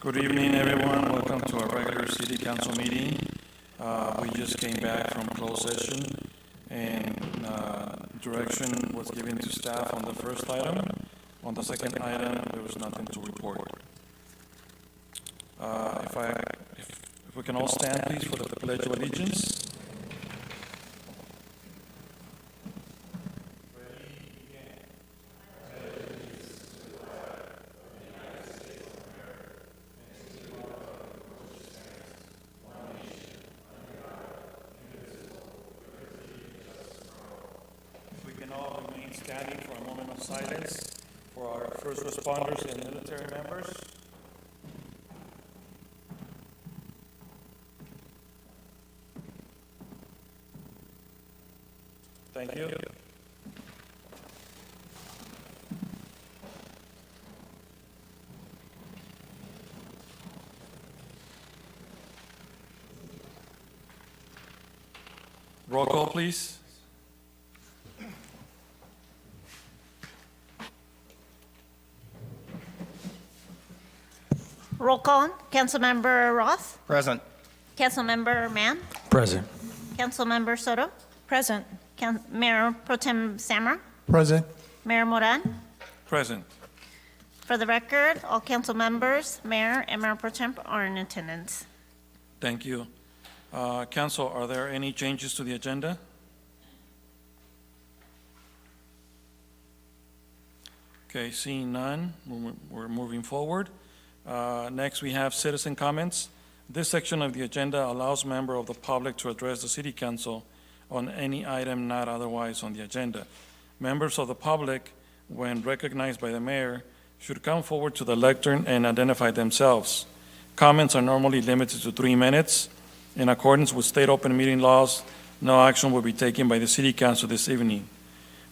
Good evening, everyone. Welcome to our regular city council meeting. We just came back from closed session, and direction was given to staff on the first item. On the second item, there was nothing to report. If we can all stand, please, for the Pledge of Allegiance. Standing for a moment of silence for our first responders and military members. Thank you. Roll call, please. Roll call. Councilmember Roth? Present. Councilmember Mann? Present. Councilmember Soto? Present. Mayor Pro Tem Samra? Present. Mayor Moran? Present. For the record, all council members, mayor, and Mayor Pro Tem are in attendance. Thank you. Council, are there any changes to the agenda? Okay, seeing none, we're moving forward. Next, we have citizen comments. This section of the agenda allows members of the public to address the city council on any item not otherwise on the agenda. Members of the public, when recognized by the mayor, should come forward to the lectern and identify themselves. Comments are normally limited to 3 minutes. In accordance with state open meeting laws, no action will be taken by the city council this evening.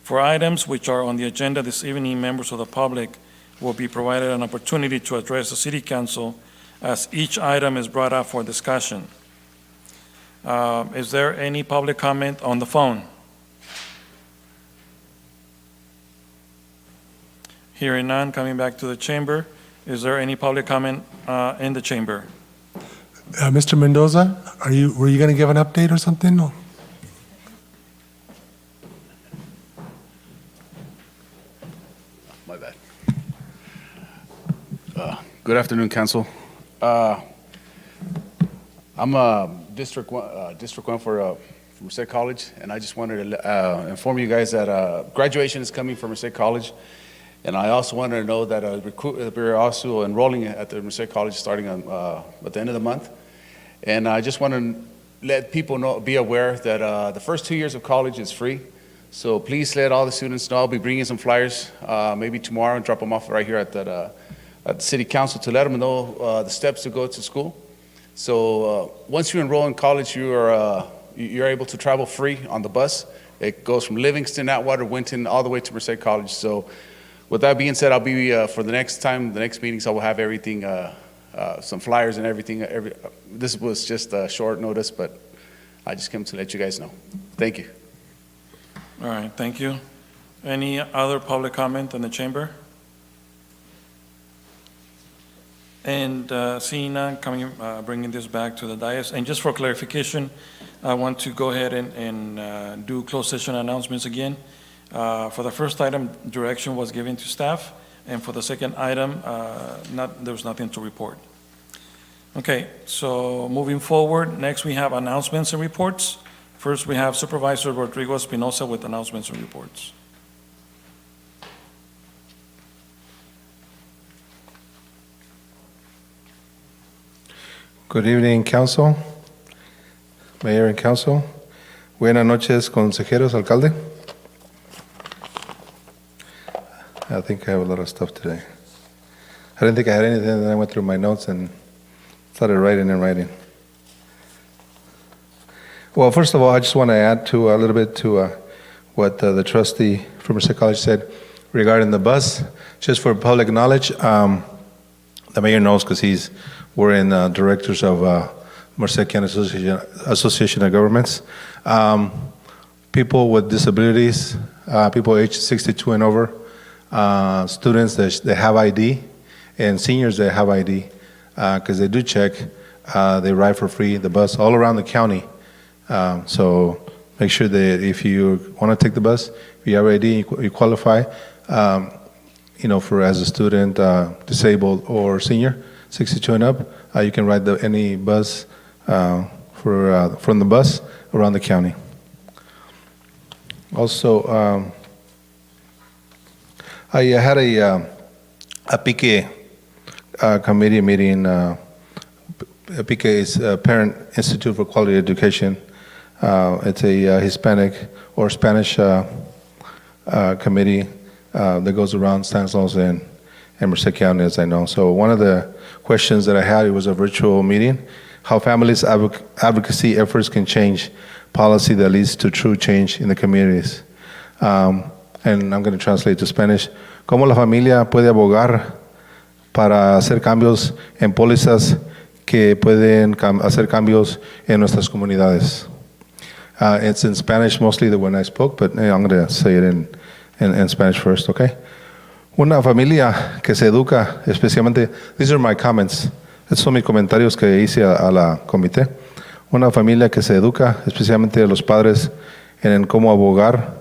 For items which are on the agenda this evening, members of the public will be provided an opportunity to address the city council as each item is brought up for discussion. Is there any public comment on the phone? Hearing none, coming back to the chamber. Is there any public comment in the chamber? Mr. Mendoza, were you going to give an update or something? No. My bad. Good afternoon, Council. I'm District 1 for Merced College, and I just wanted to inform you guys that graduation is coming for Merced College, and I also wanted to know that we're also enrolling at the Merced College starting at the end of the month. And I just want to let people be aware that the first 2 years of college is free. So please let all the students know. I'll be bringing some flyers maybe tomorrow and drop them off right here at the City Council to let them know the steps to go to school. So once you enroll in college, you're able to travel free on the bus. It goes from Livingston, Atwater, Winton, all the way to Merced College. So with that being said, I'll be, for the next meetings, I will have everything, some flyers and everything. This was just a short notice, but I just came to let you guys know. Thank you. All right, thank you. Any other public comment in the chamber? And seeing none, bringing this back to the dais. And just for clarification, I want to go ahead and do closed session announcements again. For the first item, direction was given to staff, and for the second item, there was nothing to report. Okay, so moving forward, next we have announcements and reports. First, we have Supervisor Rodrigo Espinosa with announcements and reports. Good evening, Council, Mayor and Council. Buenas noches, consejeros, alcalde. I think I have a lot of stuff today. I didn't think I had anything, then I went through my notes and started writing and writing. Well, first of all, I just want to add to a little bit to what the trustee from Merced College said regarding the bus. Just for public knowledge, the mayor knows because we're in directors of Merced County Association of Governments. People with disabilities, people aged 62 and over, students that have ID, and seniors that have ID. because they do check. They ride for free, the bus, all around the county. So make sure that if you want to take the bus, if you have ID, you qualify, for as a student, disabled, or senior, 62 and up, you can ride any bus from the bus around the county. Also, I had a PICE committee meeting. PICE is Parent Institute for Quality Education. It's a Hispanic or Spanish committee that goes around Stanislaus and Merced County, as I know. So one of the questions that I had, it was a virtual meeting, how families' advocacy efforts can change policy that leads to true change in the communities. And I'm going to translate to Spanish. ¿Cómo la familia puede abogar para hacer cambios en pólizas que pueden hacer cambios en nuestras comunidades? It's in Spanish mostly the one I spoke, but I'm going to say it in Spanish first, okay? Una familia que se educa, especialmente, these are my comments, estos son mis comentarios que hice a la comité. Una familia que se educa, especialmente los padres, en cómo abogar,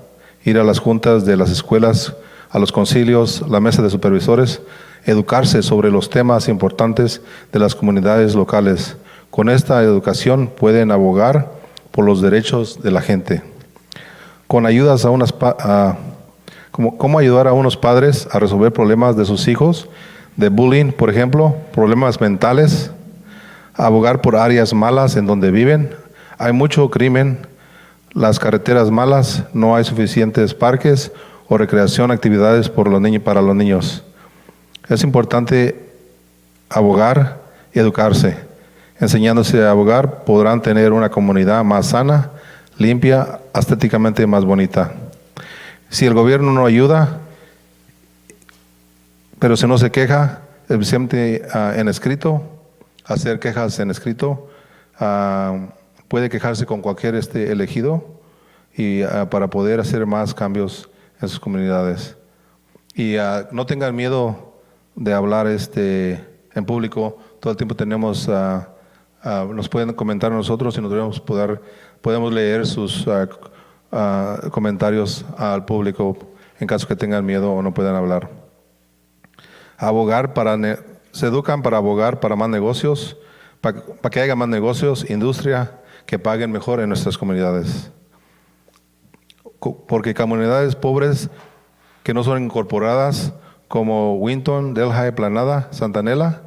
ir a las juntas de las escuelas, a los concilios, la mesa de supervisores, educarse sobre los temas importantes de las comunidades locales. Con esta educación pueden abogar por los derechos de la gente. Con ayudas ¿Cómo ayudar a unos padres a resolver problemas de sus hijos, de bullying, por ejemplo, problemas mentales, abogar por áreas malas en donde viven? Hay mucho crimen, las carreteras malas, no hay suficientes parques o recreación, actividades para los niños. Es importante abogar y educarse. Enseñándose a abogar, podrán tener una comunidad más sana, limpia, estéticamente más bonita. Si el gobierno no ayuda, pero si no se queja, especialmente en escrito, hacer quejas en escrito, puede quejarse con cualquier elegido y para poder hacer más cambios en sus comunidades. Y no tengan miedo de hablar en público. Todo el tiempo tenemos, nos pueden comentar a nosotros y nosotros podemos leer sus comentarios al público en caso que tengan miedo o no puedan hablar. Se educan para abogar para más negocios, para que haya más negocios, industria, que paguen mejor en nuestras comunidades. Porque comunidades pobres que no son incorporadas, como Winton, Delhi, Planada, Santanela,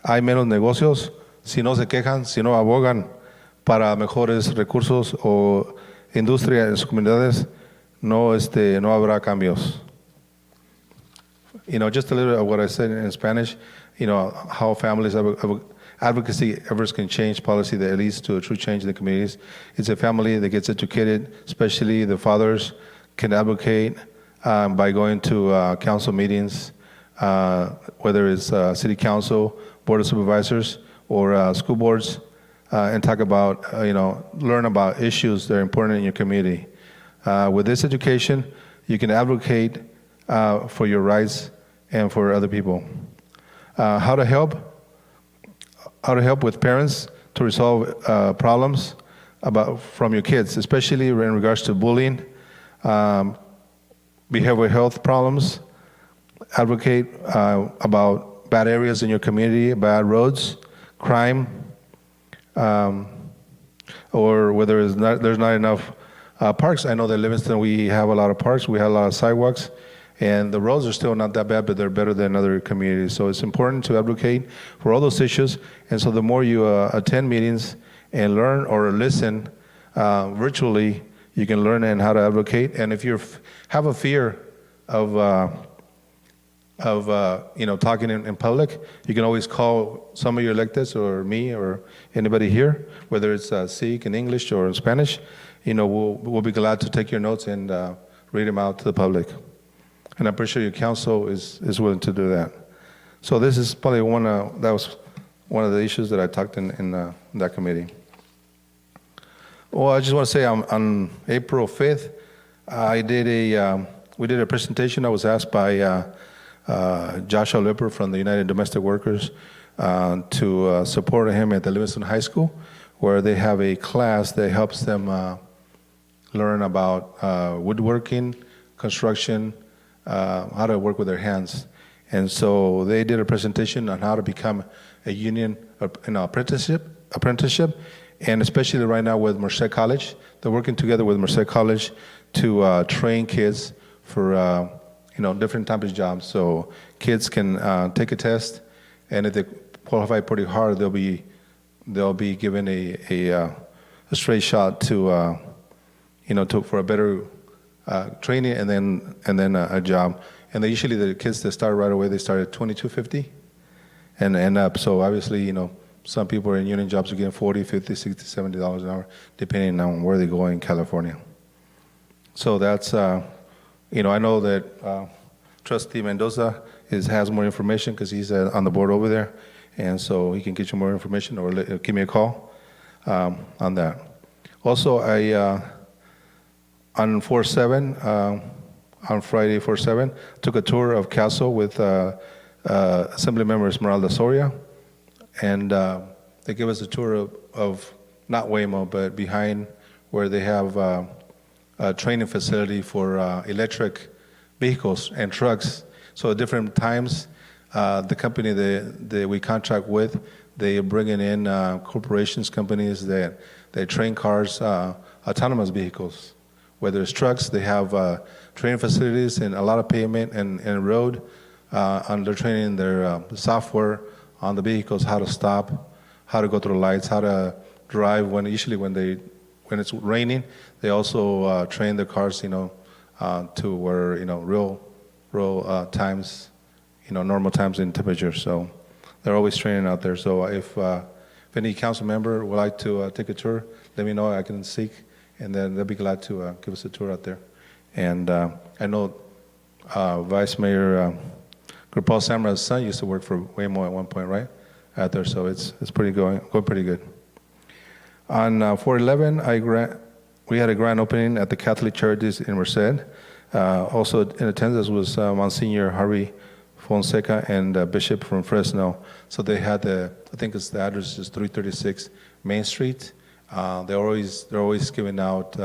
hay menos negocios si no se quejan, si no abogan para mejores recursos o industria en sus comunidades, no habrá cambios. Just a little of what I said in Spanish, how families advocacy efforts can change policy that leads to a true change in the communities. It's a family that gets educated, especially the fathers can advocate by going to council meetings, whether it's city council, board of supervisors, or school boards, and talk about, learn about issues that are important in your community. With this education, you can advocate for your rights and for other people. How to help with parents to resolve problems from your kids, especially in regards to bullying, behavioral health problems. Advocate about bad areas in your community, bad roads, crime, or whether there's not enough parks. I know that in Livingston we have a lot of parks, we have a lot of sidewalks, and the roads are still not that bad, but they're better than other communities. So it's important to advocate for all those issues. And so the more you attend meetings and learn or listen virtually, you can learn and how to advocate. And if you have a fear of talking in public, you can always call some of your electeds or me or anybody here, whether it's Sikh in English or in Spanish. We'll be glad to take your notes and read them out to the public. And I'm pretty sure your council is willing to do that. So this is probably that was one of the issues that I talked in that committee. Well, I just want to say on April 5th, we did a presentation. I was asked by Joshua Lipper from the United Domestic Workers to support him at the Livingston High School, where they have a class that helps them learn about woodworking, construction, how to work with their hands. And so they did a presentation on how to become a union apprenticeship, and especially right now with Merced College. They're working together with Merced College to train kids for different types of jobs. So kids can take a test, and if they qualify pretty hard, they'll be given a straight shot to for a better training and then a job. And they usually, the kids that start right away, they start at $22.50 and up. So obviously, some people are in union jobs are getting $40, $50, $60, $70 an hour, depending on where they go in California. So that's, I know that Trustee Mendoza has more information because he's on the board over there, and so he can get you more information or give me a call on that. Also, on 4/7, on Friday 4/7, took a tour of Castle with Assembly Member Esmeralda Soria, and they gave us a tour of not Waymo, but behind where they have a training facility for electric vehicles and trucks. So at different times, the company that we contract with, they are bringing in corporations, companies that train cars, autonomous vehicles. Whether it's trucks, they have training facilities and a lot of pavement and road. They're training their software on the vehicles, how to stop, how to go through the lights, how to drive. When it's raining, they also train the cars, to where real times, normal times in temperature. So they're always training out there. So if any council member would like to take a tour, let me know. I can seek, and then they'll be glad to give us a tour out there. And I know Vice Mayor Paul Samra's son used to work for Waymo at one point, right? Out there, so it's pretty going pretty good. On 4/11, we had a grand opening at the Catholic Charities in Merced. Also in attendance was Monsignor Harvey Fonseca and Bishop from Fresno. So they had the address is 336 Main Street. They're always giving out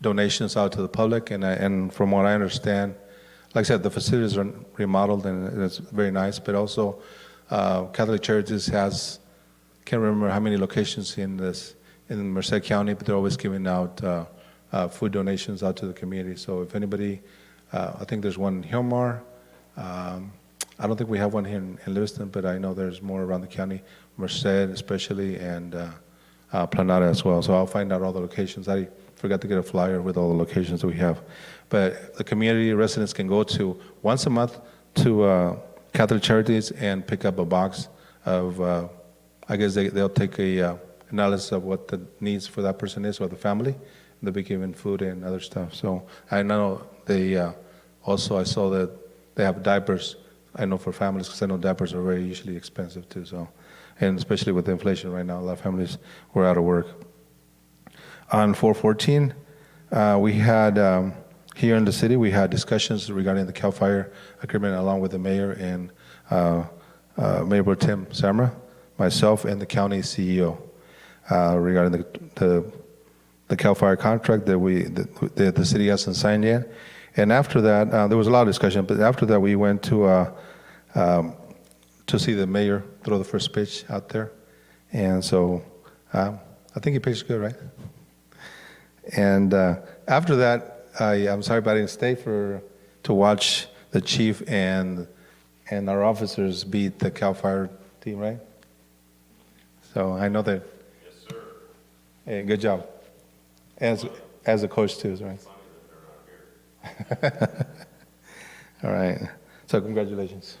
donations out to the public, and from what I understand, like I said, the facilities are remodeled and it's very nice. But also, Catholic Charities can't remember how many locations in Merced County, but they're always giving out food donations out to the community. So if anybody, I think there's one in Hilmar. I don't think we have one here in Livingston, but I know there's more around the county, Merced especially, and Planada as well. So I'll find out all the locations. I forgot to get a flyer with all the locations that we have. But the community residents can go to once a month to Catholic Charities and pick up a box of, I guess they'll take a analysis of what the needs for that person is or the family. They'll be given food and other stuff. So I know they also, I saw that they have diapers, I know for families, because I know diapers are very usually expensive too. So, and especially with inflation right now, a lot of families were out of work. On 4/14, we had, here in the city, we had discussions regarding the CAL FIRE agreement along with the mayor and Mayor Pro Tem Samra, myself, and the county CEO regarding the CAL FIRE contract that the city hasn't signed yet. And after that, there was a lot of discussion, but after that we went to see the mayor throw the first pitch out there. And so I think he pitched good, right? And after that, I'm sorry, but I didn't stay to watch the chief and our officers beat the CAL FIRE team, right? So I know that. Yes, sir. Hey, good job. As a coach too, right? All right. So congratulations.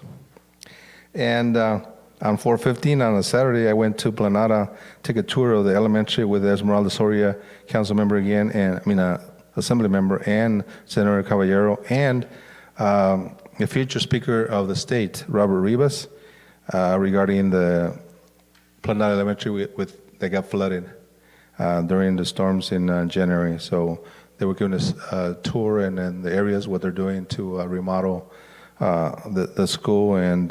And on 4/15 on a Saturday, I went to Planada, took a tour of the elementary with Esmeralda Soria, council member again, and assembly member, and Senator Caballero, and the future speaker of the state, Robert Rivas, regarding the Planada Elementary that got flooded during the storms in January. So they were giving us a tour and then the areas, what they're doing to remodel the school, and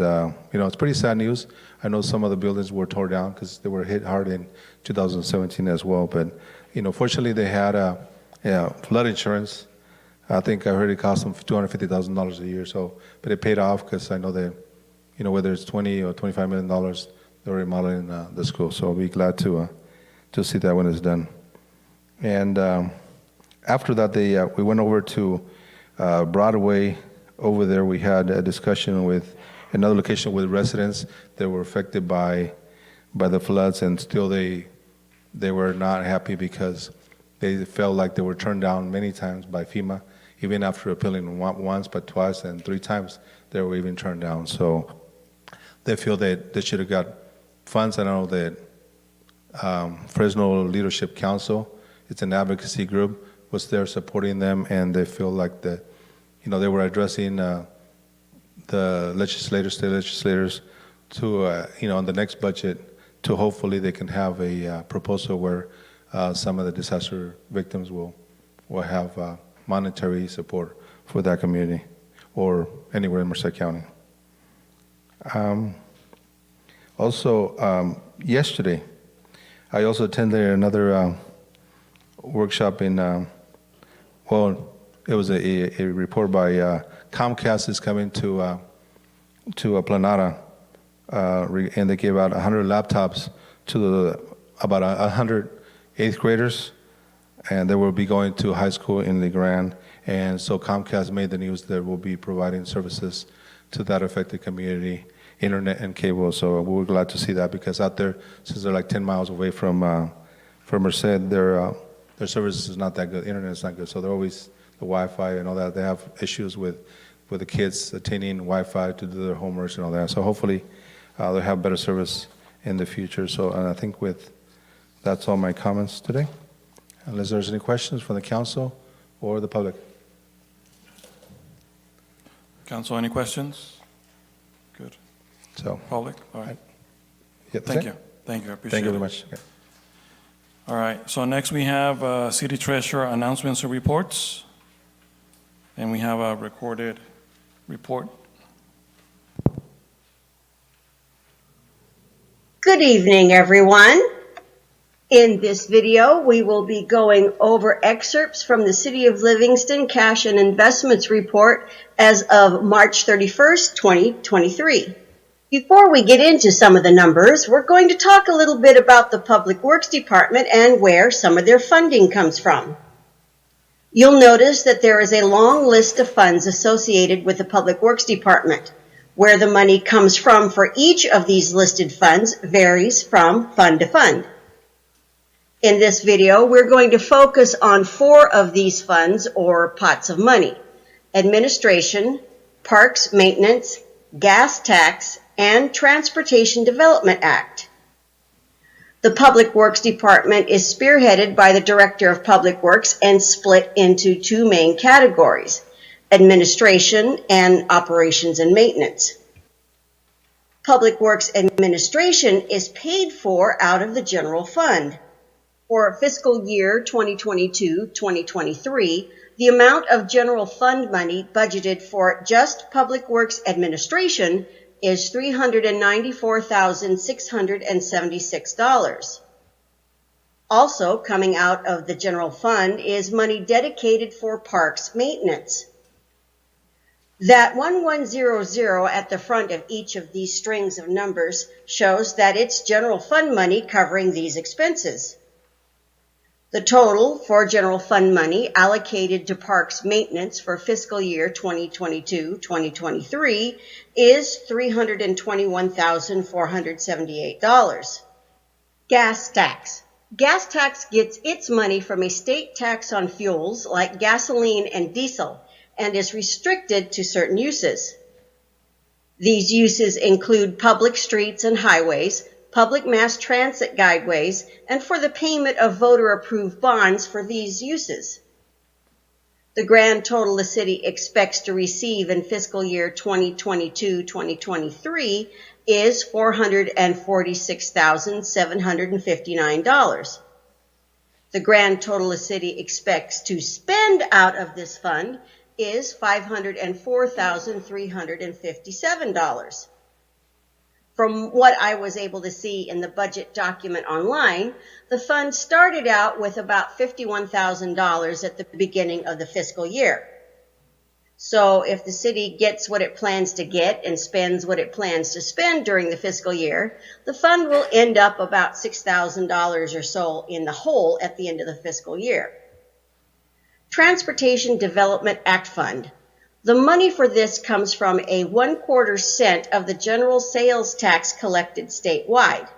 it's pretty sad news. I know some of the buildings were torn down because they were hit hard in 2017 as well. But fortunately, they had flood insurance. I think I heard it cost them $250,000 a year. So, but it paid off because I know that whether it's $20 or $25 million, they're remodeling the school. So I'll be glad to see that when it's done. And after that, we went over to Broadway. Over there, we had a discussion with another location with residents that were affected by the floods, and still they were not happy because they felt like they were turned down many times by FEMA, even after appealing once, but twice, and 3 times they were even turned down. So they feel that they should have got funds. I know that Fresno Leadership Council, it's an advocacy group, was there supporting them, and they feel like they were addressing the legislators, state legislators, to on the next budget, to hopefully they can have a proposal where some of the disaster victims will have monetary support for that community or anywhere in Merced County. Also, yesterday, I also attended another workshop in, it was a report by Comcast is coming to Planada, and they gave out 100 laptops to about 100 8th graders, and they will be going to high school in Le Grand. And so Comcast made the news that we'll be providing services to that affected community, internet and cable. So we're glad to see that, because out there, since they're like 10 miles away from Merced, their service is not that good. Internet is not good. So they're always the Wi-Fi and all that. They have issues with the kids attaining Wi-Fi to do their homework and all that. So hopefully they'll have better service in the future. So, and I think that's all my comments today. Unless there's any questions from the council or the public. Council, any questions? Good. So, Public? All right. yeah, Thank you. Thank you. I appreciate Thank you it. very much. Okay. All right. So next we have City Treasurer announcements and reports. And we have a recorded report. Good evening, everyone. In this video, we will be going over excerpts from the City of Livingston Cash and Investments Report as of March 31st, 2023. Before we get into some of the numbers, we're going to talk a little bit about the Public Works Department and where some of their funding comes from. You'll notice that there is a long list of funds associated with the Public Works Department. Where the money comes from for each of these listed funds varies from fund to fund. In this video, we're going to focus on 4 of these funds or pots of money: administration, parks maintenance, gas tax, and Transportation Development Act. The Public Works Department is spearheaded by the Director of Public Works and split into 2 main categories: administration and operations and maintenance. Public Works Administration is paid for out of the general fund. For fiscal year 2022-2023, the amount of general fund money budgeted for just Public Works Administration is $394,676. Also coming out of the general fund is money dedicated for parks maintenance. That 1100 at the front of each of these strings of numbers shows that it's general fund money covering these expenses. The total for general fund money allocated to parks maintenance for fiscal year 2022-2023 is $321,478. Gas tax. Gas tax gets its money from a state tax on fuels like gasoline and diesel and is restricted to certain uses. These uses include public streets and highways, public mass transit guideways, and for the payment of voter-approved bonds for these uses. The grand total the city expects to receive in fiscal year 2022-2023 is $446,759. The grand total the city expects to spend out of this fund is $504,357. From what I was able to see in the budget document online, the fund started out with about $51,000 at the beginning of the fiscal year. So if the city gets what it plans to get and spends what it plans to spend during the fiscal year, the fund will end up about $6,000 or so in the hole at the end of the fiscal year. Transportation Development Act Fund. The money for this comes from a 1/4 cent of the general sales tax collected statewide.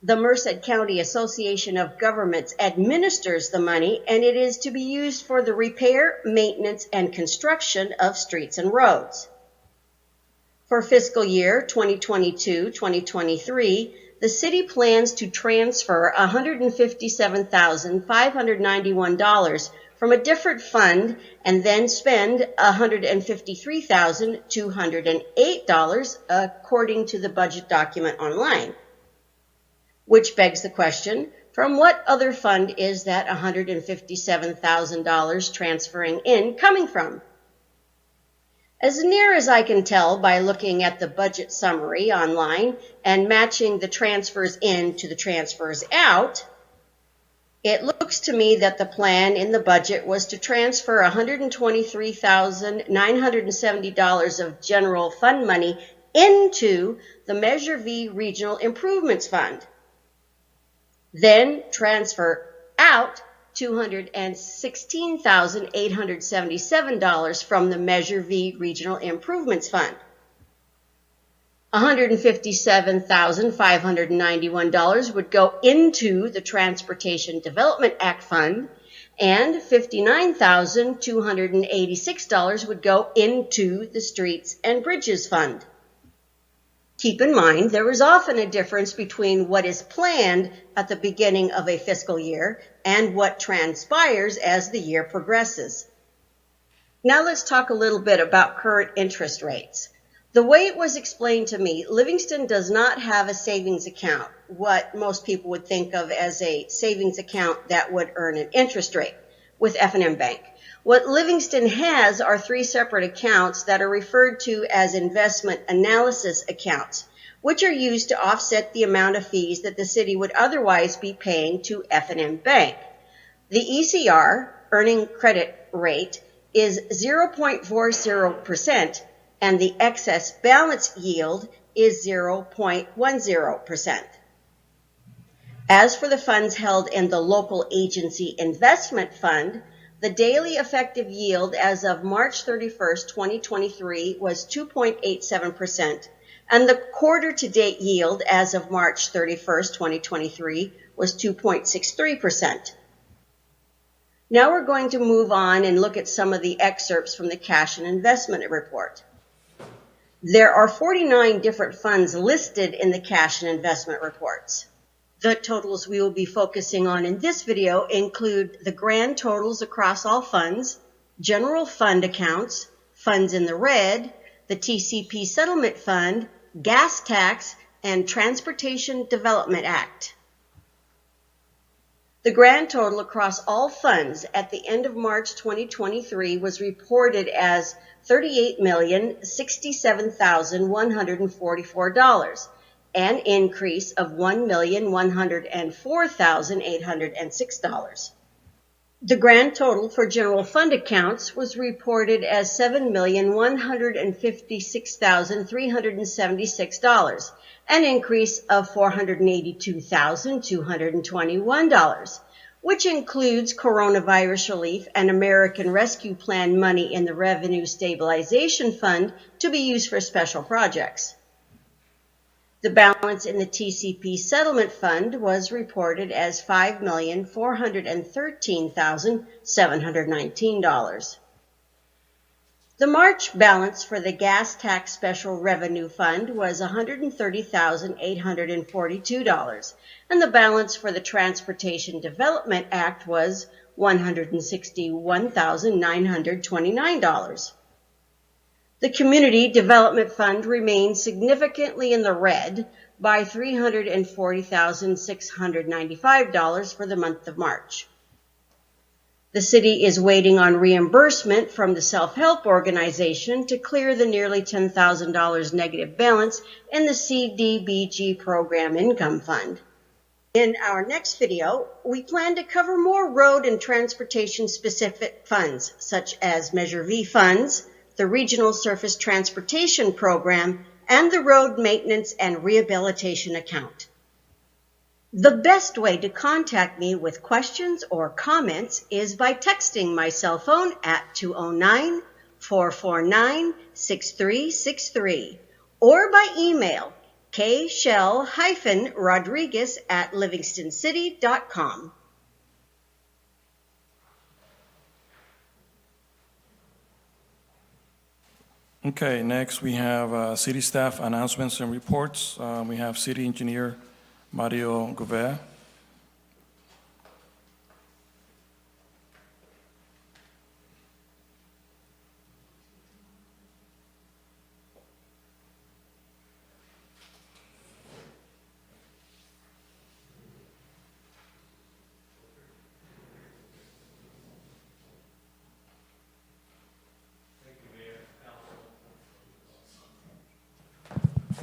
The Merced County Association of Governments administers the money, and it is to be used for the repair, maintenance, and construction of streets and roads. For fiscal year 2022-2023, the city plans to transfer $157,591 from a different fund and then spend $153,208 according to the budget document online. Which begs the question, from what other fund is that $157,000 transferring in coming from? As near as I can tell by looking at the budget summary online and matching the transfers in to the transfers out, it looks to me that the plan in the budget was to transfer $123,970 of general fund money into the Measure V Regional Improvements Fund. Then transfer out $216,877 from the Measure V Regional Improvements Fund. $157,591 would go into the Transportation Development Act Fund, and $59,286 would go into the Streets and Bridges Fund. Keep in mind, there is often a difference between what is planned at the beginning of a fiscal year and what transpires as the year progresses. Now let's talk a little bit about current interest rates. The way it was explained to me, Livingston does not have a savings account, what most people would think of as a savings account that would earn an interest rate with F&M Bank. What Livingston has are 3 separate accounts that are referred to as investment analysis accounts, which are used to offset the amount of fees that the city would otherwise be paying to F&M Bank. The ECR, earning credit rate, is 0.40%, and the excess balance yield is 0.10%. As for the funds held in the local agency investment fund, the daily effective yield as of March 31st, 2023 was 2.87%, and the quarter-to-date yield as of March 31st, 2023 was 2.63%. Now we're going to move on and look at some of the excerpts from the Cash and Investment Report. There are 49 different funds listed in the Cash and Investment Reports. The totals we will be focusing on in this video include the grand totals across all funds, general fund accounts, funds in the red, the TCP Settlement Fund, gas tax, and Transportation Development Act. The grand total across all funds at the end of March 2023 was reported as $38,067,144. An increase of $1,104,806. The grand total for general fund accounts was reported as $7,156,376, an increase of $482,221, which includes coronavirus relief and American Rescue Plan money in the Revenue Stabilization Fund to be used for special projects. The balance in the TCP Settlement Fund was reported as $5,413,719. The March balance for the Gas Tax Special Revenue Fund was $130,842, and the balance for the Transportation Development Act was $161,929. The Community Development Fund remains significantly in the red by $340,695 for the month of March. The city is waiting on reimbursement from the self-help organization to clear the nearly $10,000 negative balance in the CDBG program income fund. In our next video, we plan to cover more road and transportation-specific funds, such as Measure V funds, the Regional Surface Transportation Program, and the Road Maintenance and Rehabilitation Account. The best way to contact me with questions or comments is by texting my cell phone at 209-449-6363 or by email kshell-rodriguez@livingstoncity.com. Okay, next we have city staff announcements and reports. We have City Engineer Mario Gouvet.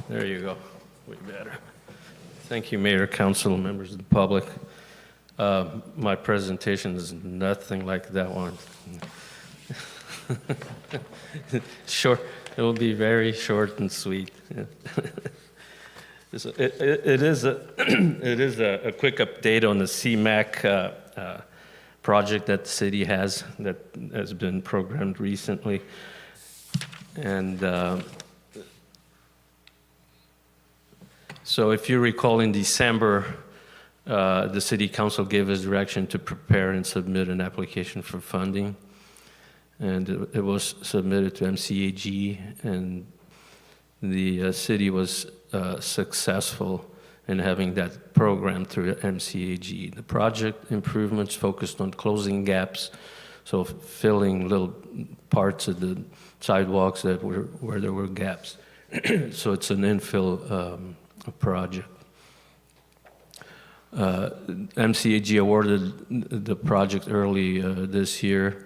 There you go. Way better. Thank you, Mayor, Council, members of the public. My presentation is nothing like that one. Short. It will be very short and sweet. It is a quick update on the CMAG project that the city has that has been programmed recently, and. So if you recall, in December, the City Council gave us direction to prepare and submit an application for funding. And it was submitted to MCAG, and the city was successful in having that program through MCAG. The project improvements focused on closing gaps, so filling little parts of the sidewalks where there were gaps. So it's an infill project. MCAG awarded the project early this year,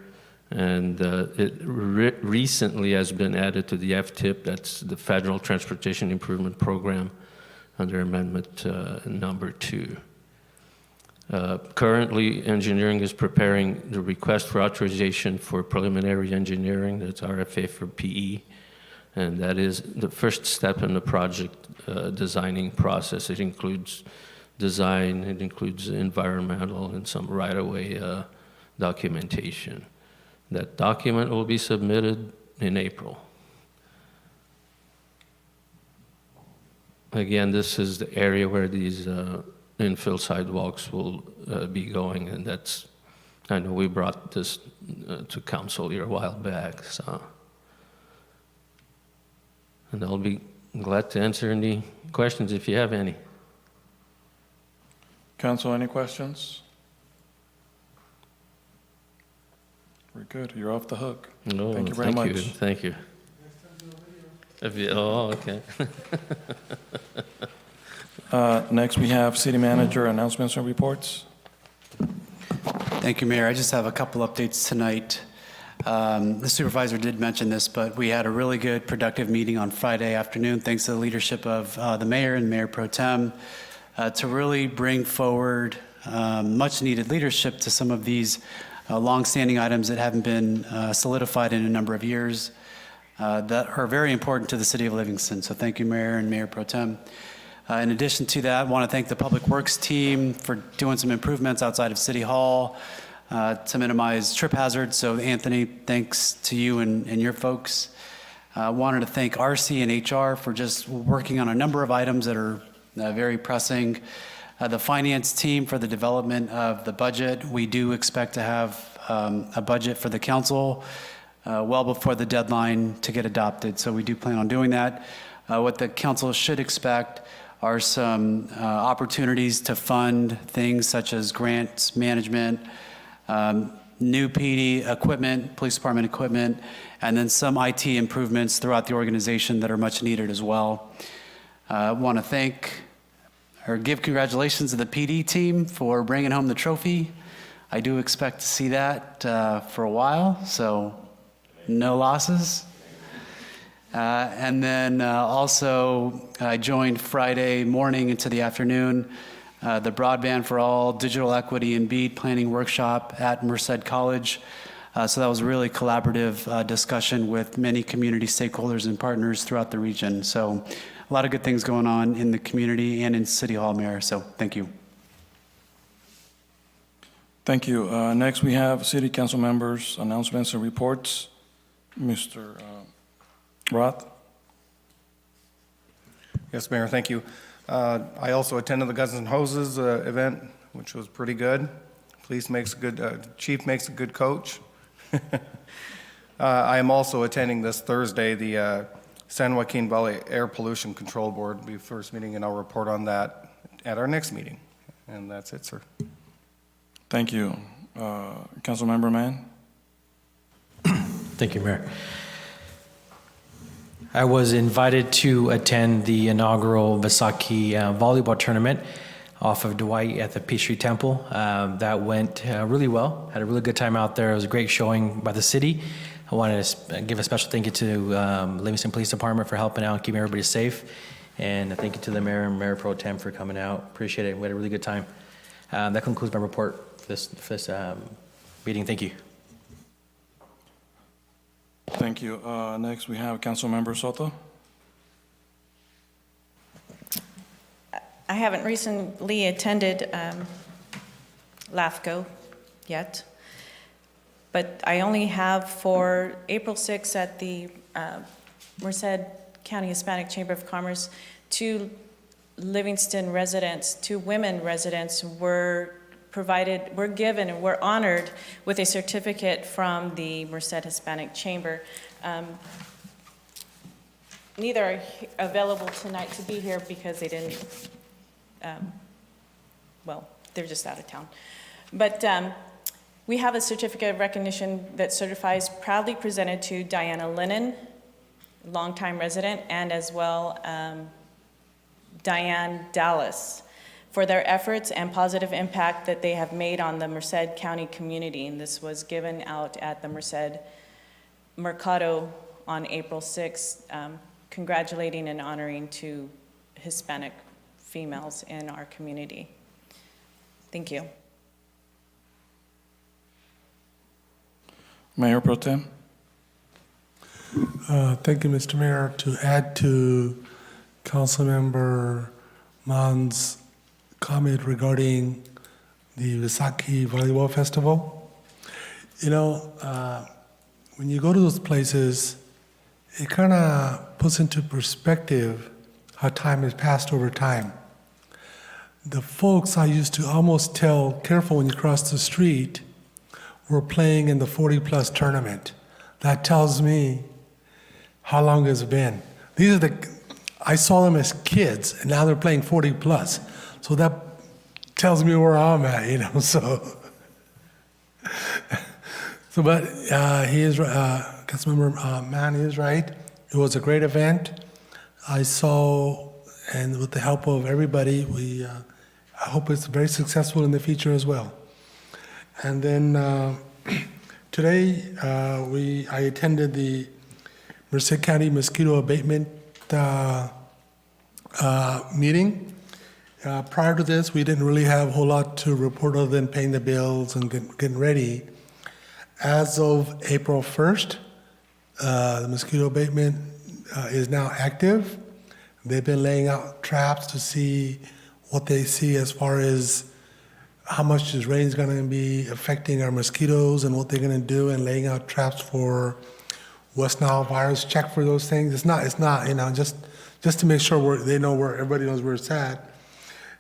and it recently has been added to the FTIP, that's the Federal Transportation Improvement Program, under Amendment number 2. Currently, engineering is preparing the request for authorization for preliminary engineering, that's RFA for PE, and that is the first step in the project designing process. It includes design, it includes environmental and some right-of-way documentation. That document will be submitted in April. Again, this is the area where these infill sidewalks will be going, and that's, I know we brought this to council here a while back, so. And I'll be glad to answer any questions if you have any. Council, any questions? We're good. You're off the hook. No, Thank you very much. Thank you. Oh, okay. Next, we have City Manager announcements and reports. Thank you, Mayor. I just have a couple updates tonight. The supervisor did mention this, but we had a really good, productive meeting on Friday afternoon, thanks to the leadership of the mayor and Mayor Pro Tem, to really bring forward much-needed leadership to some of these long-standing items that haven't been solidified in a number of years that are very important to the city of Livingston. So thank you, Mayor and Mayor Pro Tem. In addition to that, I want to thank the Public Works team for doing some improvements outside of City Hall to minimize trip hazards. So Anthony, thanks to you and your folks. I wanted to thank RC and HR for just working on a number of items that are very pressing. The finance team for the development of the budget. We do expect to have a budget for the council well before the deadline to get adopted. So we do plan on doing that. What the council should expect are some opportunities to fund things such as grants management, new PD equipment, police department equipment, and then some IT improvements throughout the organization that are much needed as well. I want to thank or give congratulations to the PD team for bringing home the trophy. I do expect to see that for a while, so no losses. And then also, I joined Friday morning into the afternoon the Broadband for All Digital Equity and BEAD Planning Workshop at Merced College. So that was a really collaborative discussion with many community stakeholders and partners throughout the region. So a lot of good things going on in the community and in City Hall, Mayor. So thank you. Thank you. Next, we have city council members' announcements and reports. Mr. Roth? Yes, Mayor, thank you. I also attended the Guns N' Hoses event, which was pretty good. Chief makes a good coach. I am also attending this Thursday the San Joaquin Valley Air Pollution Control Board. It'll be the first meeting, and I'll report on that at our next meeting. And that's it, sir. Thank you. Councilmember Mann? Thank you, Mayor. I was invited to attend the inaugural Visaki volleyball tournament off of Dwight at the Peachtree Temple. That went really well. Had a really good time out there. It was a great showing by the city. I wanted to give a special thank you to Livingston Police Department for helping out and keeping everybody safe. And a thank you to the mayor and Mayor Pro Tem for coming out. Appreciate it. We had a really good time. That concludes my report for this meeting. Thank you. Thank you. Next, we have Councilmember Soto. I haven't recently attended LAFCO yet, but I only have for April 6th at the Merced County Hispanic Chamber of Commerce, two Livingston residents, two women residents were given and were honored with a certificate from the Merced Hispanic Chamber. Neither are available tonight to be here because they didn't, they're just out of town. But we have a certificate of recognition that certifies proudly presented to Diana Lennon, longtime resident, and as well Diane Dallas, for their efforts and positive impact that they have made on the Merced County community. And this was given out at the Merced Mercado on April 6th, congratulating and honoring two Hispanic females in our community. Thank you. Mayor Pro Tem? Thank you, Mr. Mayor. To add to Councilmember Mann's comment regarding the Visaki Volleyball Festival, when you go to those places, it kind of puts into perspective how time has passed over time. The folks I used to almost tell, careful when you cross the street, were playing in the 40-plus tournament. That tells me how long it's been. I saw them as kids, and now they're playing 40-plus. So that tells me where I'm at, but he is, Councilmember Mann is right. It was a great event. I saw, and with the help of everybody, I hope it's very successful in the future as well. And then today, I attended the Merced County Mosquito Abatement meeting. Prior to this, we didn't really have a whole lot to report other than paying the bills and getting ready. As of April 1st, the mosquito abatement is now active. They've been laying out traps to see what they see as far as how much this rain is going to be affecting our mosquitoes and what they're going to do, and laying out traps for West Nile virus. Check for those things. It's not just to make sure they know where everybody knows where it's at.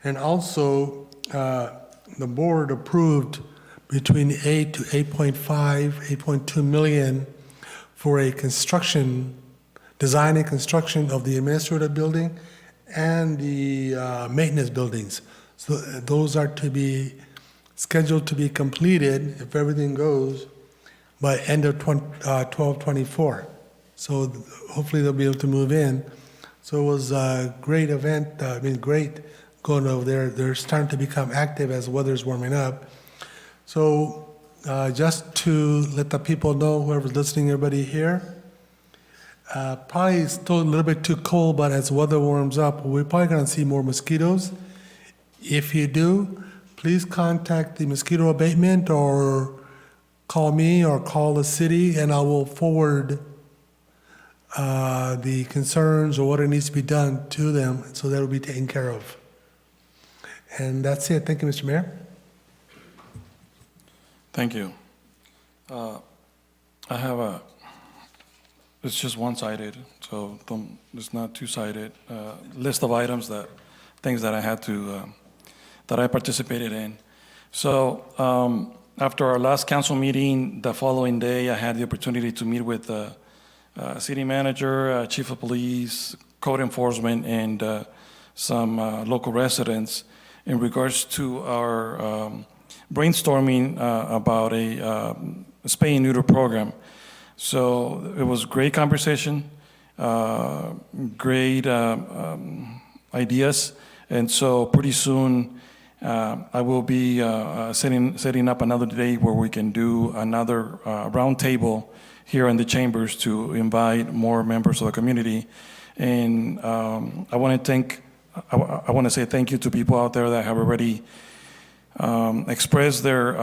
And also, the board approved between 8 to 8.5, 8.2 million for a design and construction of the administrative building and the maintenance buildings. So those are to be scheduled to be completed, if everything goes, by end of 12/24. So hopefully they'll be able to move in. So it was a great event. Great going over there. They're starting to become active as the weather's warming up. So just to let the people know, whoever's listening, everybody here, probably still a little bit too cold, but as weather warms up, we're probably going to see more mosquitoes. If you do, please contact the mosquito abatement or call me or call the city, and I will forward the concerns or what it needs to be done to them, so that will be taken care of. And that's it. Thank you, Mr. Mayor. Thank you. I have it's just one-sided, so it's not two-sided, list of items things that I had to, that I participated in. So after our last council meeting, the following day, I had the opportunity to meet with the city manager, chief of police, code enforcement, and some local residents in regards to our brainstorming about a spay and neuter program. So it was great conversation, great ideas, and so pretty soon I will be setting up another day where we can do another roundtable here in the chambers to invite more members of the community. And I want to say thank you to people out there that have already expressed their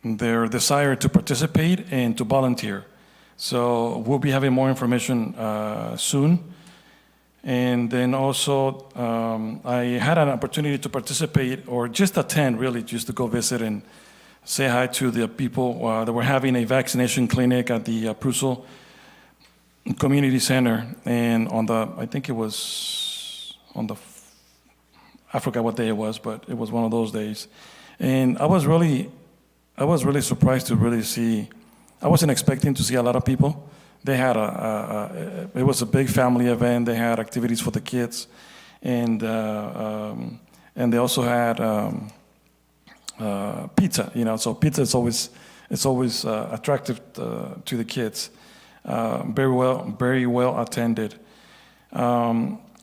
desire to participate and to volunteer. So we'll be having more information soon. And then also, I had an opportunity to participate or just attend, really, just to go visit and say hi to the people that were having a vaccination clinic at the Prusso Community Center. And I think it was I forgot what day it was, but it was one of those days. And I was really surprised to really see, I wasn't expecting to see a lot of people. They had it was a big family event. They had activities for the kids, and they also had pizza. So pizza is always attractive to the kids. Very well attended.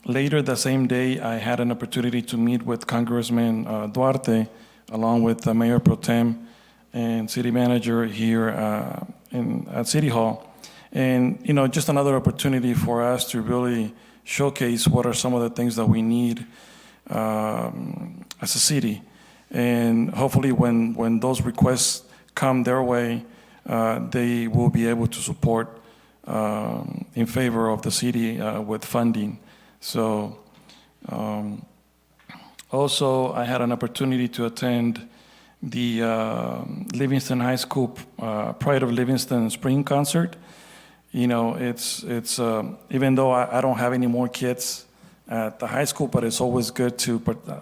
Later the same day, I had an opportunity to meet with Congressman Duarte, along with the Mayor Pro Tem and City Manager here at City Hall. And, just another opportunity for us to really showcase what are some of the things that we need as a city. And hopefully when those requests come their way, they will be able to support in favor of the city with funding. So also I had an opportunity to attend the Livingston High School Pride of Livingston Spring Concert. It's even though I don't have any more kids at the high school, but it's always good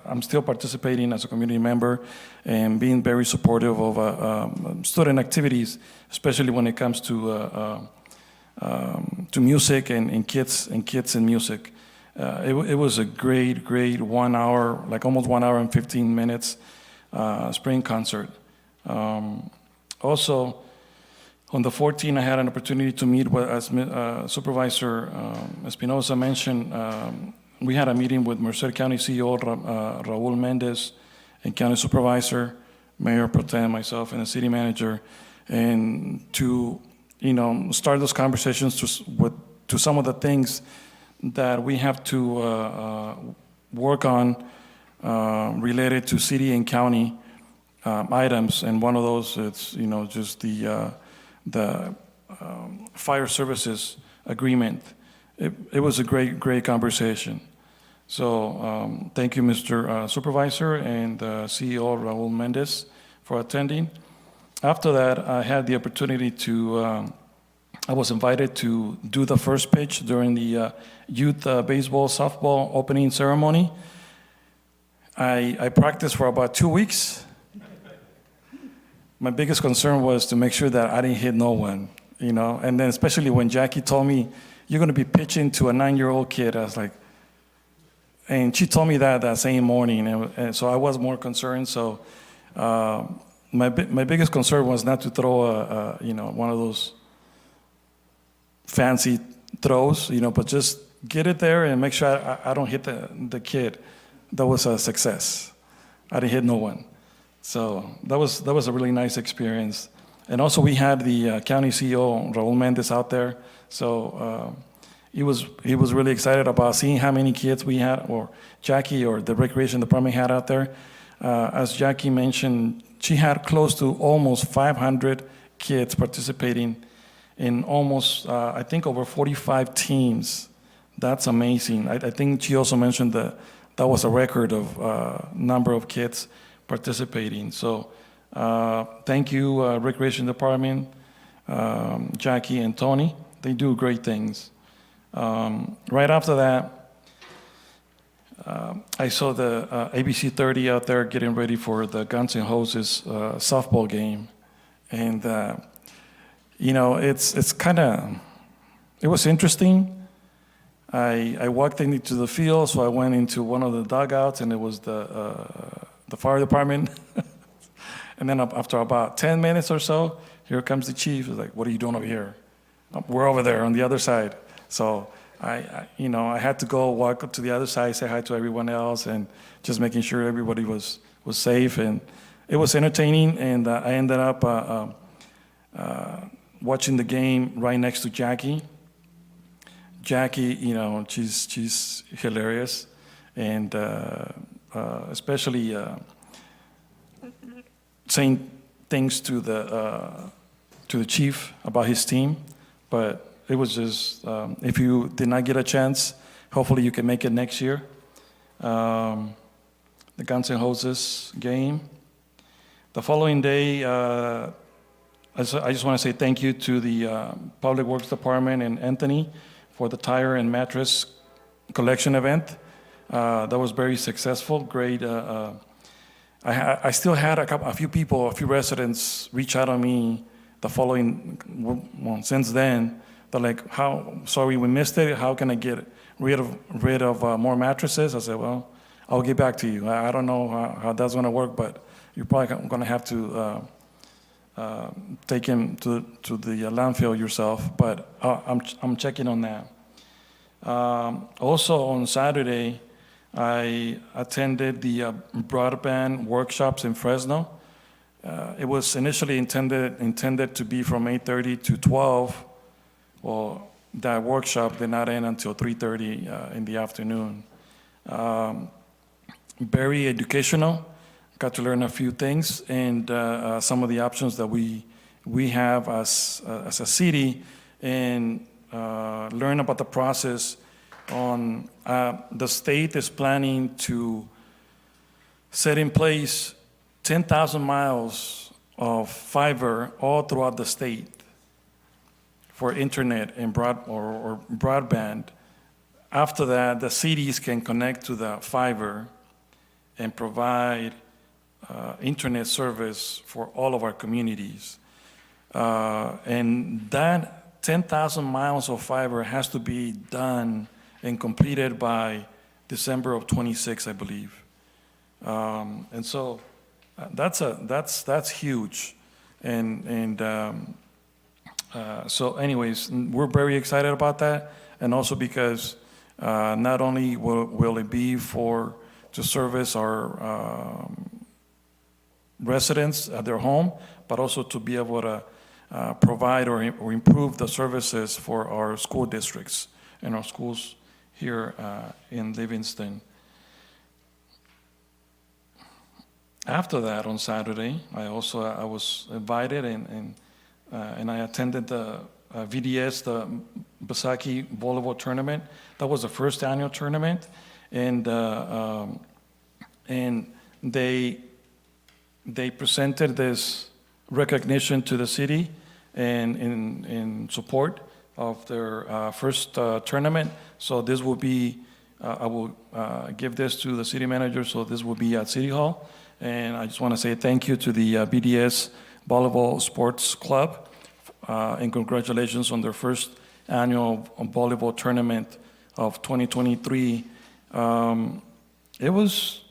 I'm still participating as a community member and being very supportive of student activities, especially when it comes to music and kids in music. It was a great 1 hour, like almost 1 hour and 15 minutes spring concert. Also, on the 14th, I had an opportunity to meet with, as Supervisor Espinosa mentioned, we had a meeting with Merced County CEO Raul Mendez and County Supervisor, Mayor Pro Tem, myself, and the City Manager, and to start those conversations to some of the things that we have to work on related to city and county items. And one of those, it's just the fire services agreement. It was a great conversation. So thank you, Mr. Supervisor and CEO Raul Mendez for attending. After that, I had the opportunity I was invited to do the first pitch during the youth baseball, softball opening ceremony. I practiced for about 2 weeks. My biggest concern was to make sure that I didn't hit no one, and then especially when Jackie told me, you're going to be pitching to a 9-year-old kid, I was like, and she told me that same morning, and so I was more concerned. So my biggest concern was not to throw one of those fancy throws, but just get it there and make sure I don't hit the kid. That was a success. I didn't hit no one. So that was a really nice experience. And also we had the county CEO, Raul Mendez, out there. So he was really excited about seeing how many kids we had, or Jackie or the recreation department had out there. As Jackie mentioned, she had close to almost 500 kids participating in almost, I think, over 45 teams. That's amazing. I think she also mentioned that was a record of number of kids participating. So thank you, Recreation Department, Jackie and Tony. They do great things. Right after that, I saw the ABC 30 out there getting ready for the Guns N' Hoses softball game. And, it's kind of, it was interesting. I walked into the field, so I went into one of the dugouts, and it was the fire department. And then after about 10 minutes or so, here comes the chief. He's like, "What are you doing over here?" "We're over there on the other side." So I had to go walk up to the other side, say hi to everyone else, and just making sure everybody was safe. And it was entertaining, and I ended up watching the game right next to Jackie. Jackie, she's hilarious, and especially saying things to the chief about his team. But it was just, if you did not get a chance, hopefully you can make it next year. The Guns N' Hoses game. The following day, I just want to say thank you to the Public Works Department and Anthony for the tire and mattress collection event. That was very successful, great. I still had a few residents reach out on me the following, since then. They're like, "How sorry we missed it. How can I get rid of more mattresses?" I said, "Well, I'll get back to you. I don't know how that's going to work, but you're probably going to have to take him to the landfill yourself." But I'm checking on that. Also on Saturday, I attended the broadband workshops in Fresno. It was initially intended to be from 8:30 to 12. Well, that workshop did not end until 3:30 in the afternoon. Very educational. Got to learn a few things, and some of the options that we have as a city, and learn about the process on the state is planning to set in place 10,000 miles of fiber all throughout the state for internet and broadband. After that, the cities can connect to the fiber and provide internet service for all of our communities. And that 10,000 miles of fiber has to be done and completed by December of 26, I believe. And so that's huge. And so anyways, we're very excited about that. And also because not only will it be to service our residents at their home, but also to be able to provide or improve the services for our school districts and our schools here in Livingston. After that, on Saturday, I was invited and I attended the VDS, the Basaki Volleyball Tournament. That was the first annual tournament, and they presented this recognition to the city and in support of their first tournament. So this will be, I will give this to the city manager, so this will be at City Hall. And I just want to say thank you to the BDS Volleyball Sports Club, and congratulations on their first annual volleyball tournament of 2023. I was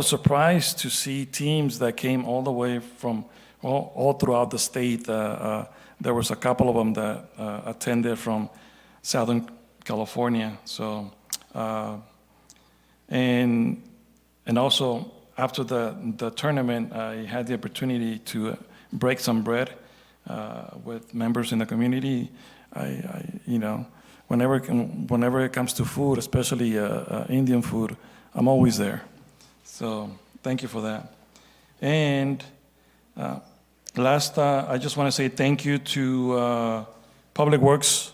surprised to see teams that came all the way from all throughout the state. There was a couple of them that attended from Southern California. So, and also after the tournament, I had the opportunity to break some bread with members in the community. Whenever it comes to food, especially Indian food, I'm always there. So thank you for that. And last, I just want to say thank you to Public Works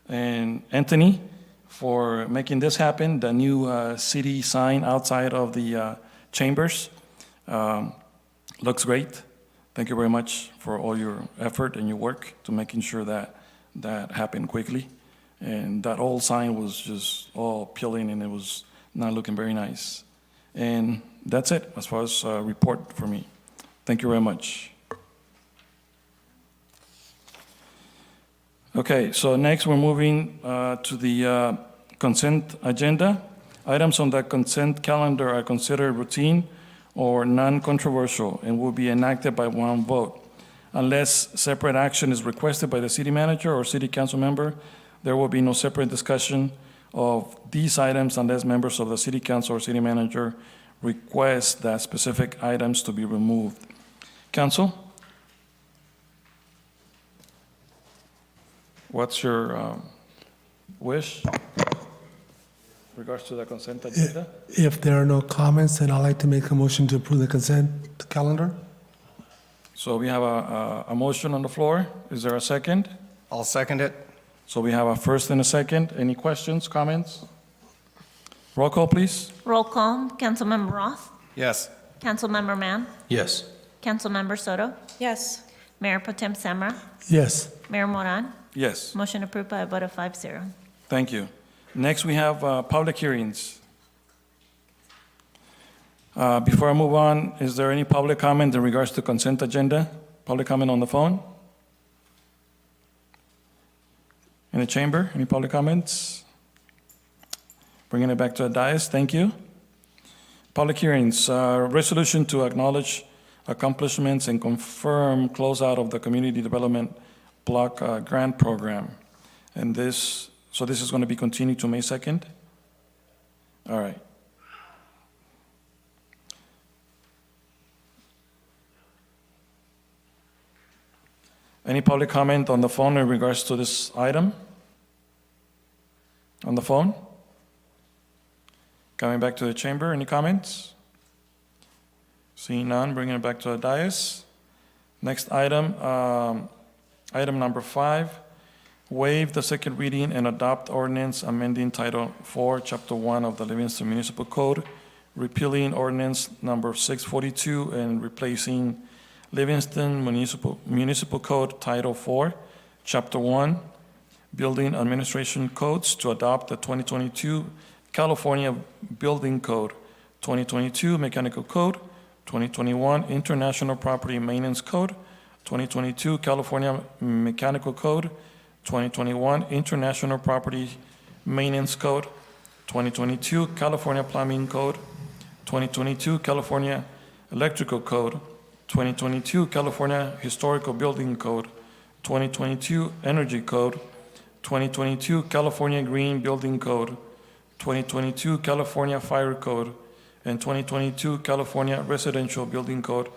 and Anthony for making this happen, the new city sign outside of the chambers. Looks great. Thank you very much for all your effort and your work to making sure that that happened quickly. And that old sign was just all peeling and it was not looking very nice. And that's it as far as report for me. Thank you very much. Okay, so next we're moving to the consent agenda. Items on the consent calendar are considered routine or non-controversial and will be enacted by one vote. Unless separate action is requested by the city manager or city council member, there will be no separate discussion of these items unless members of the city council or city manager request that specific items to be removed. Council? What's your wish in regards to the consent agenda? If there are no comments, then I'd like to make a motion to approve the consent calendar. So we have a motion on the floor. Is there a second? I'll second it. So we have a first and a second. Any questions, comments? Roll call, please. Roll call. Councilmember Roth. Yes. Councilmember Mann. Yes. Councilmember Soto. Yes. Mayor Pro Tem Samra. Yes. Mayor Moran. Yes, Motion approved by a vote of 5-0. thank you. Next, we have public hearings. Before I move on, is there any public comment in regards to consent agenda? Public comment on the phone? In the chamber, any public comments? Bringing it back to the dais, thank you. Public hearings, resolution to acknowledge accomplishments and confirm closeout of the Community Development Block Grant Program. And this is going to be continued to May 2nd? All right. Any public comment on the phone in regards to this item? On the phone? Coming back to the chamber, any comments? Seeing none, bringing it back to the dais. Next item, item number 5, waive the second reading and adopt ordinance amending Title 4, Chapter 1 of the Livingston Municipal Code, repealing ordinance number 642 and replacing Livingston Municipal Code Title 4, Chapter 1, Building Administration Codes to adopt the 2022 California Building Code, 2022 Mechanical Code, 2021 International Property Maintenance Code, 2022 California Mechanical Code, 2021 International Property Maintenance Code, 2022 California Plumbing Code, 2022 California Electrical Code, 2022 California Historical Building Code, 2022 Energy Code, 2022 California Green Building Code, 2022 California Fire Code, and 2022 California Residential Building Code,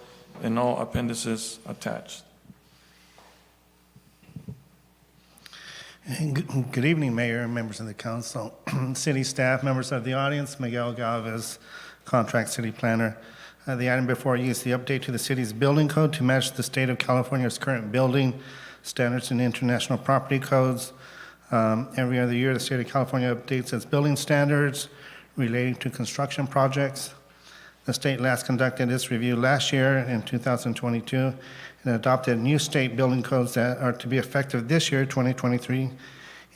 and all appendices attached. Good evening, Mayor and members of the council, city staff, members of the audience, Miguel Galvez, Contract City Planner. The item before you is the update to the city's building code to match the state of California's current building standards and international property codes. Every other year, the state of California updates its building standards relating to construction projects. The state last conducted its review last year in 2022 and adopted new state building codes that are to be effective this year, 2023.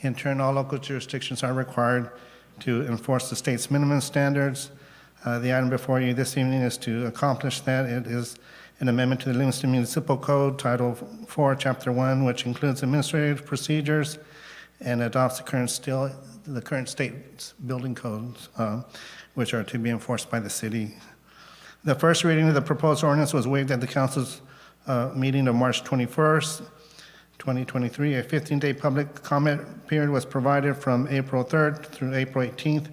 In turn, all local jurisdictions are required to enforce the state's minimum standards. The item before you this evening is to accomplish that. It is an amendment to the Livingston Municipal Code, Title 4, Chapter 1, which includes administrative procedures and adopts the current state building codes, which are to be enforced by the city. The first reading of the proposed ordinance was waived at the council's meeting of March 21st, 2023. A 15-day public comment period was provided from April 3rd through April 18th.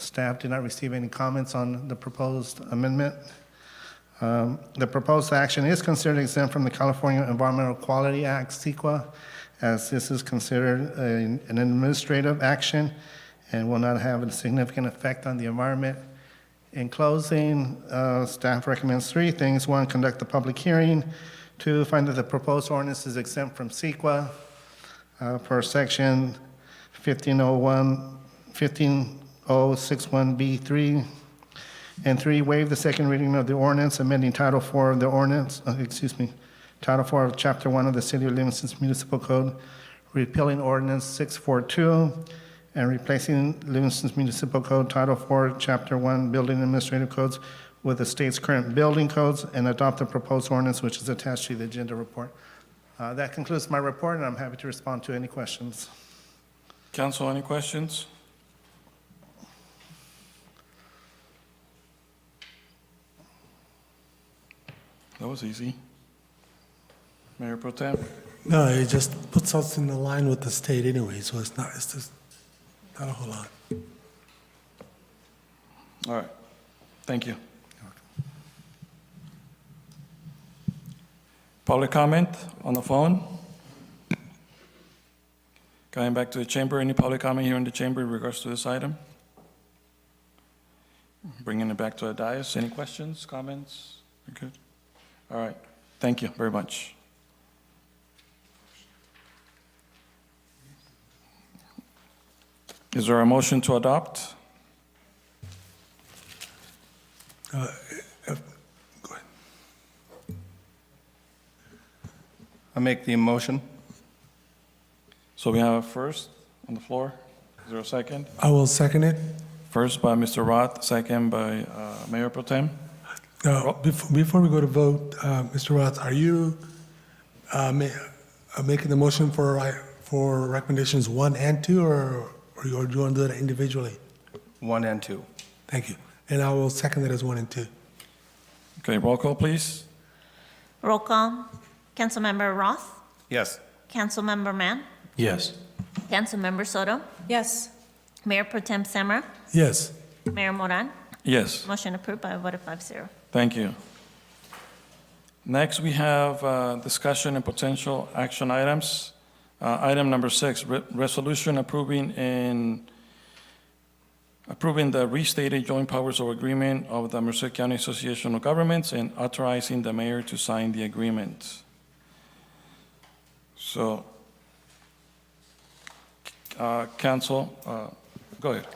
Staff did not receive any comments on the proposed amendment. The proposed action is considered exempt from the California Environmental Quality Act, CEQA, as this is considered an administrative action and will not have a significant effect on the environment. In closing, staff recommends three things. One, conduct the public hearing. Two, find that the proposed ordinance is exempt from CEQA per section 15061B3. And three, waive the second reading of the ordinance, amending Title 4 of the ordinance, Title 4 of Chapter 1 of the City of Livingston's Municipal Code, repealing Ordinance 642, and replacing Livingston's Municipal Code, Title 4, Chapter 1, Building Administrative Codes with the state's current building codes, and adopt the proposed ordinance, which is attached to the agenda report. That concludes my report, and I'm happy to respond to any questions. Council, any questions? That was easy. Mayor Pro Tem? No, it just puts us in line with the state anyway, so it's just not a whole lot. All right, thank you. Public comment on the phone? Going back to the chamber, any public comment here in the chamber in regards to this item? Bringing it back to the dais, any questions, comments? We're good? All right, thank you very much. Is there a motion to adopt? Go ahead. I make the motion. So we have a first on the floor. Is there a second? I will second it. First by Mr. Roth, second by Mayor Pro Tem. Before we go to vote, Mr. Roth, are you making the motion for recommendations 1 and 2, or do you want to do that individually? 1 and 2. Thank you. And I will second that as 1 and 2. Okay, roll call, please. Roll call. Councilmember Roth, Yes. Councilmember Mann, Yes. Councilmember Soto, Yes. Mayor Pro Tem Semra, Yes. Mayor Moran. Yes, Motion approved by a vote of 5-0. thank you. Next, we have discussion and potential action items. Item number 6, resolution approving the restated joint powers of agreement of the Merced County Association of Governments and authorizing the mayor to sign the agreement. So, council, go ahead.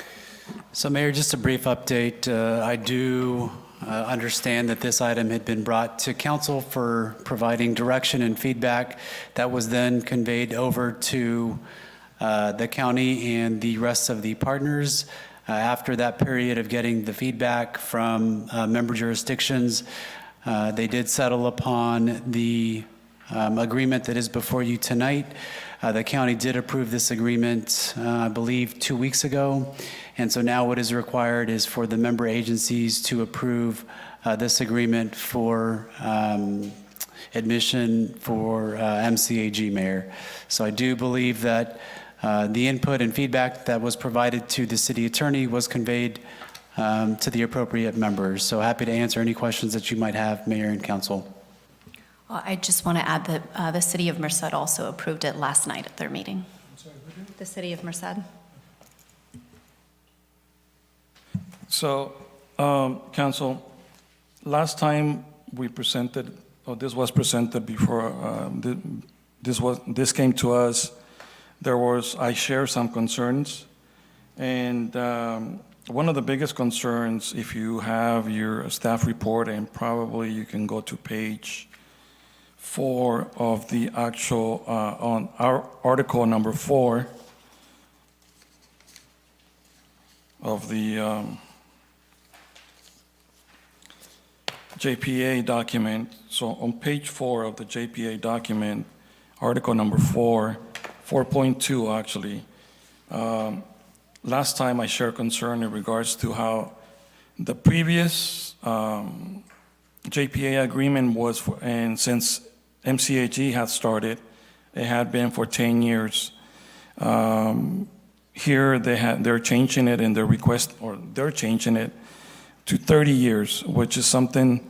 So Mayor, just a brief update. I do understand that this item had been brought to council for providing direction and feedback that was then conveyed over to the county and the rest of the partners. After that period of getting the feedback from member jurisdictions, they did settle upon the agreement that is before you tonight. The county did approve this agreement, I believe, 2 weeks ago. And so now what is required is for the member agencies to approve this agreement for admission for MCAG mayor. So I do believe that the input and feedback that was provided to the city attorney was conveyed to the appropriate members. So happy to answer any questions that you might have, Mayor and Council. I just want to add that the City of Merced also approved it last night at their meeting. The City of Merced. So, council, last time we presented, or this was presented before, this came to us, I shared some concerns, and one of the biggest concerns, if you have your staff report, and probably you can go to page 4 of the actual, on our article number 4 of the JPA document. So on page 4 of the JPA document, article number 4, 4.2 actually, last time I shared concern in regards to how the previous JPA agreement was, and since MCAG had started, it had been for 10 years. here they're changing it in their request, or they're changing it to 30 years, which is something,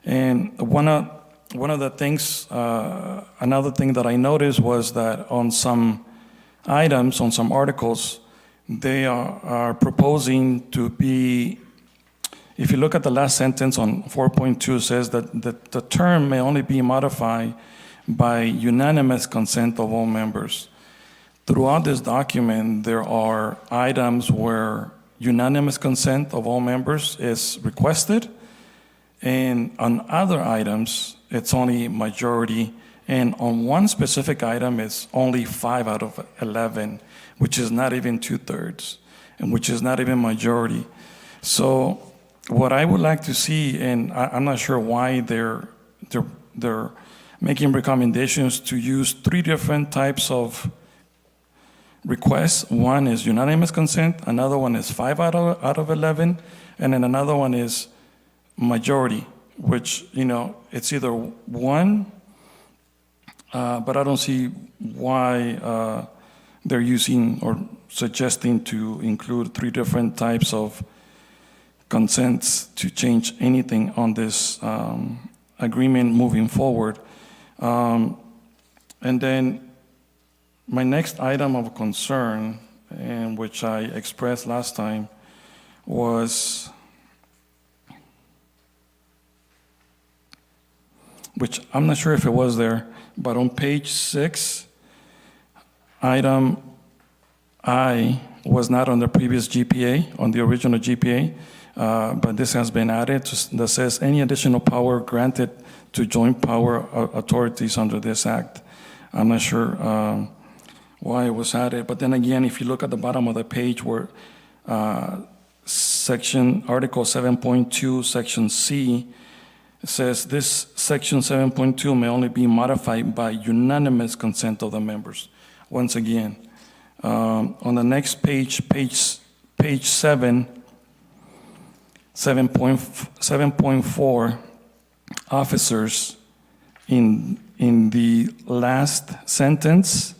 and one of the things, another thing that I noticed was that on some items, on some articles, they are proposing to be, if you look at the last sentence on 4.2, it says that the term may only be modified by unanimous consent of all members. Throughout this document, there are items where unanimous consent of all members is requested, and on other items, it's only majority, and on one specific item, it's only 5 out of 11, which is not even 2/3, and which is not even majority. So what I would like to see, and I'm not sure why they're making recommendations to use 3 different types of requests. One is unanimous consent, another one is 5 out of 11, and then another one is majority, which, it's either one, but I don't see why they're using or suggesting to include 3 different types of consents to change anything on this agreement moving forward. And then my next item of concern, and which I expressed last time, was, which I'm not sure if it was there, but on page 6, item I was not on the previous GPA, on the original GPA, but this has been added that says any additional power granted to joint power authorities under this act. I'm not sure why it was added, but then again, if you look at the bottom of the page where Article 7.2, Section C, it says this Section 7.2 may only be modified by unanimous consent of the members. Once again, on the next page 7.4, officers, in the last sentence,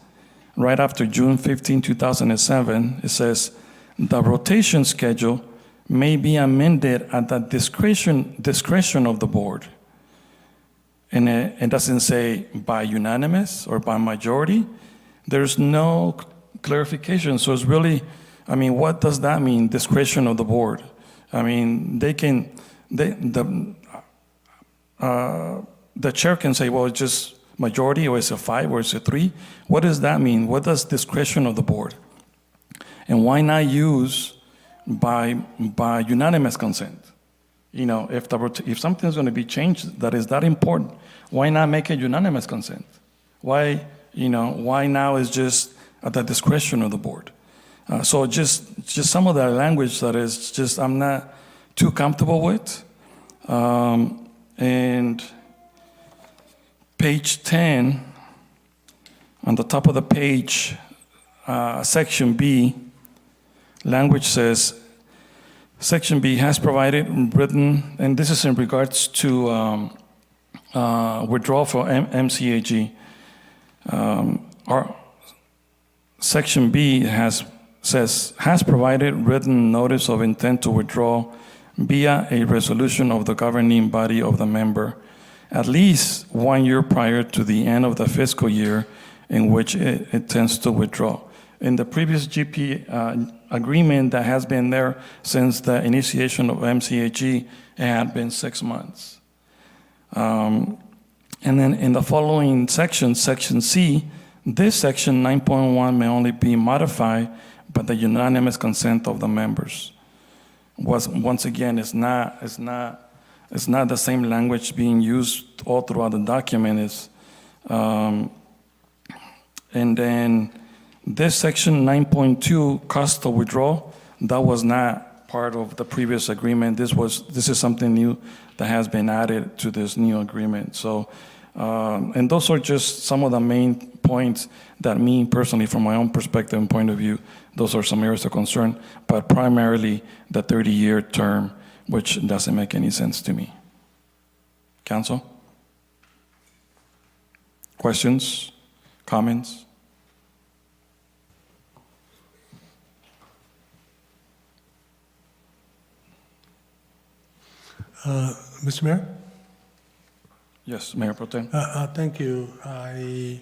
right after June 15, 2007, it says, the rotation schedule may be amended at the discretion of the board. And it doesn't say by unanimous or by majority. There's no clarification. So it's really, what does that mean, discretion of the board? The chair can say, well, it's just majority, or it's a 5, or it's a 3. What does that mean? What does discretion of the board? And why not use by unanimous consent? If something's going to be changed that is that important, why not make it unanimous consent? Why now is just at the discretion of the board? So just some of that language that is just I'm not too comfortable with. And page 10, on the top of the page, section B, language says, section B has provided written, and this is in regards to withdrawal for MCAG. Our section B has provided written notice of intent to withdraw via a resolution of the governing body of the member at least 1 year prior to the end of the fiscal year in which it intends to withdraw. In the previous GP agreement that has been there since the initiation of MCAG, it had been 6 months. And then in the following section, section C, this section 9.1 may only be modified by the unanimous consent of the members. Once again, it's not the same language being used all throughout the document. And then this section 9.2, cost of withdrawal, that was not part of the previous agreement. This is something new that has been added to this new agreement. So, and those are just some of the main points that me personally, from my own perspective and point of view, those are some areas of concern, but primarily the 30-year term, which doesn't make any sense to me. Council? Questions? Comments? Mr. Mayor? Yes, Mayor Pro Tem. Thank you. I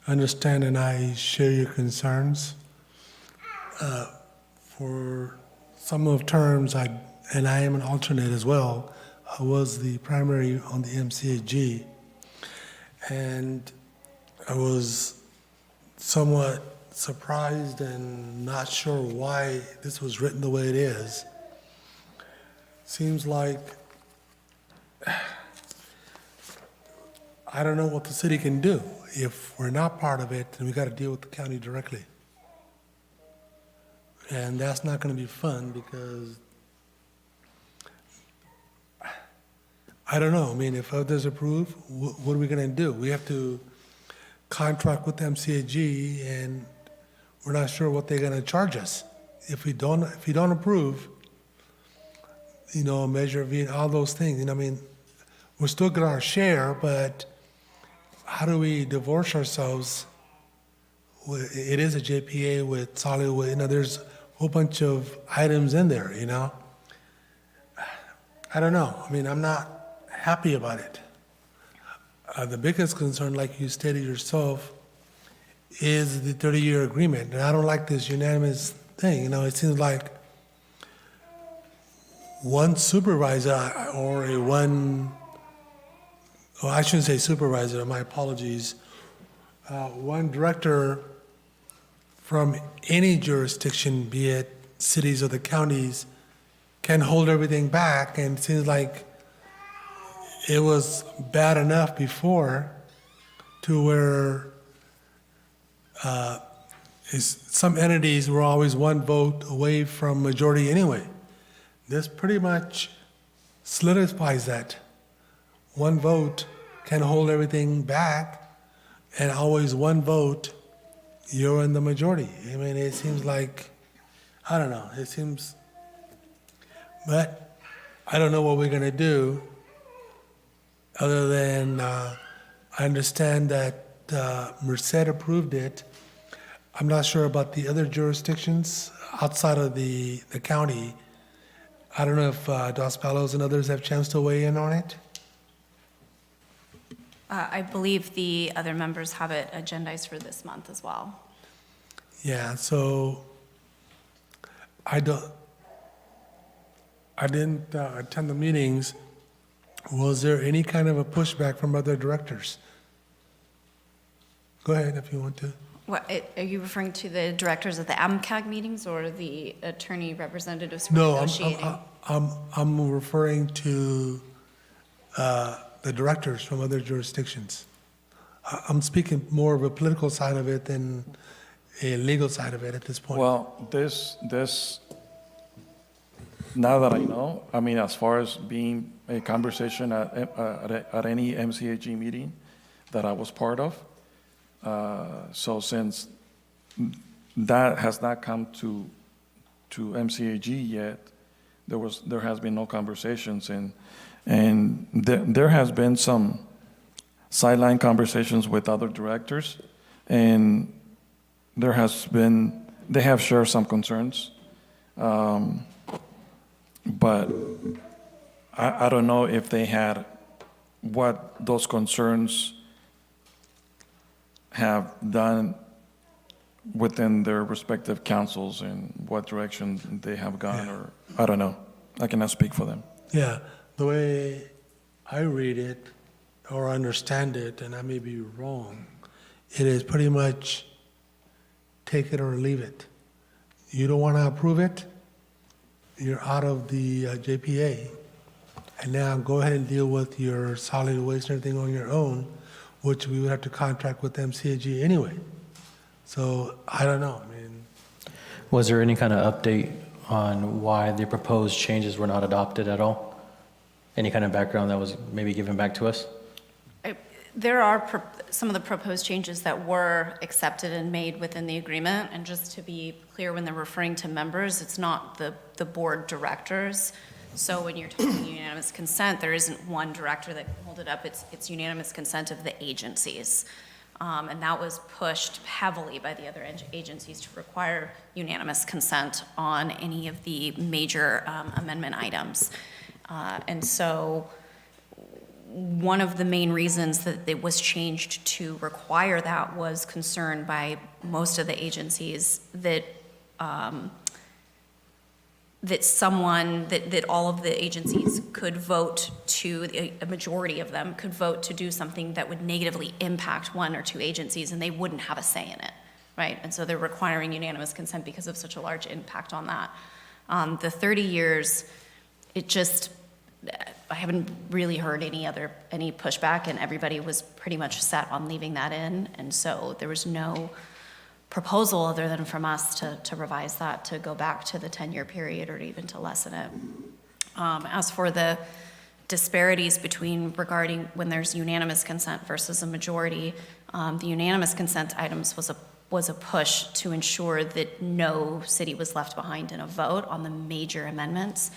understand and I share your concerns. For some of terms, and I am an alternate as well, I was the primary on the MCAG. And I was somewhat surprised and not sure why this was written the way it is. Seems like, I don't know what the city can do. If we're not part of it, then we got to deal with the county directly. And that's not going to be fun because, I don't know. I mean, if others approve, what are we going to do? We have to contract with MCAG, and we're not sure what they're going to charge us. If you don't approve, you know, Measure V, all those things. And I mean, we're still getting our share, but how do we divorce ourselves? It is a JPA with solid waste. You know, there's a whole bunch of items in there, you know? I don't know. I mean, I'm not happy about it. The biggest concern, like you stated yourself, is the 30-year agreement. And I don't like this unanimous thing. You know, it seems like one supervisor or I shouldn't say supervisor, my apologies. One director from any jurisdiction, be it cities or the counties, can hold everything back, and it seems like it was bad enough before to where some entities were always one vote away from majority anyway. This pretty much solidifies that. One vote can hold everything back, and always one vote, you're in the majority. I mean, it seems like, I don't know, it seems, but I don't know what we're going to do other than I understand that Merced approved it. I'm not sure about the other jurisdictions outside of the county. I don't know if Dos Palos and others have a chance to weigh in on it. I believe the other members have it agendized for this month as well. Yeah, so I didn't attend the meetings. Was there any kind of a pushback from other directors? Go ahead if you want to. What, are you referring to the directors at the MCAG meetings or the attorney representatives for No, negotiating? I'm referring to the directors from other jurisdictions. I'm speaking more of a political side of it than a legal side of it at this point. Well, this, now that I know, I mean, as far as being a conversation at any MCAG meeting that I was part of, so since that has not come to MCAG yet, there has been no conversations, and there has been some sideline conversations with other directors, and they have shared some concerns, but I don't know if they had what those concerns have done within their respective councils and what direction they have gone, or I don't know. I cannot speak for them. Yeah, the way I read it or understand it, and I may be wrong, it is pretty much take it or leave it. You don't want to approve it, you're out of the JPA. And now go ahead and deal with your solid waste and everything on your own, which we would have to contract with MCAG anyway. So I don't know. I mean, Was there any kind of update on why the proposed changes were not adopted at all? Any kind of background that was maybe given back to us? There are some of the proposed changes that were accepted and made within the agreement. And just to be clear, when they're referring to members, it's not the board directors. So when you're talking unanimous consent, there isn't one director that can hold it up. It's unanimous consent of the agencies. And that was pushed heavily by the other agencies to require unanimous consent on any of the major amendment items. And so one of the main reasons that it was changed to require that was concern by most of the agencies that that all of the agencies could vote to, a majority of them could vote to do something that would negatively impact one or two agencies, and they wouldn't have a say in it, right? And so they're requiring unanimous consent because of such a large impact on that. The 30 years, I haven't really heard any pushback, and everybody was pretty much set on leaving that in, and so there was no proposal other than from us to revise that, to go back to the 10-year period or even to lessen it. As for the disparities regarding when there's unanimous consent versus a majority, the unanimous consent items was a push to ensure that no city was left behind in a vote on the major amendments.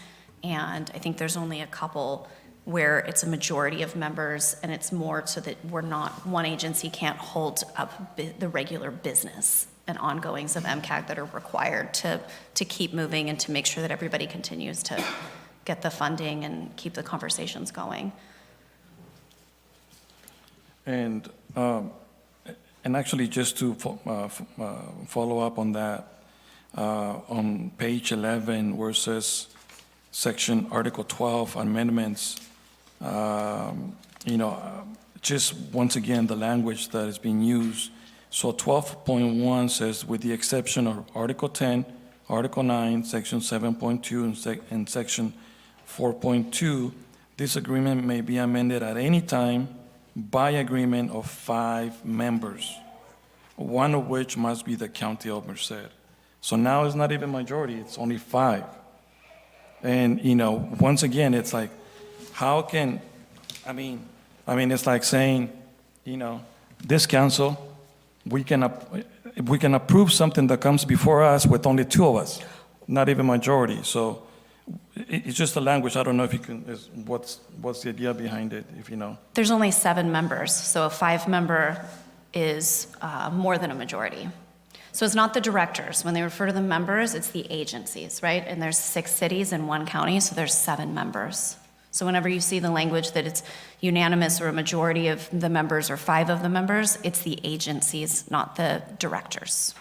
And I think there's only a couple where it's a majority of members, and it's more so that one agency can't hold up the regular business and ongoings of MCAG that are required to keep moving and to make sure that everybody continues to get the funding and keep the conversations going. And actually, just to follow up on that, on page 11, where it says section Article 12 amendments, just once again, the language that is being used. So 12.1 says, with the exception of Article 10, Article 9, Section 7.2, and Section 4.2, this agreement may be amended at any time by agreement of 5 members, one of which must be the County of Merced. So now it's not even majority, it's only 5. And, once again, it's like, how can, it's like saying, this council, we can approve something that comes before us with only 2 of us, not even majority. So it's just the language. I don't know if you can, what's the idea behind it, if you know? There's only 7 members, so a 5-member is more than a majority. So it's not the directors. When they refer to the members, it's the agencies, right? And there's 6 cities in 1 county, so there's 7 members. So whenever you see the language that it's unanimous or a majority of the members or 5 of the members, it's the agencies, not the directors.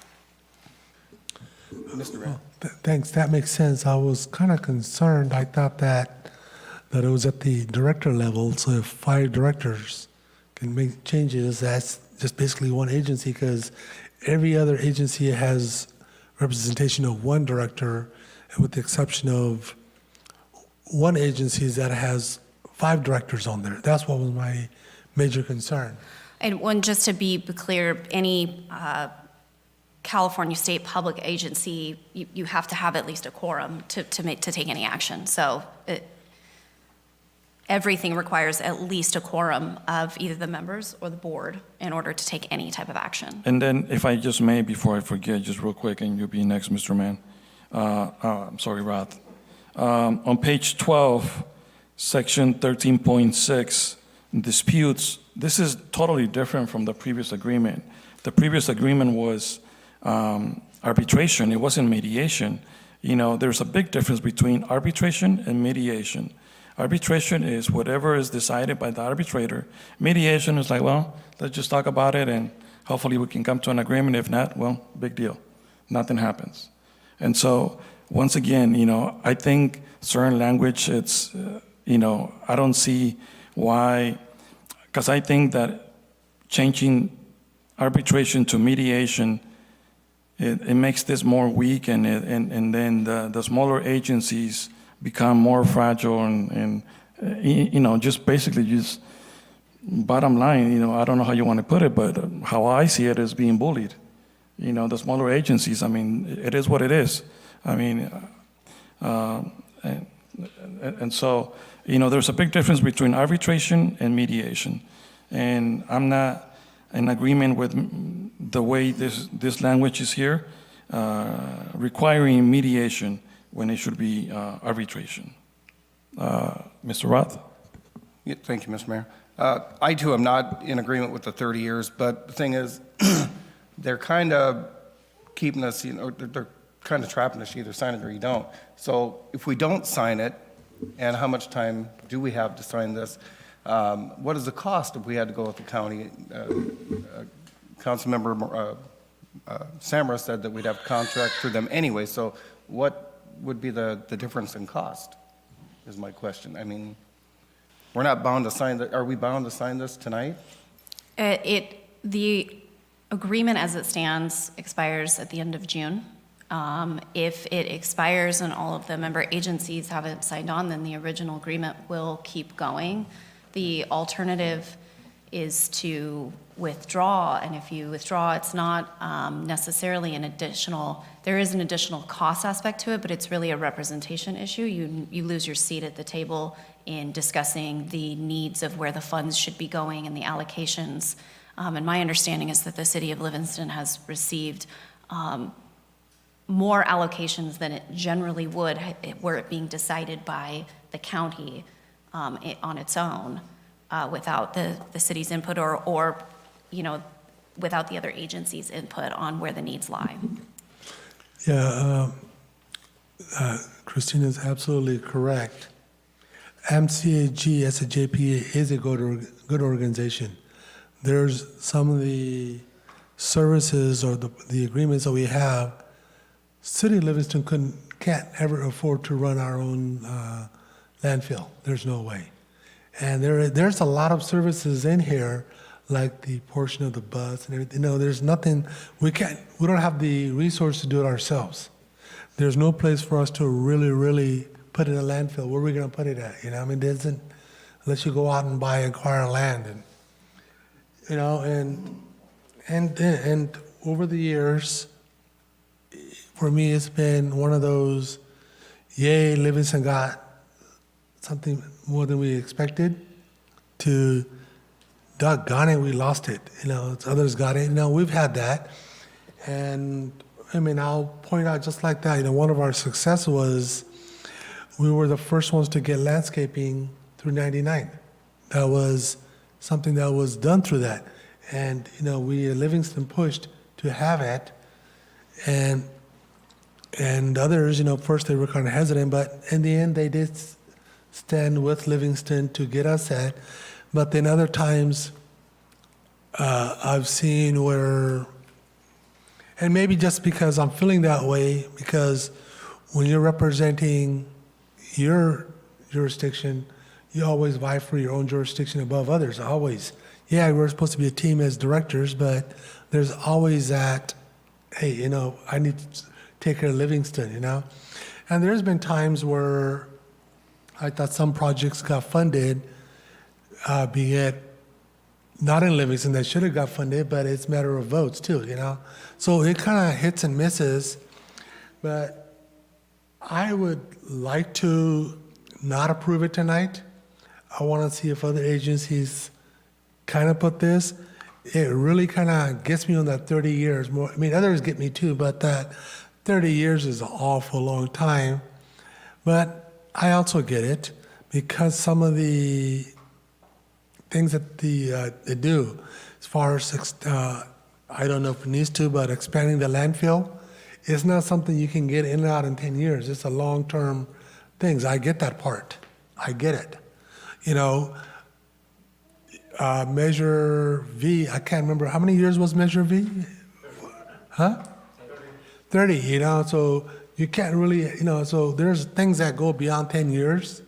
Mr. Rand. Thanks, that makes sense. I was kind of concerned. I thought that it was at the director level, so if 5 directors can make changes, that's just basically one agency, because every other agency has representation of 1 director, with the exception of one agency that has 5 directors on there. That's what was my major concern. And just to be clear, any California state public agency, you have to have at least a quorum to take any action. So everything requires at least a quorum of either the members or the board in order to take any type of action. And then, if I just may, before I forget, just real quick, and you'll be next, Mr. Mann. I'm sorry, Roth. On page 12, section 13.6, disputes, this is totally different from the previous agreement. The previous agreement was arbitration. It wasn't mediation. There's a big difference between arbitration and mediation. Arbitration is whatever is decided by the arbitrator. Mediation is like, well, let's just talk about it and hopefully we can come to an agreement. If not, well, big deal. Nothing happens. And so, once again, I think certain language, it's, I don't see why, because I think that changing arbitration to mediation, it makes this more weak, and then the smaller agencies become more fragile, and just basically just bottom line, I don't know how you want to put it, but how I see it is being bullied. The smaller agencies, it is what it is. And so, there's a big difference between arbitration and mediation. And I'm not in agreement with the way this language is here, requiring mediation when it should be arbitration. Mr. Roth? Yeah, thank you, Mr. Mayor. I, too, am not in agreement with the 30 years, but the thing is, they're kind of keeping us, they're kind of trapping us. You either sign it or you don't. So if we don't sign it, And how much time do we have to sign this? What is the cost if we had to go with the county? Councilmember Samra said that we'd have to contract through them anyway, so what would be the difference in cost, is my question. I mean, we're not bound to sign that, are we bound to sign this tonight? The agreement as it stands expires at the end of June. If it expires and all of the member agencies haven't signed on, then the original agreement will keep going. The alternative is to withdraw, and if you withdraw, it's not necessarily an additional, there is an additional cost aspect to it, but it's really a representation issue. You lose your seat at the table in discussing the needs of where the funds should be going and the allocations. And my understanding is that the city of Livingston has received more allocations than it generally would were it being decided by the county on its own without the city's input or without the other agencies' input on where the needs lie. Yeah, Christina is absolutely correct. MCAG as a JPA is a good organization. There's some of the services or the agreements that we have, City of Livingston can't ever afford to run our own landfill. There's no way. And there's a lot of services in here, like the portion of the bus and everything. There's nothing, we don't have the resource to do it ourselves. There's no place for us to really put in a landfill. Where are we going to put it at? There isn't, unless you go out and acquire land. And over the years, for me, it's been one of those, yay, Livingston got something more than we expected, to, doggone it, we lost it. Others got it. We've had that. And, I'll point out just like that, one of our success was we were the first ones to get landscaping through 99. That was something that was done through that. And, we at Livingston pushed to have it. And others, first they were kind of hesitant, but in the end they did stand with Livingston to get us that. But then other times I've seen where, and maybe just because I'm feeling that way, because when you're representing your jurisdiction, you always vie for your own jurisdiction above others, always. Yeah, we're supposed to be a team as directors, but there's always that, hey, I need to take care of Livingston, And there's been times where I thought some projects got funded, be it not in Livingston that should have got funded, but it's a matter of votes too, So it kind of hits and misses. But I would like to not approve it tonight. I want to see if other agencies kind of put this. It really kind of gets me on that 30 years more. Others get me too, but that 30 years is an awful long time. But I also get it because some of the things that they do, as far as, I don't know if it needs to, but expanding the landfill, it's not something you can get in and out in 10 years. It's a long-term things. I get that part. I get it. Measure V, I can't remember. How many years was Measure V? Huh? 30, so you can't really, so there's things that go beyond 10 years,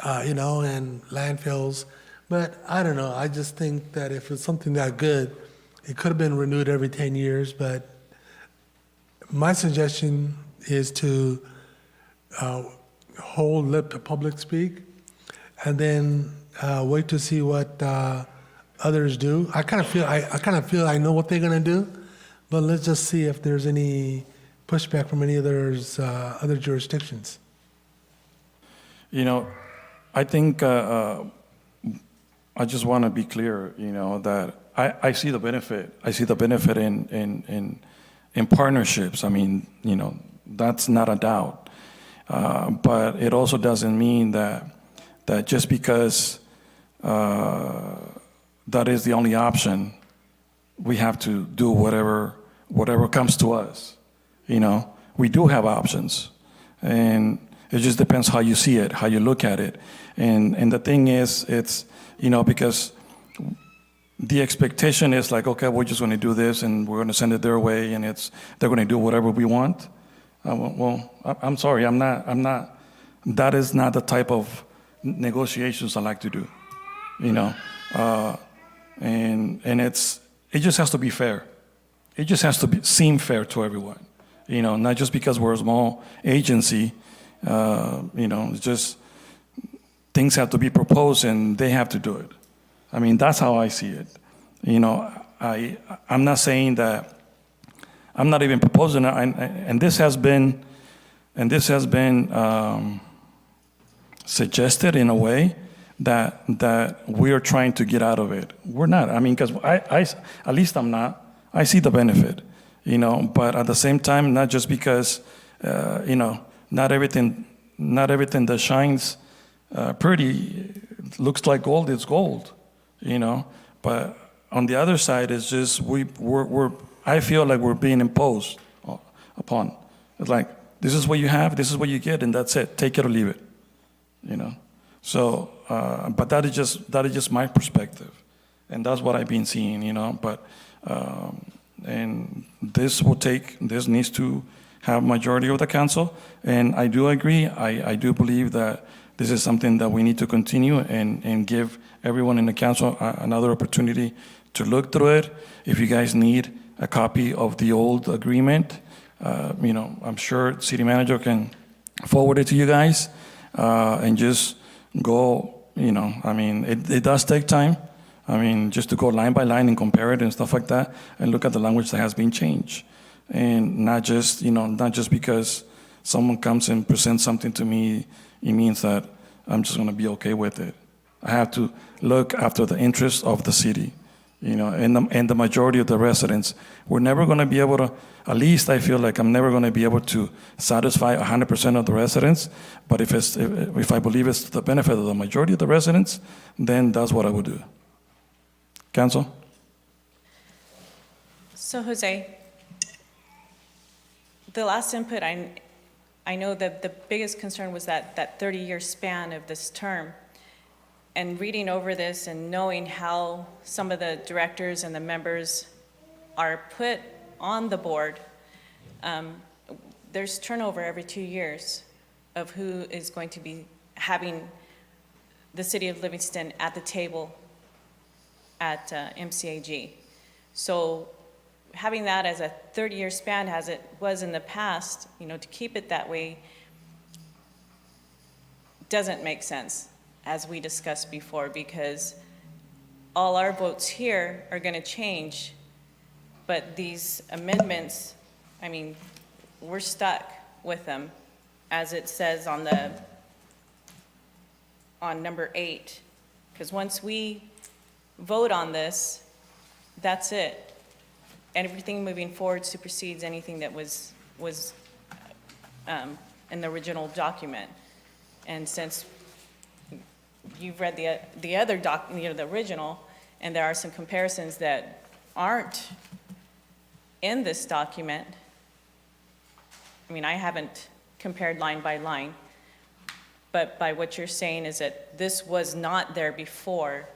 and landfills. But I don't know, I just think that if it's something that good, it could have been renewed every 10 years. But my suggestion is to hold lip to public speak and then wait to see what others do. I kind of feel I know what they're going to do. But let's just see if there's any pushback from any others, other jurisdictions. I think I just want to be clear, that I see the benefit. I see the benefit in partnerships. That's not a doubt. But it also doesn't mean that just because that is the only option, we have to do whatever comes to us. We do have options, and It just depends how you see it, how you look at it. And the thing is, it's, because the expectation is like, okay, we're just going to do this and we're going to send it their way and they're going to do whatever we want. I'm sorry, I'm not, that is not the type of negotiations I like to do, and it just has to be fair. It just has to seem fair to everyone, not just because we're a small agency, it's just things have to be proposed and they have to do it. I mean, that's how I see it. I'm not saying that, I'm not even proposing it, and this has been suggested in a way that we are trying to get out of it. We're not. I mean, because at least I'm not. I see the benefit, but at the same time, not just because, not everything that shines pretty looks like gold is gold, But on the other side, it's just I feel like we're being imposed upon. It's like, this is what you have, this is what you get, and that's it. Take it or leave it, So, but that is just my perspective, and that's what I've been seeing, But and this needs to have majority of the council, and I do agree. I do believe that this is something that we need to continue and give everyone in the council another opportunity to look through it. If you guys need a copy of the old agreement, I'm sure city manager can forward it to you guys, and just go, I mean, it does take time. I mean, just to go line by line and compare it and stuff like that, and look at the language that has been changed. And not just because someone comes and presents something to me, it means that I'm just going to be okay with it. I have to look after the interests of the city, and the majority of the residents. We're never going to be able to, at least I feel like I'm never going to be able to satisfy 100% of the residents, but if I believe it's to the benefit of the majority of the residents, then that's what I would do. Council? So Jose, the last input, I know that the biggest concern was that 30-year span of this term. And reading over this and knowing how some of the directors and the members are put on the board, there's turnover every 2 years of who is going to be having the city of Livingston at the table at MCAG. So having that as a 30-year span, as it was in the past, to keep it that way doesn't make sense, as we discussed before, because all our votes here are going to change, but these amendments, I mean, we're stuck with them, as it says on number 8, because once we vote on this, that's it. And everything moving forward supersedes anything that was in the original document. And since you've read the other document, the original, and there are some comparisons that aren't in this document. I mean, I haven't compared line by line, but by what you're saying is that this was not there before.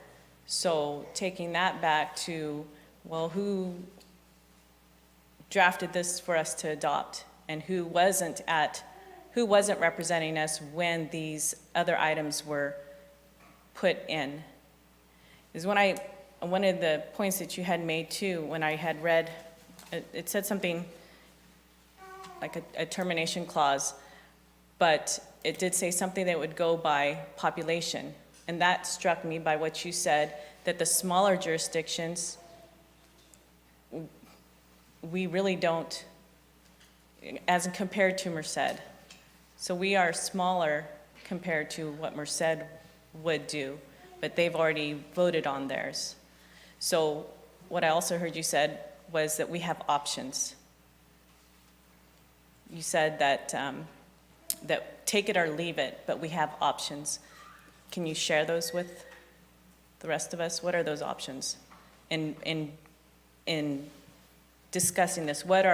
So taking that back to, well, who drafted this for us to adopt, and who wasn't representing us when these other items were put in, is one of the points that you had made too, when I had read, it said something like a termination clause, but it did say something that would go by population. And that struck me by what you said, that the smaller jurisdictions, we really don't, as compared to Merced. So we are smaller compared to what Merced would do, but they've already voted on theirs. So what I also heard you said was that we have options. You said that that take it or leave it, but we have options. Can you share those with the rest of us? What are those options in discussing this? What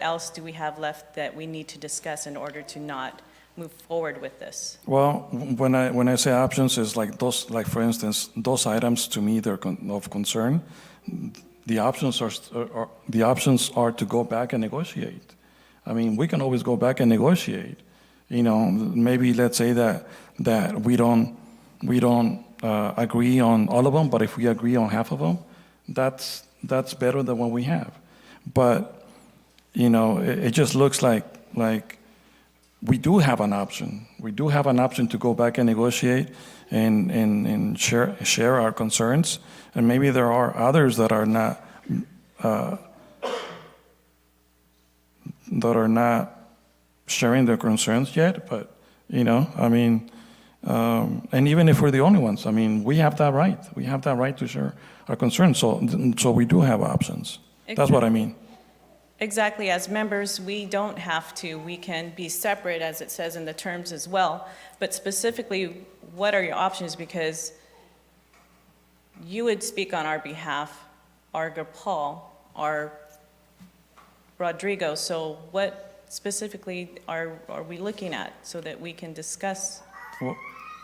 else do we have left that we need to discuss in order to not move forward with this? Well, when I say options, is like those, like for instance, those items to me they're of concern. The options are to go back and negotiate. I mean, we can always go back and negotiate. You know, maybe let's say that we don't agree on all of them, but if we agree on half of them, that's better than what we have. But you know, it just looks like we do have an option. We do have an option to go back and negotiate and share our concerns. And maybe there are others that are not sharing their concerns yet. But you know, I mean, and even if we're the only ones, I mean, we have that right. We have that right to share our concerns. So we do have options. That's what I mean. Exactly. As members, we don't have to. We can be separate, as it says in the terms as well. But specifically, what are your options? Because you would speak on our behalf, our Paul, our Rodrigo. So what specifically are we looking at so that we can discuss?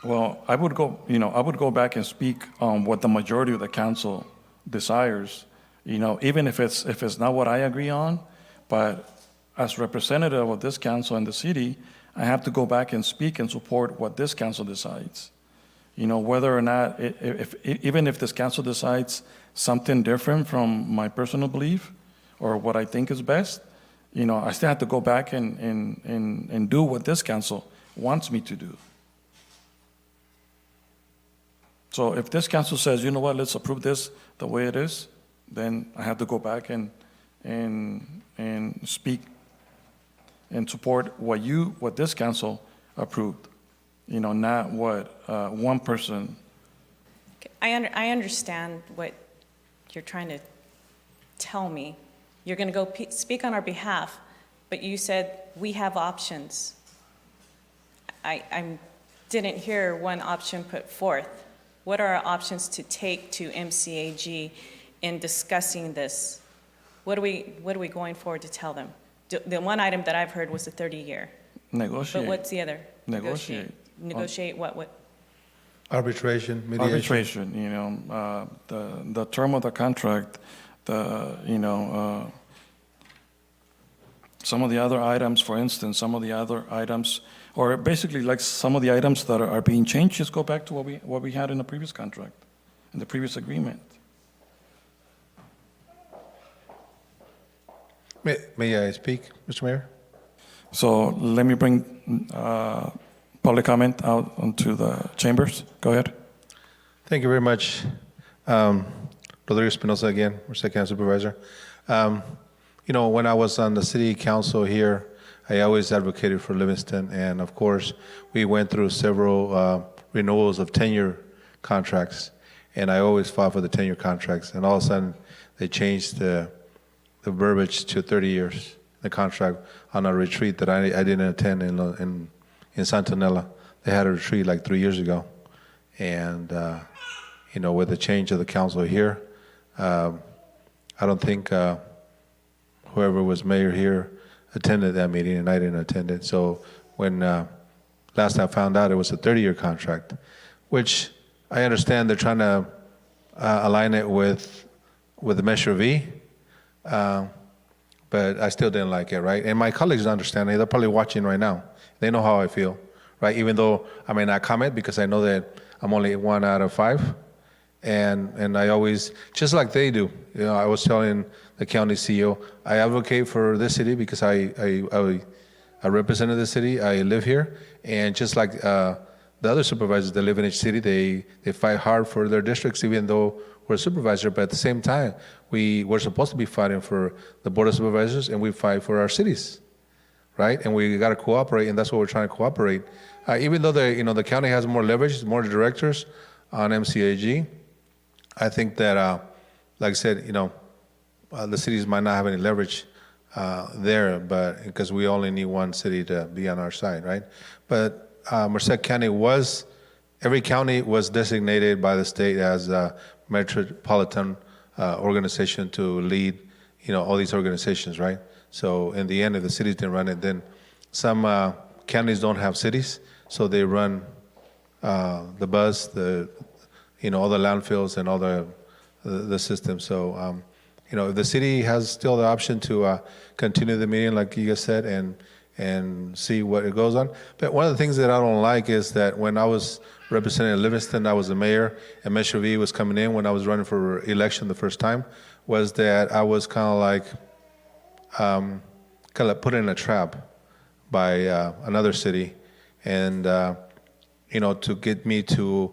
Well, I would go back and speak on what the majority of the council desires. You know, even if it's not what I agree on, but as representative of this council and the city, I have to go back and speak and support what this council decides. You know, whether or not, even if this council decides something different from my personal belief or what I think is best, you know, I still have to go back and do what this council wants me to do. So if this council says, you know what, let's approve this the way it is, then I have to go back and speak and support what this council approved. You know, not what one person. I understand what you're trying to tell me. You're going to go speak on our behalf, but you said we have options. I didn't hear one option put forth. What are our options to take to MCAG in discussing this? What are we going forward to tell them? The one item that I've heard was the 30-year. Negotiate. But what's the other? Negotiate. Negotiate what? Arbitration, mediation. Arbitration, you know, the term of the contract, some of the other items, for instance, or basically like some of the items that are being changed, just go back to what we had in the previous contract, in the previous agreement. May I speak, Mr. Mayor? So let me bring public comment out onto the chambers. Go ahead. Thank you very much. Rodrigo Espinosa again, Merced County Supervisor. You know, when I was on the city council here, I always advocated for Livingston, and of course, we went through several renewals of 10-year contracts, and I always fought for the 10-year contracts, and all of a sudden, they changed the verbiage to 30 years, the contract, on a retreat that I didn't attend in Santanella. They had a retreat like 3 years ago, and you know, with the change of the council here, I don't think whoever was mayor here attended that meeting, and I didn't attend it. So when last I found out, it was a 30-year contract, which I understand they're trying to align it with the Measure V, but I still didn't like it, right? And my colleagues understand it. They're probably watching right now. They know how I feel, right? Even though I may not comment because I know that I'm only 1 out of 5. And I always, just like they do, you know, I was telling the county CEO, I advocate for this city because I represented the city, I live here, and just like the other supervisors that live in each city, they fight hard for their districts, even though we're a supervisor, but at the same time, we're supposed to be fighting for the Board of Supervisors, and we fight for our cities, right? And we got to cooperate, and that's what we're trying to cooperate. Even though the county has more leverage, more directors on MCAG, I think that, like I said, you know, the cities might not have any leverage there, but because we only need one city to be on our side, right? But Merced County every county was designated by the state as a metropolitan organization to lead, you know, all these organizations, right? So in the end, if the cities didn't run it, then some counties don't have cities, so they run the bus, all the landfills and all the system. So, if the city has still the option to continue the meeting, like you guys said, and see what it goes on. But one of the things that I don't like is that when I was representing Livingston, I was the mayor, and Measure V was coming in when I was running for election the first time, was that I was kind of put in a trap by another city, and to get me to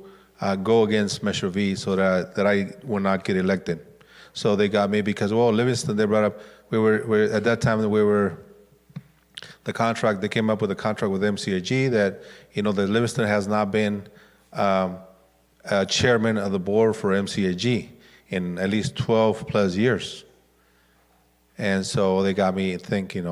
go against Measure V so that I would not get elected. So they got me because, Livingston, they brought up, at that time, the contract, they came up with a contract with MCAG that, that Livingston has not been chairman of the board for MCAG in at least 12 plus years. And so they got me thinking,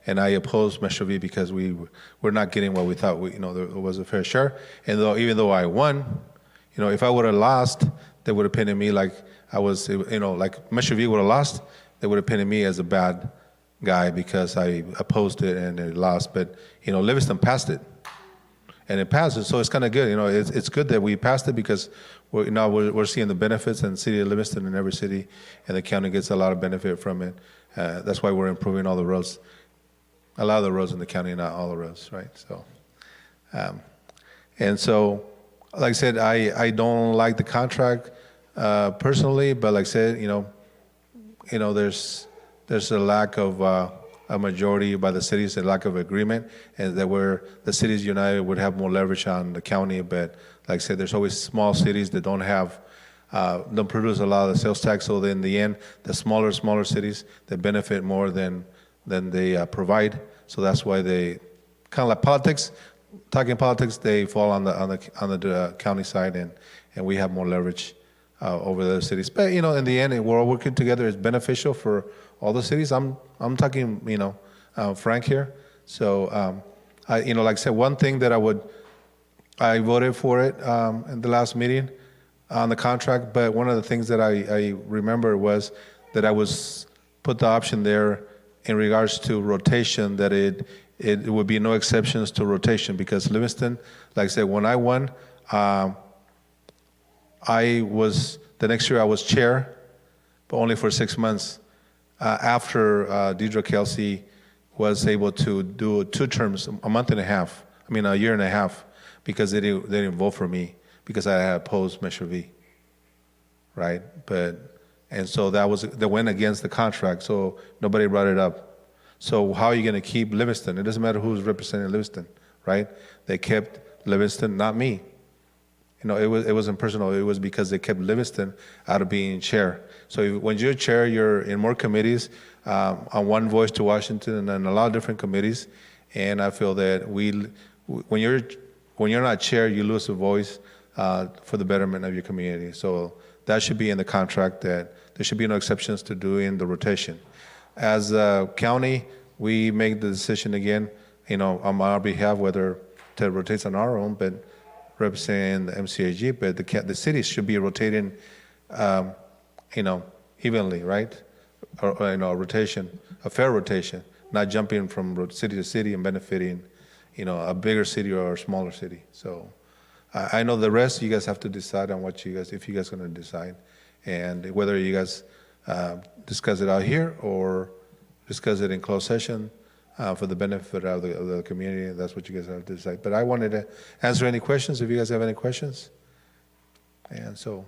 and I opposed Measure V because we're not getting what we thought there was a fair share. And even though I won, if I would have lost, they would have painted me like I was, like Measure V would have lost, they would have painted me as a bad guy because I opposed it and it lost. But, Livingston passed it. And it passed it, so it's kind of good. It's good that we passed it because we're seeing the benefits, and the city of Livingston and every city and the county gets a lot of benefit from it. That's why we're improving all the roads. A lot of the roads in the county, not all the roads, right? So, and so, like I said, I don't like the contract personally, but like I said, there's a lack of a majority by the cities, a lack of agreement, and that where the cities united would have more leverage on the county. But like I said, there's always small cities that don't produce a lot of the sales tax. So in the end, the smaller cities that benefit more than they provide. So that's why they kind of like politics. Talking politics, they fall on the county side, and we have more leverage over the cities. But in the end, we're all working together. It's beneficial for all the cities. I'm talking, frank here. So, like I said, one thing that I voted for it in the last meeting on the contract. But one of the things that I remember was that I was put the option there in regards to rotation, that it would be no exceptions to rotation, because Livingston, like I said, when I won, the next year I was chair, but only for 6 months. After Deidre Kelsey was able to do 2 terms, a year and a half, because they didn't vote for me because I had opposed Measure V, right? And so that went against the contract, so nobody brought it up. So how are you going to keep Livingston? It doesn't matter who's representing Livingston, right? They kept Livingston, not me. It wasn't personal. It was because they kept Livingston out of being chair. So when you're chair, you're in more committees, on One Voice to Washington, and a lot of different committees. And I feel that when you're not chair, you lose a voice for the betterment of your community. So that should be in the contract, that there should be no exceptions to doing the rotation. As a county, we make the decision again, on our behalf, whether to rotate on our own, but representing the MCAG, but the cities should be rotating, evenly, right? Or rotation, a fair rotation, not jumping from city to city and benefiting, a bigger city or a smaller city. So I know the rest, you guys have to decide on if you guys are going to decide, and whether you guys discuss it out here or discuss it in closed session. For the benefit of the community, that's what you guys have to decide. But I wanted to answer any questions, if you guys have any questions. And so.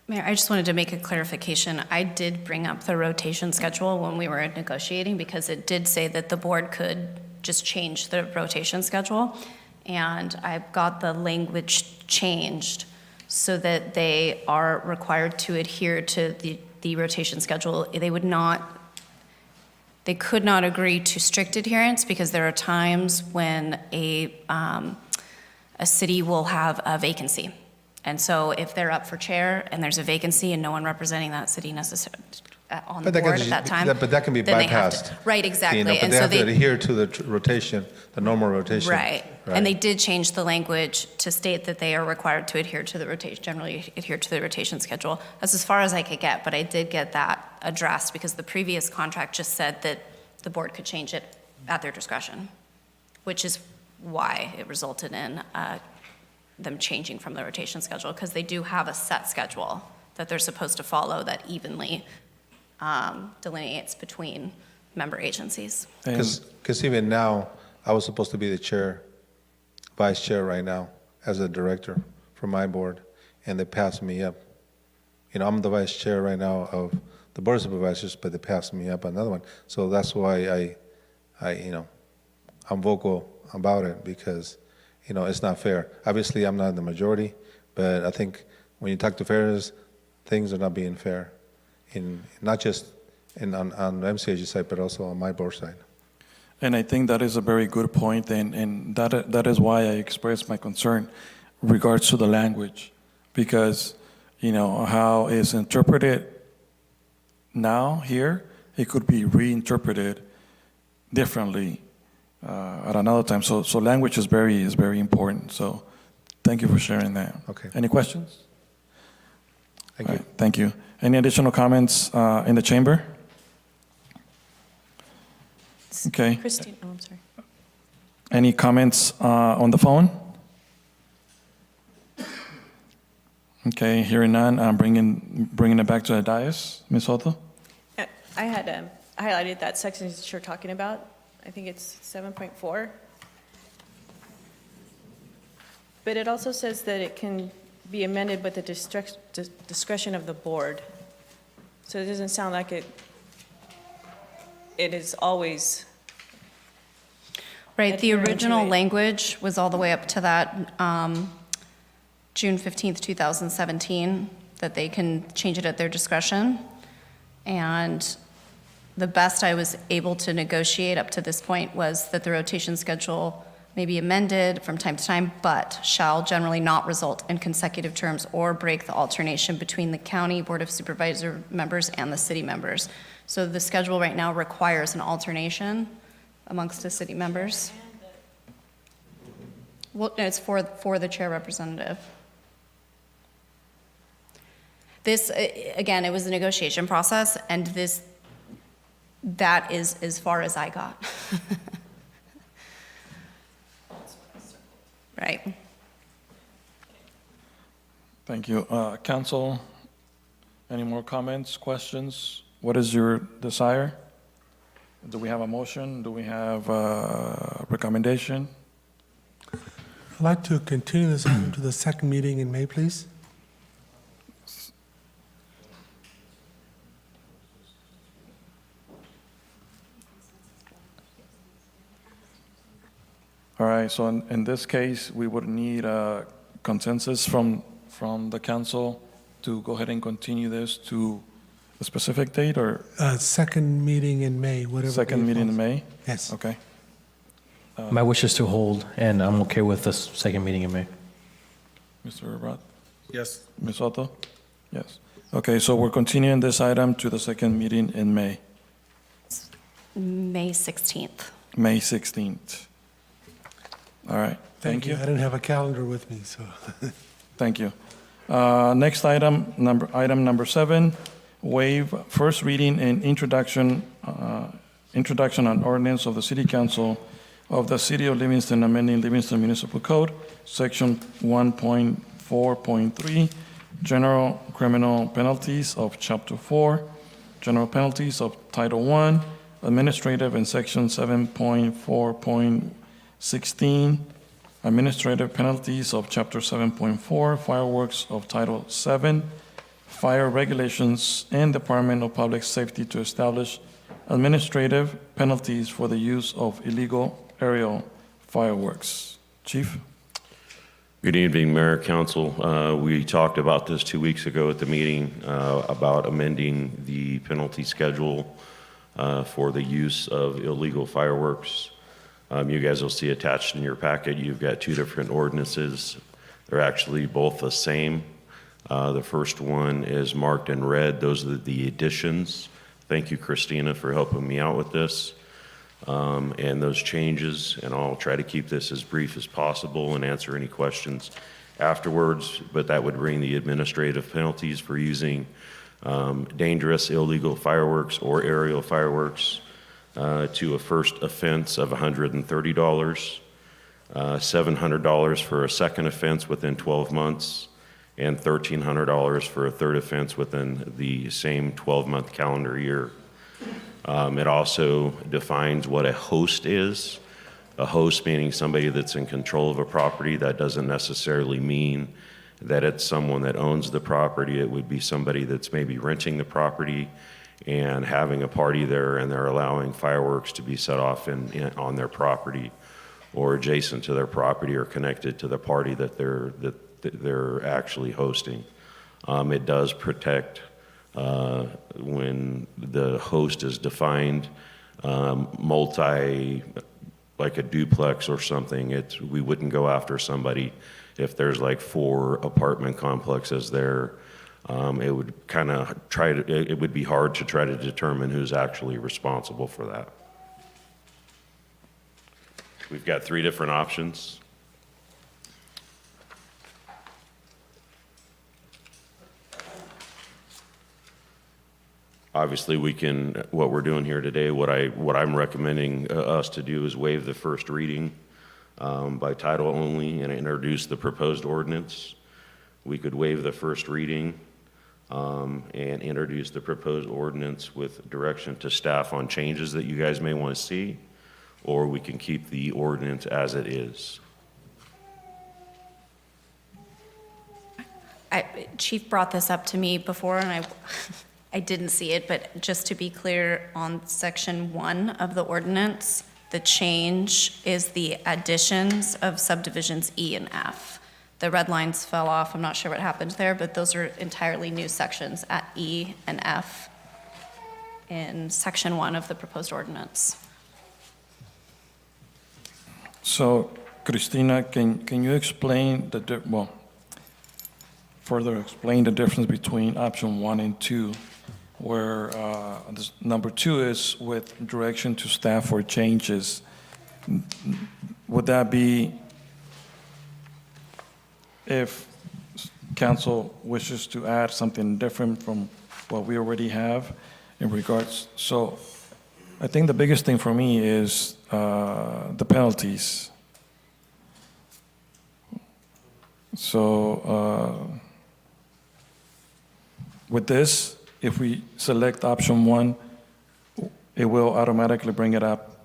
Mayor, I just wanted to make a clarification. I did bring up the rotation schedule when we were negotiating, because it did say that the board could just change the rotation schedule. And I've got the language changed so that they are required to adhere to the rotation schedule. They could not agree to strict adherence, because there are times when a city will have a vacancy. And so if they're up for chair and there's a vacancy and no one representing that city necessarily on the board at that time. But that can be bypassed. Right, exactly. But they have to adhere to the rotation, the normal rotation. Right. And they did change the language to state that they are required to adhere to the generally adhere to the rotation schedule. That's as far as I could get, but I did get that addressed, because the previous contract just said that the board could change it at their discretion, which is why it resulted in them changing from the rotation schedule, because they do have a set schedule that they're supposed to follow that evenly delineates between member agencies. Because even now, I was supposed to be the chair, vice chair right now, as a director for my board, and they passed me up. You know, I'm the vice chair right now of the board of supervisors, but they passed me up another one. So that's why I'm vocal about it, because, you know, it's not fair. Obviously, I'm not in the majority, but I think when you talk to fairness, things are not being fair, not just on the MCAG side, but also on my board side. And I think that is a very good point, and that is why I expressed my concern regards to the language, because, you know, how it's interpreted now here, it could be reinterpreted differently at another time. So language is very important. So thank you for sharing that. Okay. Any questions? Thank All you. right, thank you. Any additional comments in the chamber? Okay. Christine, oh, I'm sorry. Any comments on the phone? Okay, hearing none, I'm bringing it back to the dais. Ms. Soto? I had highlighted that section that you're talking about. I think it's 7.4. But it also says that it can be amended with the discretion of the board. So it doesn't sound like it is always. Right, the adherent to original it. language was all the way up to that June 15th, 2017, that they can change it at their discretion. And the best I was able to negotiate up to this point was that the rotation schedule may be amended from time to time, but shall generally not result in consecutive terms or break the alternation between the county board of supervisor members and the city members. So the schedule right now requires an alternation amongst the city members. Well, no, it's for the chair representative. This, again, it was a negotiation process, and that is as far as I got. Right. Thank you. Council, any more comments, questions? What is your desire? Do we have a motion? Do we have a recommendation? I'd like to continue this item to the second meeting in May, please. All right, so in this case, we would need a consensus from the council to go ahead and continue this to a specific date, or Second meeting in May, whatever. second date meeting in falls. May? Yes. Okay. My wish is to hold, and I'm okay with the second meeting in May. Mr. Roth? Yes. Ms. Soto? Yes. Okay, so we're continuing this item to the second meeting in May, May 16th. May 16th. All right, thank you. I didn't have a calendar with me, so. Thank you. Next item, number 7, waive first reading and introduction on ordinance of the City Council of the City of Livingston amending Livingston Municipal Code, Section 1.4.3, General Criminal Penalties of Chapter 4, General Penalties of Title 1, Administrative, and Section 7.4.16, Administrative Penalties of Chapter 7.4, Fireworks of Title 7, Fire Regulations, and Department of Public Safety to establish administrative penalties for the use of illegal aerial fireworks. Chief? Good evening, Mayor, Council. We talked about this 2 weeks ago at the meeting about amending the penalty schedule for the use of illegal fireworks. You guys will see attached in your packet, you've got 2 different ordinances. They're actually both the same. The first one is marked in red. Those are the additions. Thank you, Christina, for helping me out with this. And those changes, and I'll try to keep this as brief as possible and answer any questions afterwards, but that would bring the administrative penalties for using dangerous illegal fireworks or aerial fireworks to a first offense of $130, $700 for a second offense within 12 months, and $1,300 for a third offense within the same 12-month calendar year. It also defines what a host is. A host meaning somebody that's in control of a property. That doesn't necessarily mean that it's someone that owns the property. It would be somebody that's maybe renting the property and having a party there, and they're allowing fireworks to be set off on their property or adjacent to their property or connected to the party that they're actually hosting. It does protect when the host is defined like a duplex or something. We wouldn't go after somebody if there's like 4 apartment complexes there. It would it would be hard to try to determine who's actually responsible for that. We've got 3 different options. Obviously, what we're doing here today, what I'm recommending us to do is waive the first reading by title only and introduce the proposed ordinance. We could waive the first reading and introduce the proposed ordinance with direction to staff on changes that you guys may want to see, or we can keep the ordinance as it is. Chief brought this up to me before, and I didn't see it, but just to be clear, on section 1 of the ordinance, the change is the additions of subdivisions E and F. The red lines fell off. I'm not sure what happened there, but those are entirely new sections at E and F in section 1 of the proposed ordinance. So, Christina, can you explain further explain the difference between option 1 and 2, where number 2 is with direction to staff for changes? Would that be if council wishes to add something different from what we already have in regards? So I think the biggest thing for me is the penalties. So with this, if we select option 1, it will automatically bring it up,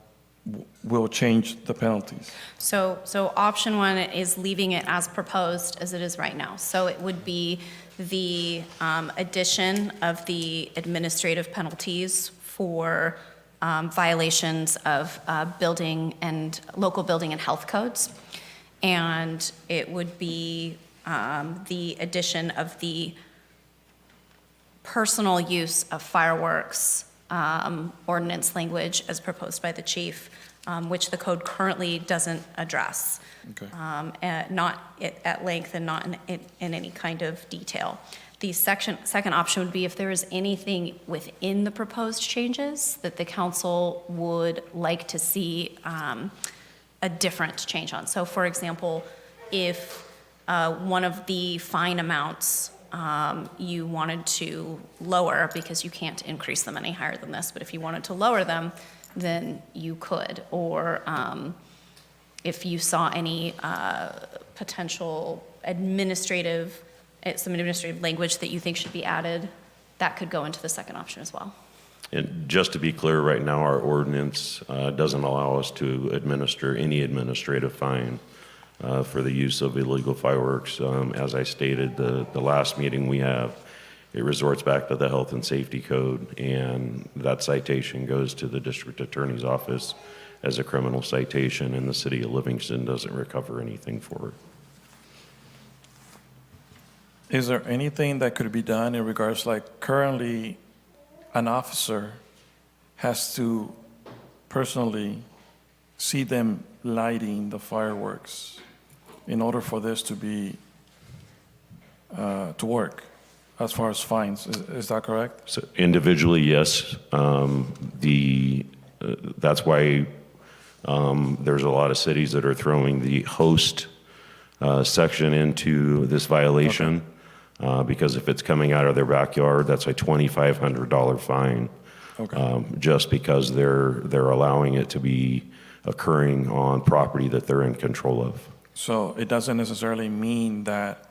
will change the penalties. So option 1 is leaving it as proposed as it is right now. So it would be the addition of the administrative penalties for violations of local building and health codes. And it would be the addition of the personal use of fireworks ordinance language as proposed by the chief, which the code currently doesn't address. Okay. Not at length and not in any kind of detail. The second option would be if there is anything within the proposed changes that the council would like to see a different change on. So for example, if one of the fine amounts you wanted to lower, because you can't increase them any higher than this, but if you wanted to lower them, then you could. Or if you saw any potential some administrative language that you think should be added, that could go into the second option as well. And just to be clear, right now, our ordinance doesn't allow us to administer any administrative fine for the use of illegal fireworks. As I stated, the last meeting we have, it resorts back to the health and safety code, and that citation goes to the district attorney's office as a criminal citation, and the city of Livingston doesn't recover anything for it. Is there anything that could be done in regards, like currently an officer has to personally see them lighting the fireworks in order for this to be, to work as far as fines? Is that correct? So individually, yes. That's why there's a lot of cities that are throwing the host section into this violation. Okay. Because if it's coming out of their backyard, that's a $2,500 fine. Okay. Just because they're allowing it to be occurring on property that they're in control of. So it doesn't necessarily mean that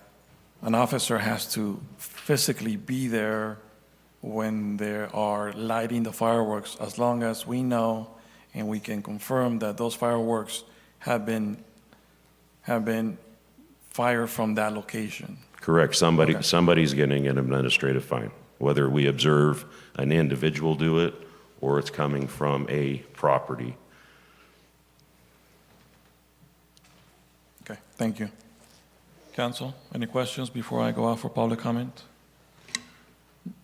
an officer has to physically be there when they are lighting the fireworks, as long as we know and we can confirm that those fireworks have been fired from that location. Correct. Somebody's getting an administrative fine, whether we observe an individual do it or it's coming from a property. Okay, thank you. Council, any questions before I go out for public comment?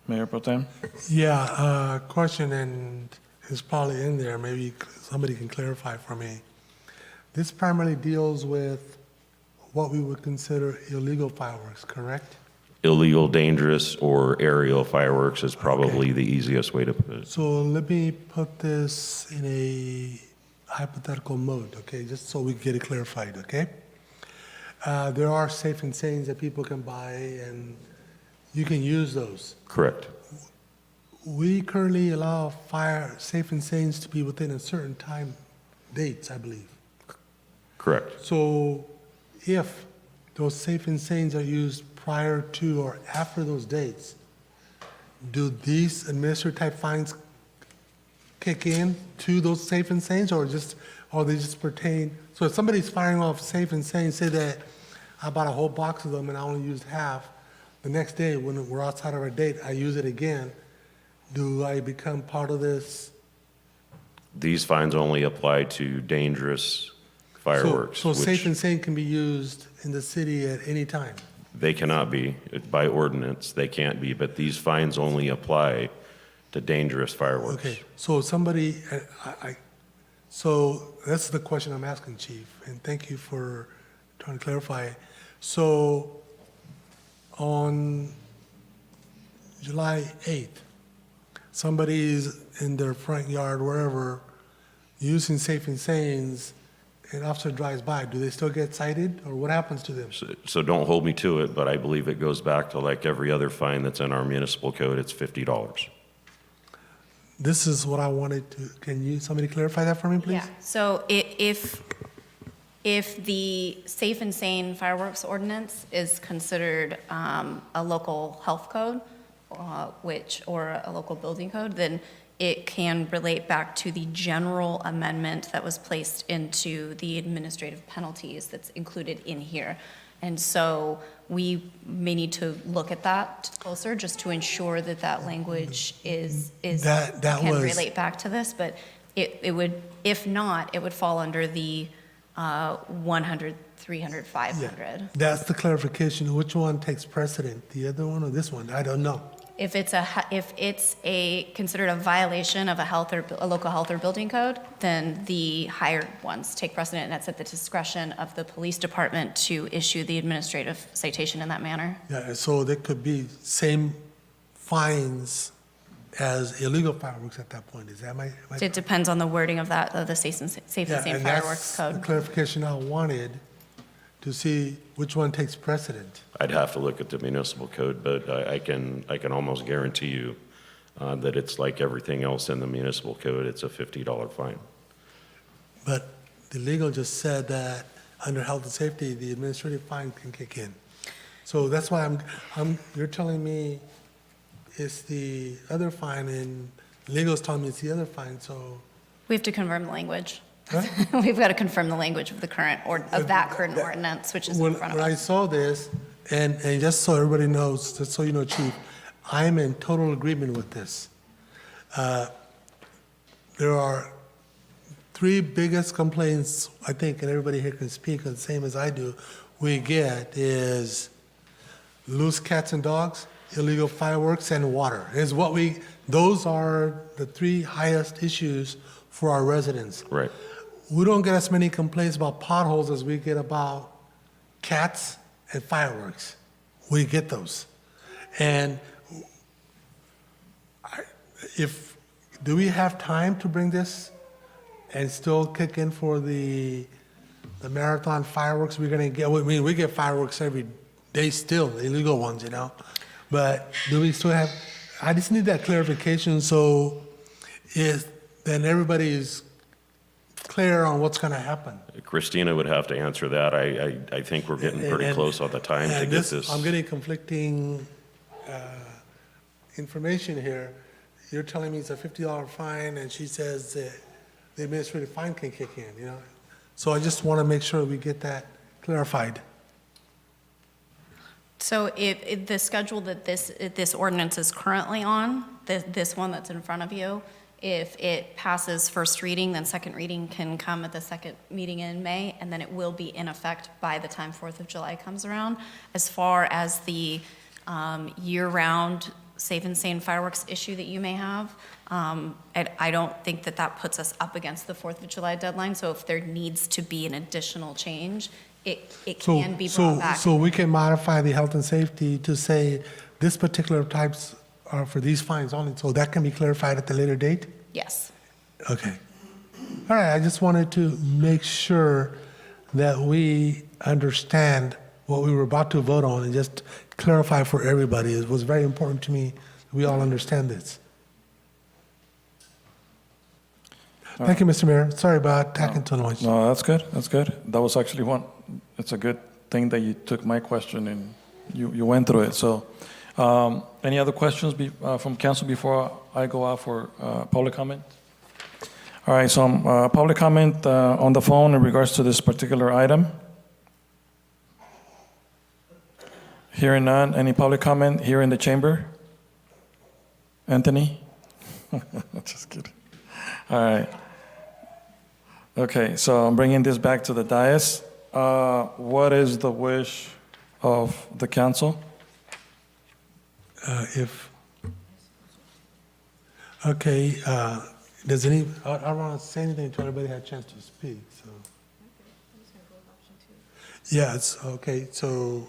Mayor Pro Tem? Yeah, question, and it's probably in there, maybe somebody can clarify for me. This primarily deals with what we would consider illegal fireworks, correct? Illegal, dangerous, or aerial fireworks is probably the easiest way to put it. So let me put this in a hypothetical mode, okay, just so we get it clarified, okay? There are safe and sanes that people can buy, and you can use those. Correct. We currently allow safe and sanes to be within a certain time dates, I believe. Correct. So if those safe and sanes are used prior to or after those dates, do these administrative type fines kick in to those safe and sanes, or they just pertain? So if somebody's firing off safe and sane, say that I bought a whole box of them and I only used half, the next day when we're outside of our date, I use it again, do I become part of this? These fines only apply to dangerous fireworks. So safe which and sane can be used in the city at any time? they cannot be, by ordinance, they can't be, but these fines only apply to dangerous fireworks. Okay, so somebody, so that's the question I'm asking, Chief, and thank you for trying to clarify. So on July 8th, somebody's in their front yard, wherever, using safe and sanes, an officer drives by, do they still get cited, or what happens to them? So don't hold me to it, but I believe it goes back to like every other fine that's in our municipal code, it's $50. This is what I wanted to, somebody clarify that for me, please? Yeah, so if the safe and sane fireworks ordinance is considered a local health code, or a local building code, then it can relate back to the general amendment that was placed into the administrative penalties that's included in here. And so we may need to look at that closer just to ensure that that language can relate back to this, but it would, if not, it would fall under the 100, 300, 500. Yeah, that's the clarification. Which one takes precedent, the other one or this one? I don't know. If it's considered a violation of a local health or building code, then the higher ones take precedent, and that's at the discretion of the police department to issue the administrative citation in that manner. Yeah, so there could be same fines as illegal fireworks at that point. Is that my? It depends on the wording of that, of the safe and sane fireworks code. The clarification I wanted to see which one takes precedent. I'd have to look at the municipal code, but I can almost guarantee you that it's like everything else in the municipal code, it's a $50 fine. But the legal just said that under health and safety, the administrative fine can kick in. So that's why you're telling me it's the other fine, and legal's telling me it's the other fine, so. We have to confirm the language. Huh? We've got to confirm the language of the current, of that current ordinance, which is in front of us. When I saw this, and just so everybody knows, just so you know, Chief, I'm in total agreement with this. There are three biggest complaints, I think, and everybody here can speak the same as I do, we get is loose cats and dogs, illegal fireworks, and water. Those are the three highest issues for our residents. Right. We don't get as many complaints about potholes as we get about cats and fireworks. We get those. And do we have time to bring this and still kick in for the marathon fireworks we're gonna get? I mean, we get fireworks every day still, illegal ones, you know? But do we still have, I just need that clarification so then everybody is clear on what's going to happen. Christina would have to answer that. I think we're getting pretty And- close on the time to and get this. I'm getting conflicting information here. You're telling me it's a $50 fine, and she says that the administrative fine can kick in, you know? So I just want to make sure we get that clarified. So if the schedule that this ordinance is currently on, this one that's in front of you, if it passes first reading, then second reading can come at the second meeting in May, and then it will be in effect by the time 4th of July comes around. As far as the year-round safe and sane fireworks issue that you may have, I don't think that puts us up against the 4th of July deadline, so if there needs to be an additional change, it can be brought back. So we can modify the health and safety to say this particular types are for these fines only, so that can be clarified at the later date? Yes. Okay. All right, I just wanted to make sure that we understand what we were about to vote on and just clarify for everybody. It was very important to me that we all understand this. Thank you, Mr. Mayor. Sorry about talking so much. No, that's good, that's good. That was actually it's a good thing that you took my question and you went through it. So, any other questions from council before I go out for public comment? All right, so public comment on the phone in regards to this particular item. Hearing none, any public comment here in the chamber? Anthony? Just kidding. All right. Okay, so I'm bringing this back to the dais. What is the wish of the council? Does I don't want to say anything until everybody had a chance to speak, so. Yeah, it's, okay, so,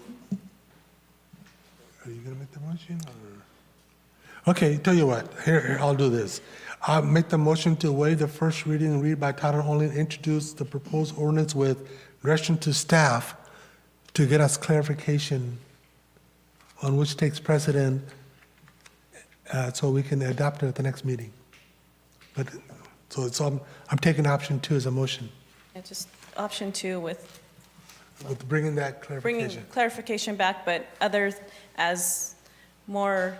are you gonna make the motion, or? Okay, tell you what, here, I'll do this. I'll make the motion to waive the first reading and read by title only and introduce the proposed ordinance with direction to staff to get us clarification on which takes precedent, so we can adopt it at the next meeting. But, so I'm taking option 2 as a motion, Yeah, just option 2 with with bringing that bringing clarification. clarification back, but as more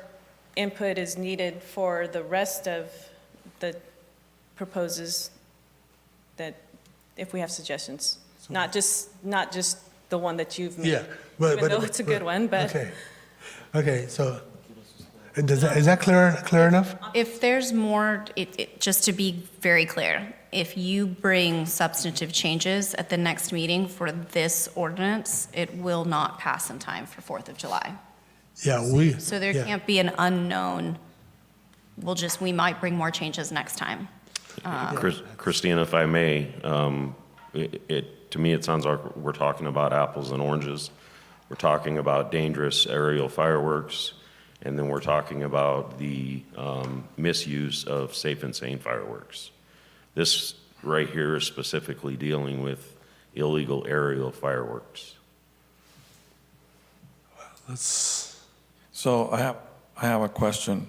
input is needed for the rest of the proposes, that if we have suggestions, not just the one that you've made. Yeah, but. Even though it's a good one, but. Okay, so, and is that clear enough? If there's more, just to be very clear, if you bring substantive changes at the next meeting for this ordinance, it will not pass in time for 4th of July. Yeah, So there yeah. can't be an unknown, we might bring more changes next time. Christina, if I may, to me, it sounds like we're talking about apples and oranges. We're talking about dangerous aerial fireworks, and then we're talking about the misuse of safe and sane fireworks. This right here is specifically dealing with illegal aerial fireworks. So I have a question.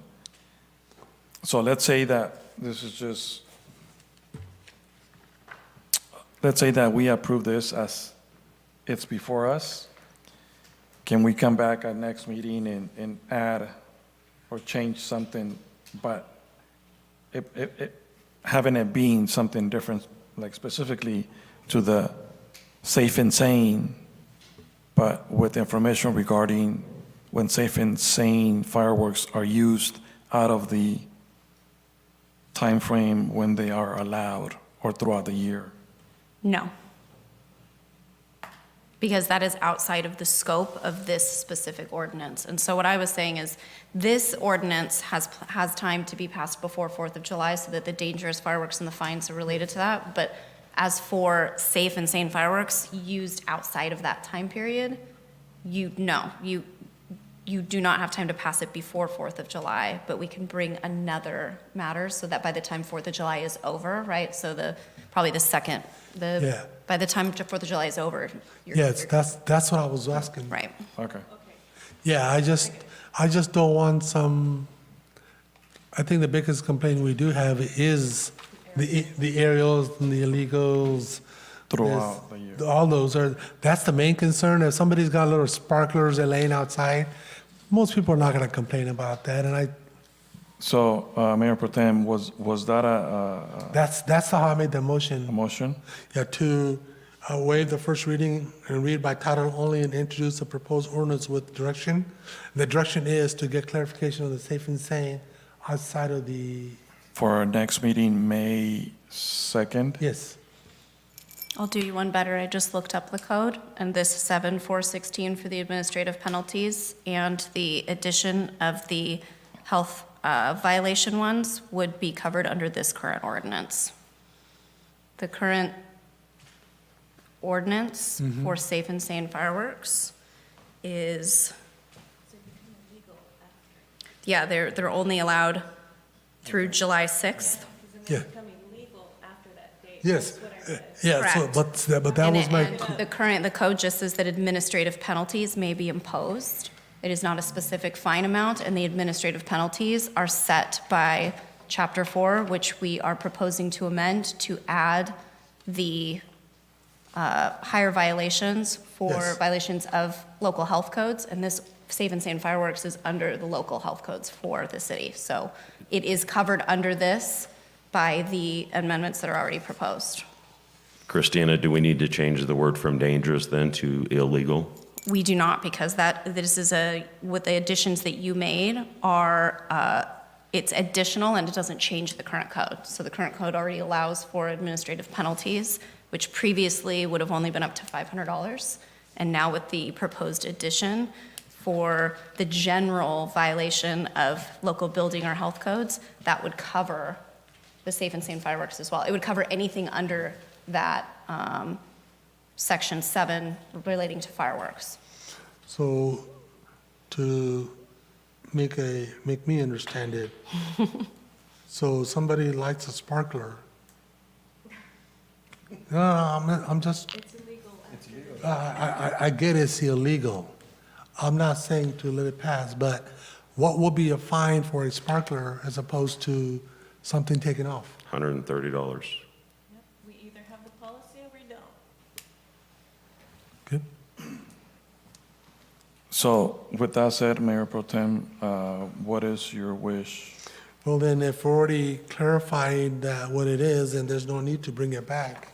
So let's say that let's say that we approve this as it's before us. Can we come back at next meeting and add or change something, but having it being something different, like specifically to the safe and sane, but with information regarding when safe and sane fireworks are used out of the time frame when they are allowed or throughout the year? No. Because that is outside of the scope of this specific ordinance. And so what I was saying is, this ordinance has time to be passed before 4th of July so that the dangerous fireworks and the fines are related to that. But as for safe and sane fireworks used outside of that time period, you do not have time to pass it before 4th of July, but we can bring another matter so that by the time 4th of July is over, right? So probably the second, Yeah. by the time 4th of July is over. Yes, that's what I was asking. Right. Okay. Yeah, I just don't want some, I think the biggest complaint we do have is the aerials and the illegals. Throughout the year. All those that's the main concern. If somebody's got little sparklers they're laying outside, most people are not going to complain about that. And So, Mayor Pro Tem, was that that's how I made the a motion. motion? Yeah, to waive the first reading and read by title only and introduce the proposed ordinance with direction. The direction is to get clarification of the safe and sane outside of the, For our next meeting, May 2nd? yes. I'll do you one better. I just looked up the code, and this 7416 for the administrative penalties and the addition of the health violation ones would be covered under this current ordinance. The current ordinance for safe and sane fireworks is, yeah, they're only allowed through July 6th. Yeah. Yes. Yeah. So, Correct. but that was my. And the code just says that administrative penalties may be imposed. It is not a specific fine amount, and the administrative penalties are set by Chapter 4, which we are proposing to amend to add the higher violations for Yes. violations of local health codes, and this safe and sane fireworks is under the local health codes for the city. So it is covered under this by the amendments that are already proposed. Christina, do we need to change the word from dangerous then to illegal? We do not, because this is with the additions that you made are, it's additional and it doesn't change the current code. So the current code already allows for administrative penalties, which previously would have only been up to $500. And now with the proposed addition for the general violation of local building or health codes, that would cover the safe and sane fireworks as well. It would cover anything under that Section 7 relating to fireworks. So, to make me understand it, so somebody lights a sparkler. No, I'm just. It's illegal. I get it's illegal. I'm not saying to let it pass, but what will be a fine for a sparkler as opposed to something taken off? $130. We either have the policy or we don't. Good. So with that said, Mayor Pro Tem, what is your wish? Well, then, if we already clarified what it is, and there's no need to bring it back,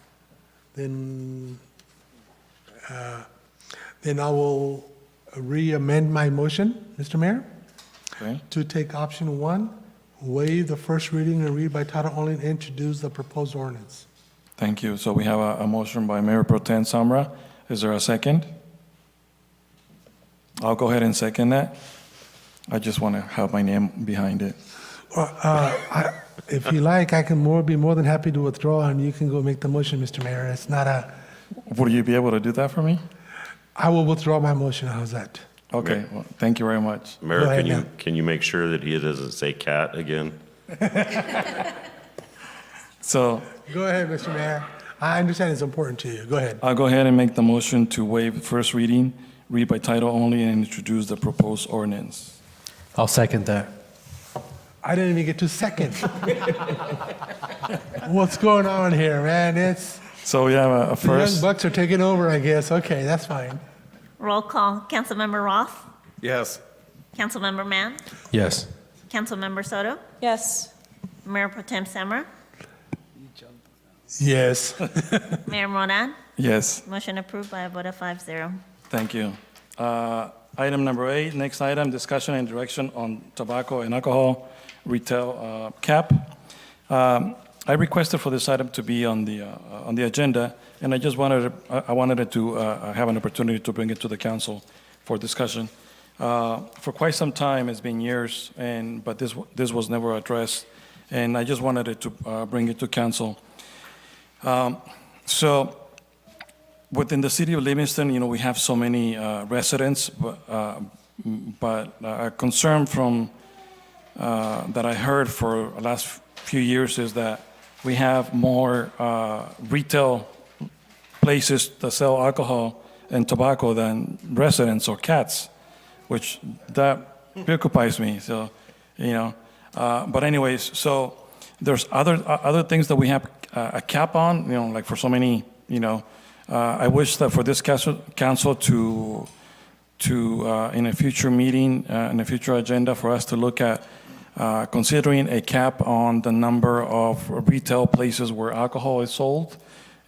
then I will re-amend my motion, Mr. Mayor, Okay? to take option 1, waive the first reading and read by title only and introduce the proposed ordinance. Thank you. So we have a motion by Mayor Pro Tem Samra. Is there a second? I'll go ahead and second that. I just want to have my name behind it. If you like, I can be more than happy to withdraw, and you can go make the motion, Mr. Mayor. It's not a, Would you be able to do that for me? I will withdraw my motion. How's that? Okay, well, thank you very much. Mayor, Go ahead can you, now. can you make sure that he doesn't say cat again? So Go ahead, Mr. Mayor. I understand it's important to you. Go ahead. I'll go ahead and make the motion to waive first reading, read by title only, and introduce the proposed ordinance. I'll second that. I didn't even get to second. What's going on here, man? It's So we have a the young first, bucks are taking over, I guess. Okay, that's fine. Roll call. Councilmember Roth? Yes. Councilmember Mann? Yes. Councilmember Soto? Yes. Mayor Pro Tem Samra? Yes. Mayor Moran? yes, Motion approved by a vote of 5-0. thank you. Item number 8, next item, discussion and direction on tobacco and alcohol retail cap. I requested for this item to be on the agenda, and I just wanted it to have an opportunity to bring it to the council for discussion. For quite some time, it's been years, but this was never addressed, and I just wanted it to bring it to council. So within the city of Livingston, we have so many residents, but a concern from that I heard for the last few years is that we have more retail places that sell alcohol and tobacco than residents or cats, which that preoccupies me. So, But anyways, so there's other things that we have a cap on, like for so many, I wish that for this council to in a future meeting, in a future agenda, for us to look at considering a cap on the number of retail places where alcohol is sold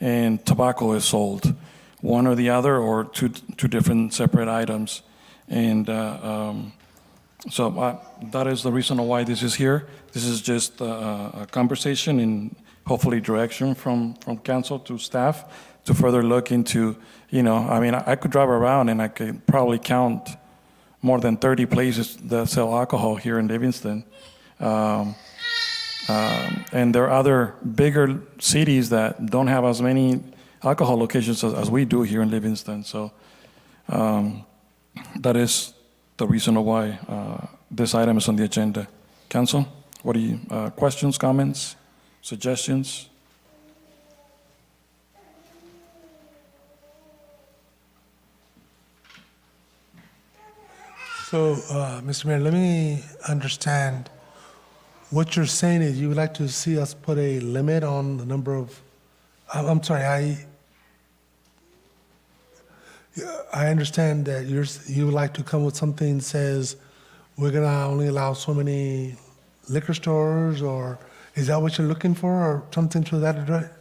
and tobacco is sold, one or the other, or two different separate items. And so that is the reason why this is here. This is just a conversation and hopefully direction from council to staff to further look into, I could drive around and I could probably count more than 30 places that sell alcohol here in Livingston. And there are other bigger cities that don't have as many alcohol locations as we do here in Livingston. So that is the reason why this item is on the agenda. Council, what do you, questions, comments, suggestions? So, Mr. Mayor, let me understand. What you're saying is you would like to see us put a limit on the number of, I'm sorry, I understand that you would like to come with something that says we're going to only allow so many liquor stores, or is that what you're looking for, or something to that effect?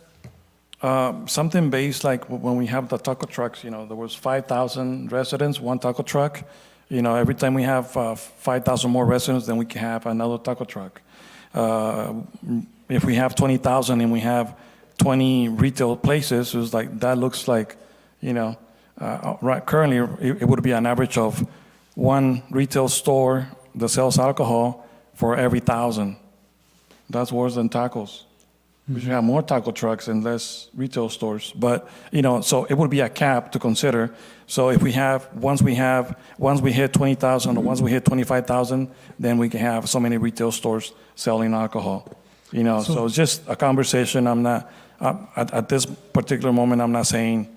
Something based like when we have the taco trucks, there was 5,000 residents, one taco truck. Every time we have 5,000 more residents, then we can have another taco truck. If we have 20,000 and we have 20 retail places, it's like that looks like, right, currently it would be an average of one retail store that sells alcohol for every 1,000. That's worse than tacos. We should have more taco trucks and less retail stores. But, so it would be a cap to consider. So if we have, once we hit 20,000 or once we hit 25,000, then we can have so many retail stores selling alcohol. So it's just a conversation. I'm not, at this particular moment, I'm not saying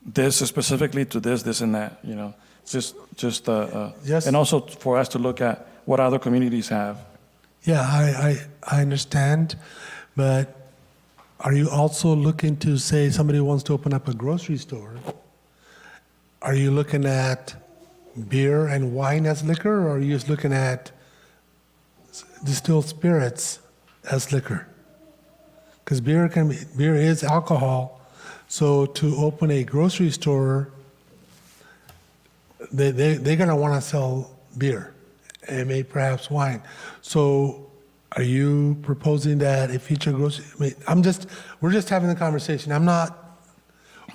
this specifically to this and that, It's just Yes. And also for us to look at what other communities have. Yeah, I understand, but are you also looking to say somebody wants to open up a grocery store? Are you looking at beer and wine as liquor, or are you just looking at distilled spirits as liquor? Because beer is alcohol, so to open a grocery store, they're gonna want to sell beer and maybe perhaps wine. So are you proposing that if each grocery, we're just having a conversation. I'm not,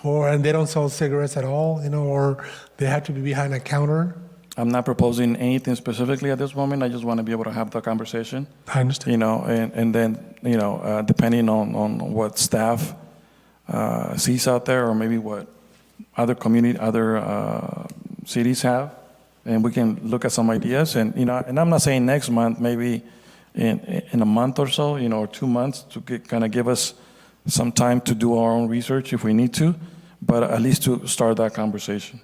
and they don't sell cigarettes at all, or they have to be behind a counter? I'm not proposing anything specifically at this moment. I just want to be able to have the conversation. I understand. And then, depending on what staff sees out there, or maybe what other cities have, and we can look at some ideas. And and I'm not saying next month, maybe in a month or so, or 2 months, to kind of give us some time to do our own research if we need to, but at least to start that conversation.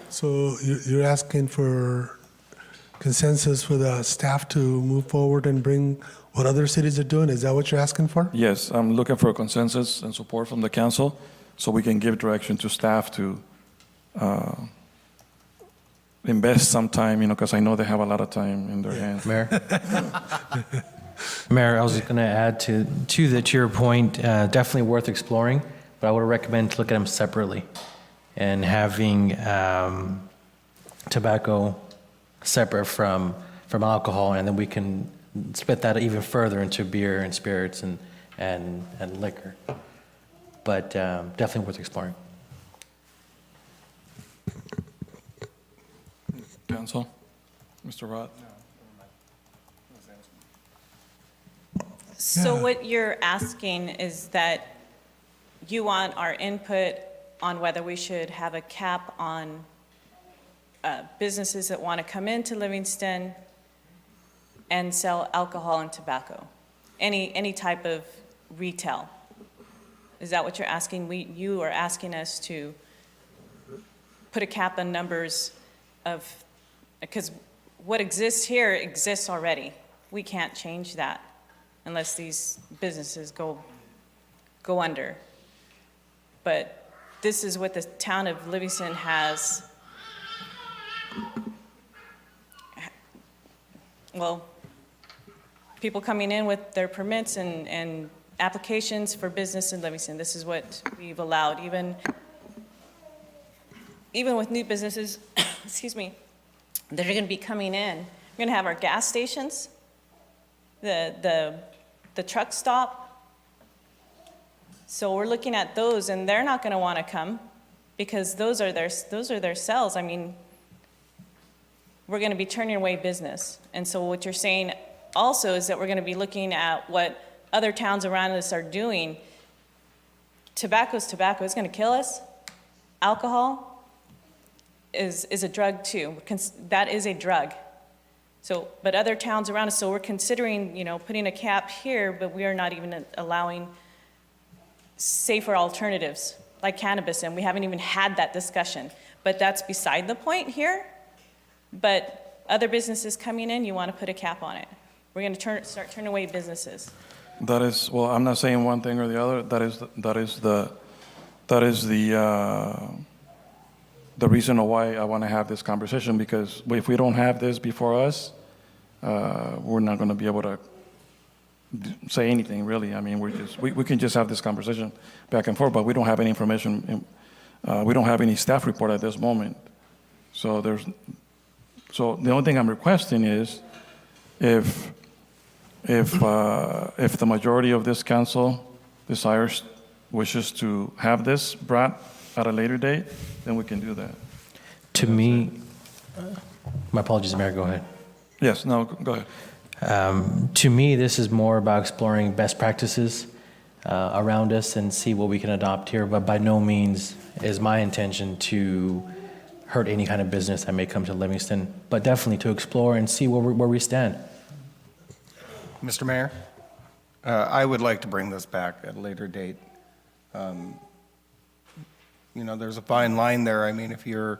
So you're asking for consensus for the staff to move forward and bring what other cities are doing? Is that what you're asking for? Yes, I'm looking for a consensus and support from the council so we can give direction to staff to invest some time, because I know they have a lot of time in their hands. Mayor? Mayor, I was going to add to your point, definitely worth exploring, but I would recommend to look at them separately and having tobacco separate from alcohol, and then we can split that even further into beer and spirits and liquor. But definitely worth exploring. Council? Mr. Roth? So Yeah. what you're asking is that you want our input on whether we should have a cap on businesses that want to come into Livingston and sell alcohol and tobacco, any type of retail. Is that what you're asking? You are asking us to put a cap on numbers of, because what exists here exists already. We can't change that unless these businesses go under. But this is what the town of Livingston has, well, people coming in with their permits and applications for business in Livingston. This is what we've allowed, even with new businesses, excuse me, that are going to be coming in. We're going to have our gas stations, the truck stop. So we're looking at those, and they're not going to want to come because those are their sales. I mean, we're going to be turning away business. And so what you're saying also is that we're going to be looking at what other towns around us are doing. Tobacco's tobacco. It's going to kill us. Alcohol is a drug too. That is a drug. So, but other towns around us, so we're considering, putting a cap here, but we are not even allowing safer alternatives like cannabis, and we haven't even had that discussion. But that's beside the point here. But other businesses coming in, you want to put a cap on it. We're going to start turning away businesses. That is, well, I'm not saying one thing or the other. That is the reason why I want to have this conversation, because if we don't have this before us, we're not going to be able to say anything really. I mean, we can just have this conversation back and forth, but we don't have any information. We don't have any staff report at this moment. So the only thing I'm requesting is if the majority of this council wishes to have this brought at a later date, then we can do that. To me, my apologies, Mayor, go ahead. Yes, no, go ahead. To me, this is more about exploring best practices around us and see what we can adopt here, but by no means is my intention to hurt any kind of business that may come to Livingston, but definitely to explore and see where we stand. Mr. Mayor, I would like to bring this back at a later date. There's a fine line there. I mean, if you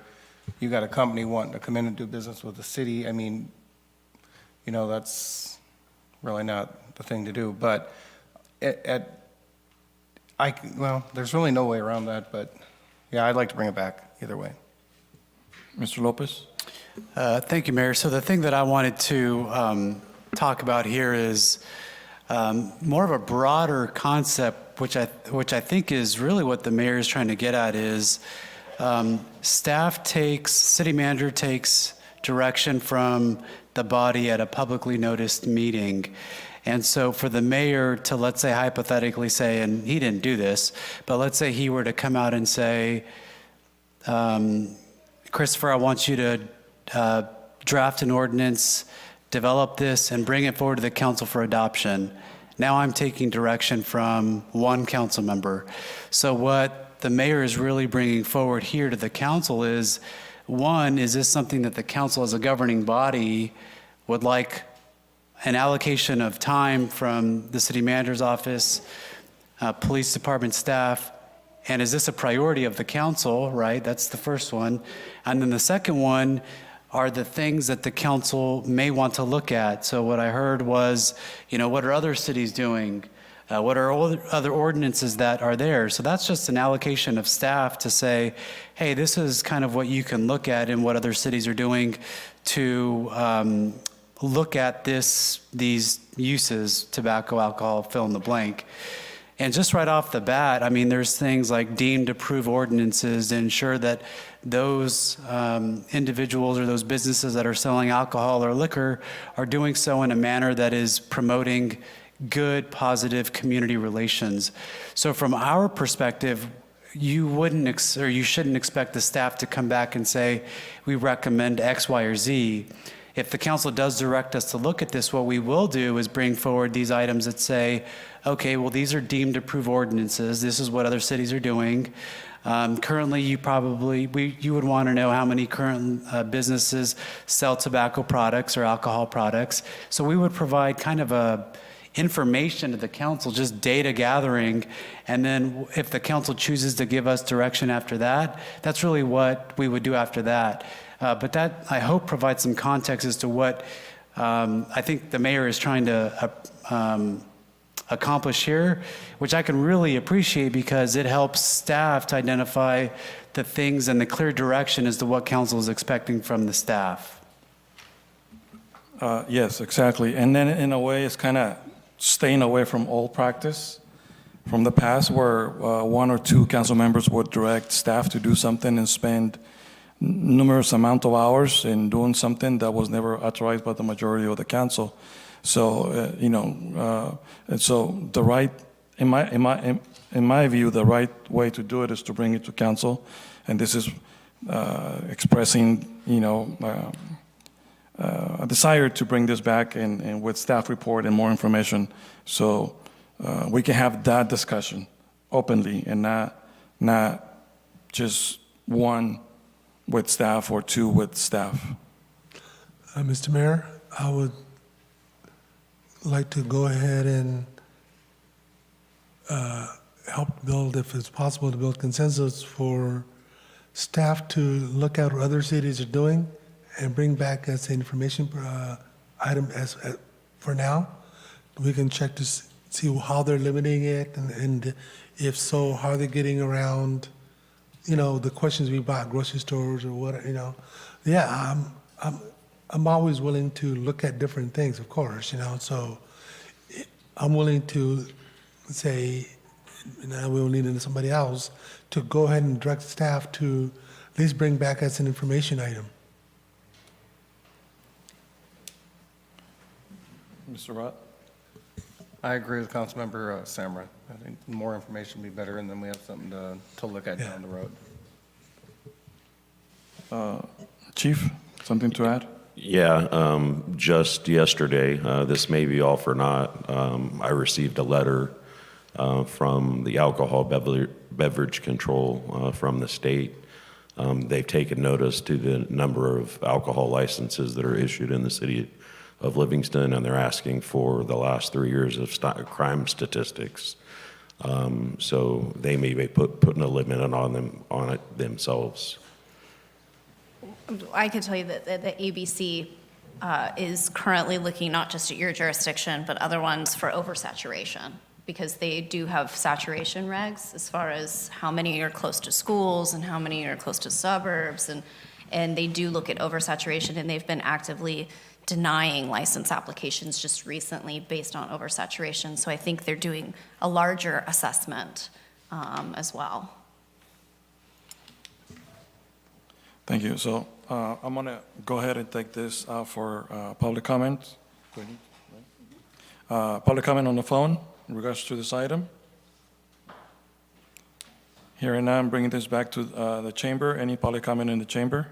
got a company wanting to come in and do business with the city, I mean, that's really not the thing to do. But there's really no way around that. But yeah, I'd like to bring it back either way. Mr. Lopez? Thank you, Mayor. So the thing that I wanted to talk about here is more of a broader concept, which I think is really what the mayor is trying to get at is city manager takes direction from the body at a publicly noticed meeting. And so for the mayor to, let's say, hypothetically say, and he didn't do this, but let's say he were to come out and say, Christopher, I want you to draft an ordinance, develop this, and bring it forward to the council for adoption. Now I'm taking direction from one council member. So what the mayor is really bringing forward here to the council is, one, is this something that the council as a governing body would like an allocation of time from the city manager's office, police department staff, and is this a priority of the council, right? That's the first one. And then the second one are the things that the council may want to look at. So what I heard was, what are other cities doing? What are other ordinances that are there? So that's just an allocation of staff to say, hey, this is kind of what you can look at and what other cities are doing to look at these uses, tobacco, alcohol, fill in the blank. And just right off the bat, I mean, there's things like deemed approved ordinances to ensure that those individuals or those businesses that are selling alcohol or liquor are doing so in a manner that is promoting good, positive community relations. So from our perspective, you shouldn't expect the staff to come back and say, we recommend X, Y, or Z. If the council does direct us to look at this, what we will do is bring forward these items that say, okay, well, these are deemed approved ordinances. This is what other cities are doing. Currently, you would want to know how many current businesses sell tobacco products or alcohol products. So we would provide kind of a information to the council, just data gathering. And then if the council chooses to give us direction after that, that's really what we would do after that. But that, I hope, provides some context as to what I think the mayor is trying to accomplish here, which I can really appreciate because it helps staff to identify the things and the clear direction as to what council is expecting from the staff. Yes, exactly. And then in a way, it's kind of staying away from old practice from the past where one or two council members would direct staff to do something and spend numerous amount of hours in doing something that was never authorized by the majority of the council. So, and so the right, in my view, the right way to do it is to bring it to council. And this is expressing, a desire to bring this back and with staff report and more information. So we can have that discussion openly and not just one with staff or two with staff. Mr. Mayor, I would like to go ahead and help build, if it's possible, to build consensus for staff to look at what other cities are doing and bring back as an information item as for now. We can check to see how they're limiting it, and if so, how they're getting around, the questions we bought, grocery stores or what, Yeah, I'm always willing to look at different things, of course, so I'm willing to say, I will need somebody else to go ahead and direct staff to at least bring back as an information item. Mr. Rott? I agree with Councilmember Samra. I think more information would be better, and then we have something to look at down the road. Chief, something to add? Yeah, just yesterday, this may be all for naught, I received a letter from the alcohol beverage control from the state. They've taken notice to the number of alcohol licenses that are issued in the city of Livingston, and they're asking for the last 3 years of crime statistics. So they may be putting a limit on it themselves. I can tell you that the ABC is currently looking not just at your jurisdiction, but other ones for oversaturation, because they do have saturation regs as far as how many are close to schools and how many are close to suburbs, and they do look at oversaturation, and they've been actively denying license applications just recently based on oversaturation. So I think they're doing a larger assessment as well. Thank you. So I'm going to go ahead and take this for public comment. Public comment on the phone in regards to this item. Here and now, I'm bringing this back to the chamber. Any public comment in the chamber?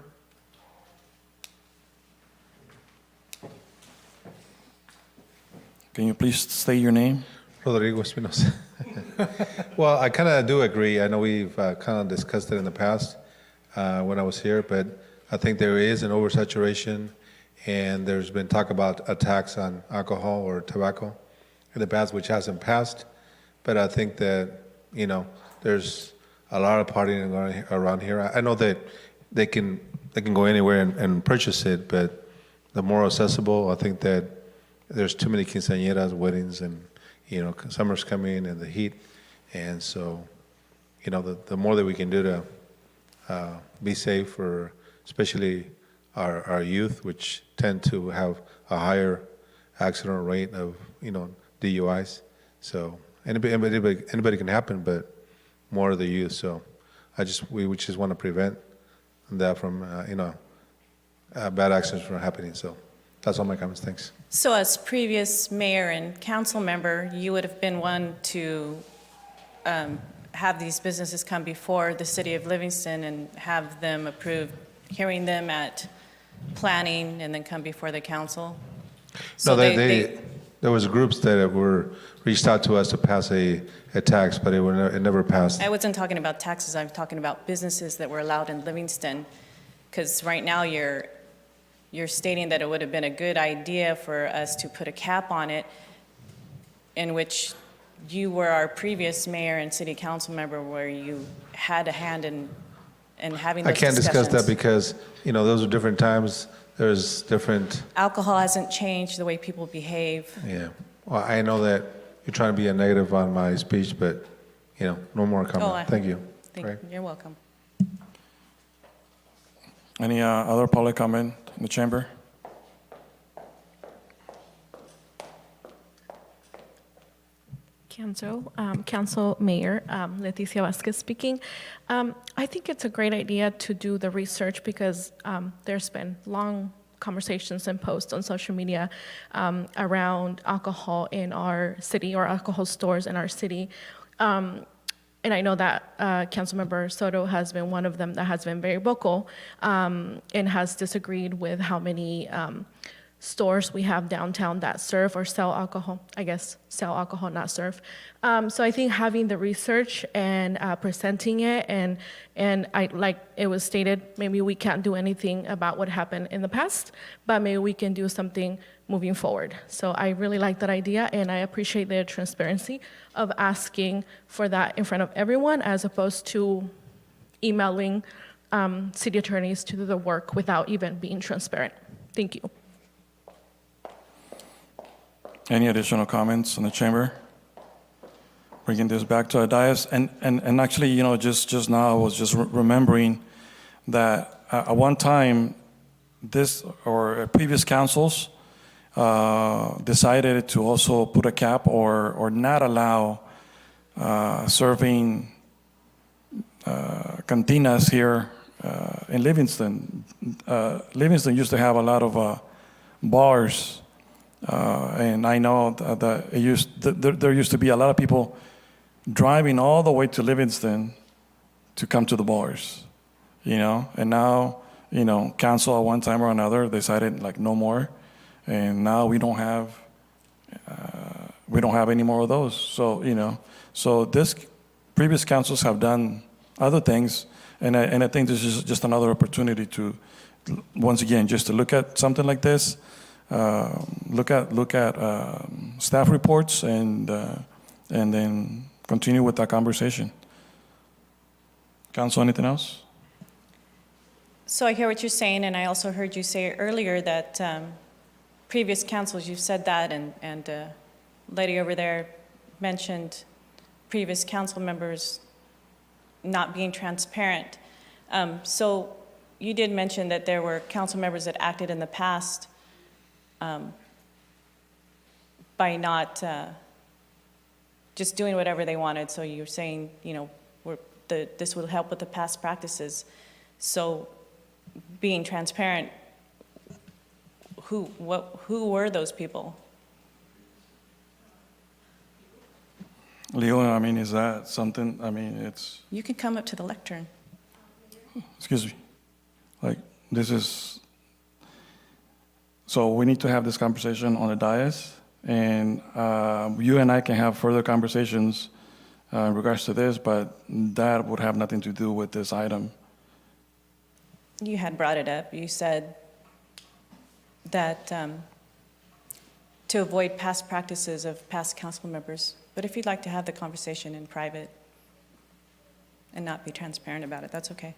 Can you please state your name? Rodrigo Espinosa. Well, I kind of do agree. I know we've kind of discussed it in the past when I was here, but I think there is an oversaturation, and there's been talk about a tax on alcohol or tobacco in the past, which hasn't passed. But I think that, there's a lot of partying going around here. I know that they can go anywhere and purchase it, but the more accessible, I think that there's too many quinceañeras, weddings, and summer's coming and the heat, and so the more that we can do to be safe for especially our youth, which tend to have a higher accident rate of DUIs. So anybody can happen, but more of the youth. So we just want to prevent that from bad accidents from happening. So that's all my comments. Thanks. So as previous mayor and council member, you would have been one to have these businesses come before the city of Livingston and have them approved, hearing them at planning and then come before the council? So no, there was groups that were reached out to us to pass a tax, but it never passed. I wasn't talking about taxes, I'm talking about businesses that were allowed in Livingston, because right now you're stating that it would have been a good idea for us to put a cap on it. in which you were our previous mayor and city council member, where you had a hand in having I those can't discuss that discussions. because, those are different times. There's different, Alcohol hasn't changed the way people behave. yeah. Well, I know that you're trying to be a negative on my speech, but, no more comment. Thank you. Right. You're welcome. Any other public comment in the chamber? Council Mayor, Leticia Vasquez speaking. I think it's a great idea to do the research because there's been long conversations and posts on social media around alcohol in our city or alcohol stores in our city. And I know that Councilmember Soto has been one of them that has been very vocal and has disagreed with how many stores we have downtown that serve or sell alcohol. I guess sell alcohol, not serve. So I think having the research and presenting it, and I like it was stated, maybe we can't do anything about what happened in the past, but maybe we can do something moving forward. So I really like that idea, and I appreciate the transparency of asking for that in front of everyone, as opposed to emailing city attorneys to do the work without even being transparent. Thank you. Any additional comments in the chamber? Bringing this back to our dais, and actually, just now I was just remembering that at one time, this or previous councils decided to also put a cap or not allow serving cantinas here in Livingston. Livingston used to have a lot of bars. And I know that there used to be a lot of people driving all the way to Livingston to come to the bars, and now, council at one time or another decided like no more, and now we don't have any more of those. So, so this previous councils have done other things, and I think this is just another opportunity to, once again, just to look at something like this. Look at staff reports and then continue with that conversation. Council, anything else? So I hear what you're saying, and I also heard you say earlier that previous councils, you've said that, and lady over there mentioned previous council members not being transparent. So you did mention that there were council members that acted in the past by not just doing whatever they wanted. So you're saying, this will help with the past practices. So being transparent, who were those people? Leo, is that something, it's... You can come up to the lectern. Excuse me. This is... So we need to have this conversation on the dais, and you and I can have further conversations in regards to this, but that would have nothing to do with this item. You had brought it up. You said that to avoid past practices of past council members. But if you'd like to have the conversation in private and not be transparent about it, that's okay.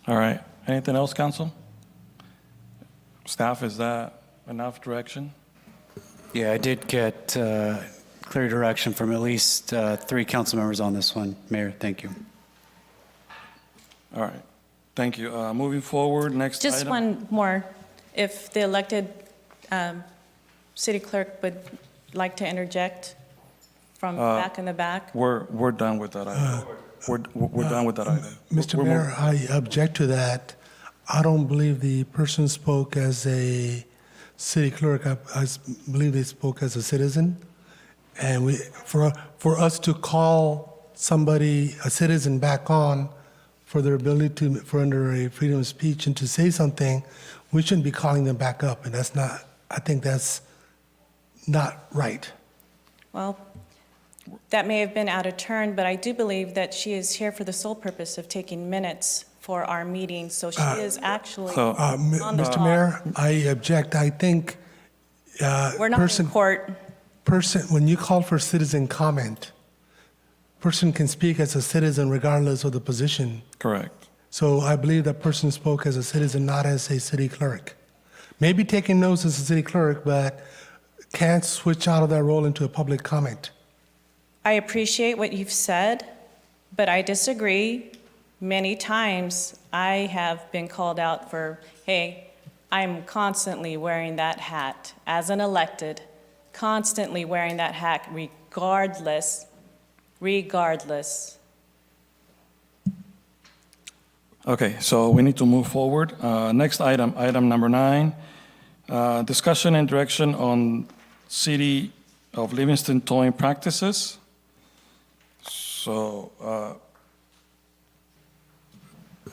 All right. Anything else, council? Staff, is that enough direction? Yeah, I did get clear direction from at least 3 council members on this one. Mayor, thank you. All right. Thank you. Moving forward, next Just item. one more. If the elected city clerk would like to interject from back in the back. We're done with that item. We're done with that item. Mr. Mayor, I object to that. I don't believe the person spoke as a city clerk. I believe they spoke as a citizen. And for us to call somebody, a citizen, back on for their ability for under a freedom of speech and to say something, we shouldn't be calling them back up. And that's not, I think that's not right. Well, that may have been out of turn, but I do believe that she is here for the sole purpose of taking minutes for our meetings, so she is actually on the Mr. clock. Mayor, I object. I think We're not in court. when you call for citizen comment, person can speak as a citizen regardless of the position. Correct. So I believe that person spoke as a citizen, not as a city clerk. Maybe taking notes as a city clerk, but can't switch out of that role into a public comment. I appreciate what you've said, but I disagree. Many times I have been called out for, hey, I'm constantly wearing that hat as an elected, constantly wearing that hat regardless. Okay, so we need to move forward. Next item, item number 9, discussion and direction on City of Livingston towing practices. So,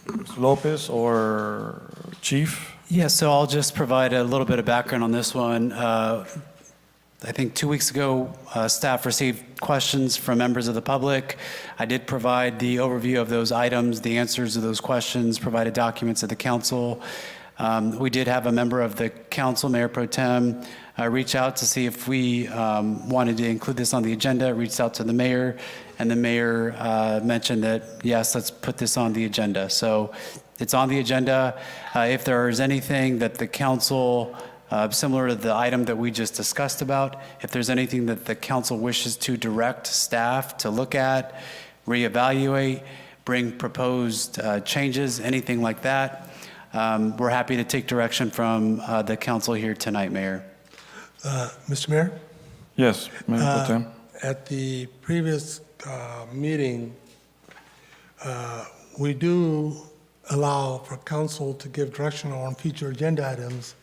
Mr. Lopez or Chief? Yeah, so I'll just provide a little bit of background on this one. I think 2 weeks ago, staff received questions from members of the public. I did provide the overview of those items, the answers to those questions, provided documents to the council. We did have a member of the council, Mayor Pro Tem, reach out to see if we wanted to include this on the agenda, reached out to the mayor, and the mayor mentioned that, yes, let's put this on the agenda. So it's on the agenda. If there is anything that the council, similar to the item that we just discussed about, if there's anything that the council wishes to direct staff to look at, reevaluate, bring proposed changes, anything like that, we're happy to take direction from the council here tonight, Mayor. Mr. Mayor? Yes, Mayor Pro Tem. At the previous meeting, we do allow for council to give direction on future agenda items.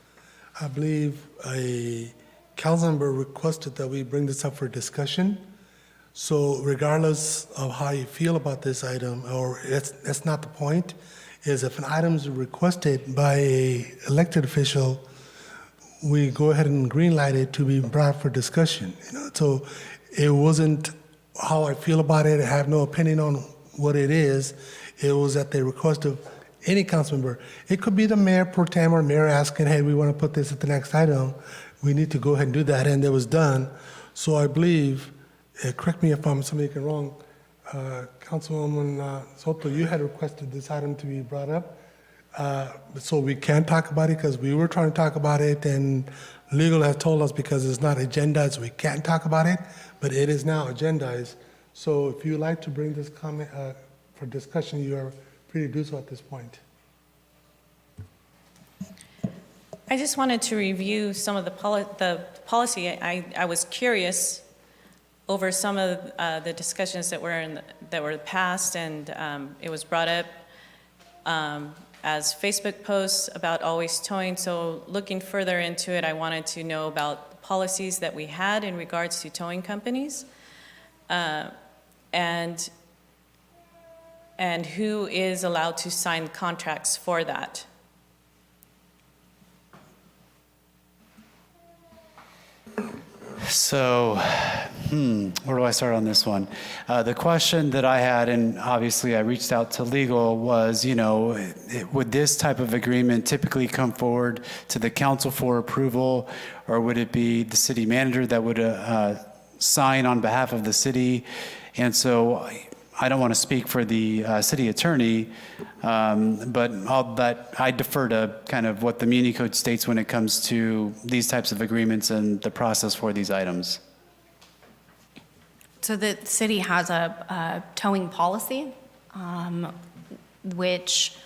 I believe a council member requested that we bring this up for discussion. So regardless of how you feel about this item, or that's not the point, is if an item is requested by a elected official, we go ahead and green light it to be brought for discussion. So it wasn't how I feel about it. I have no opinion on what it is. It was at the request of any council member. It could be the mayor pro tem or mayor asking, hey, we want to put this at the next item. We need to go ahead and do that, and it was done. So I believe, correct me if I'm speaking wrong, Councilwoman Soto, you had requested this item to be brought up. So we can talk about it because we were trying to talk about it, and legal has told us because it's not agendized, we can't talk about it, but it is now agendized. So if you'd like to bring this comment for discussion, you are free to do so at this point. I just wanted to review some of the policy. I was curious over some of the discussions that were passed, and it was brought up as Facebook posts about always towing. So looking further into it, I wanted to know about the policies that we had in regards to towing companies, and who is allowed to sign contracts for that. So, where do I start on this one? The question that I had, and obviously I reached out to legal, was, would this type of agreement typically come forward to the council for approval, or would it be the city manager that would sign on behalf of the city? And so I don't want to speak for the city attorney, but I defer to kind of what the Muni Code states when it comes to these types of agreements and the process for these items. So the city has a towing policy, which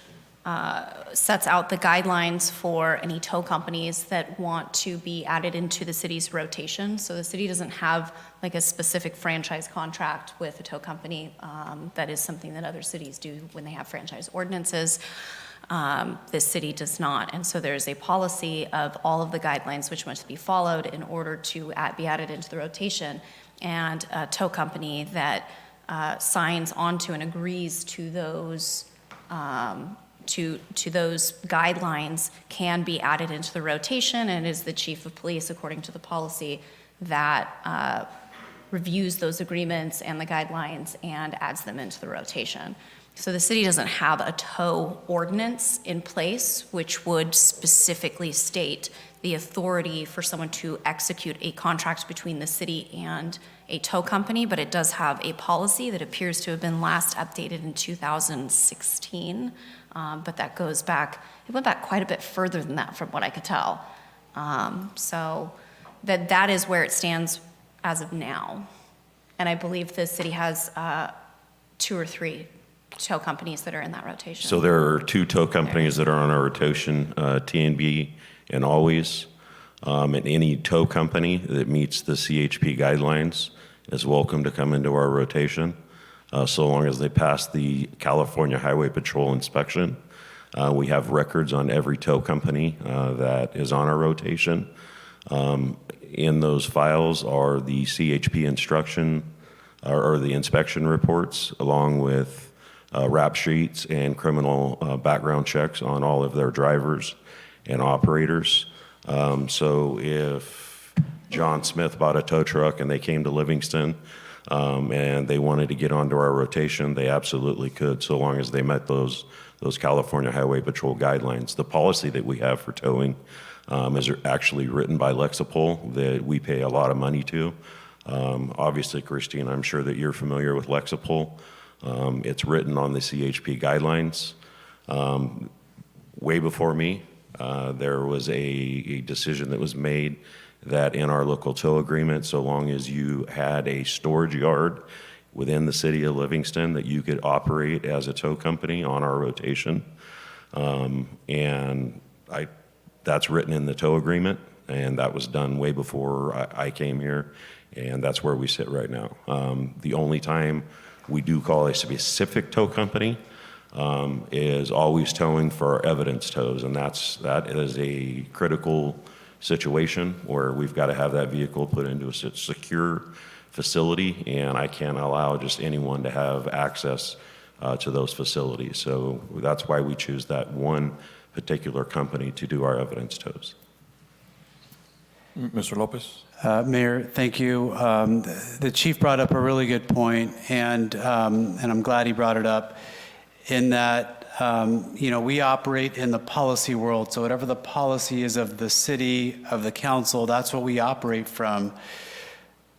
sets out the guidelines for any tow companies that want to be added into the city's rotation. So the city doesn't have like a specific franchise contract with a tow company. That is something that other cities do when they have franchise ordinances. This city does not. And so there's a policy of all of the guidelines which must be followed in order to be added into the rotation. And a tow company that signs onto and agrees to those to those guidelines can be added into the rotation, and it is the chief of police, according to the policy, that reviews those agreements and the guidelines and adds them into the rotation. So the city doesn't have a tow ordinance in place, which would specifically state the authority for someone to execute a contract between the city and a tow company, but it does have a policy that appears to have been last updated in 2016. But that goes back, it went back quite a bit further than that from what I could tell. So that is where it stands as of now. And I believe the city has 2 or 3 tow companies that are in that rotation. So there are 2 tow companies that are on our rotation, TNB and Always. And any tow company that meets the CHP guidelines is welcome to come into our rotation, so long as they pass the California Highway Patrol inspection. We have records on every tow company that is on our rotation. In those files are the CHP instruction or the inspection reports, along with rap sheets and criminal background checks on all of their drivers and operators. So if John Smith bought a tow truck and they came to Livingston and they wanted to get onto our rotation, they absolutely could, so long as they met those California Highway Patrol guidelines. The policy that we have for towing is actually written by Lexipol that we pay a lot of money to. Obviously, Christine, I'm sure that you're familiar with Lexipol. It's written on the CHP guidelines. Way before me, there was a decision that was made that in our local tow agreement, so long as you had a storage yard within the city of Livingston, that you could operate as a tow company on our rotation. And that's written in the tow agreement, and that was done way before I came here, and that's where we sit right now. The only time we do call a specific tow company is Always Towing for our evidence tows, and that is a critical situation where we've got to have that vehicle put into a secure facility, and I can't allow just anyone to have access to those facilities. So that's why we choose that one particular company to do our evidence tows. Mr. Lopez? Mayor, thank you. The chief brought up a really good point, and I'm glad he brought it up, in that we operate in the policy world. So whatever the policy is of the city, of the council, that's what we operate from.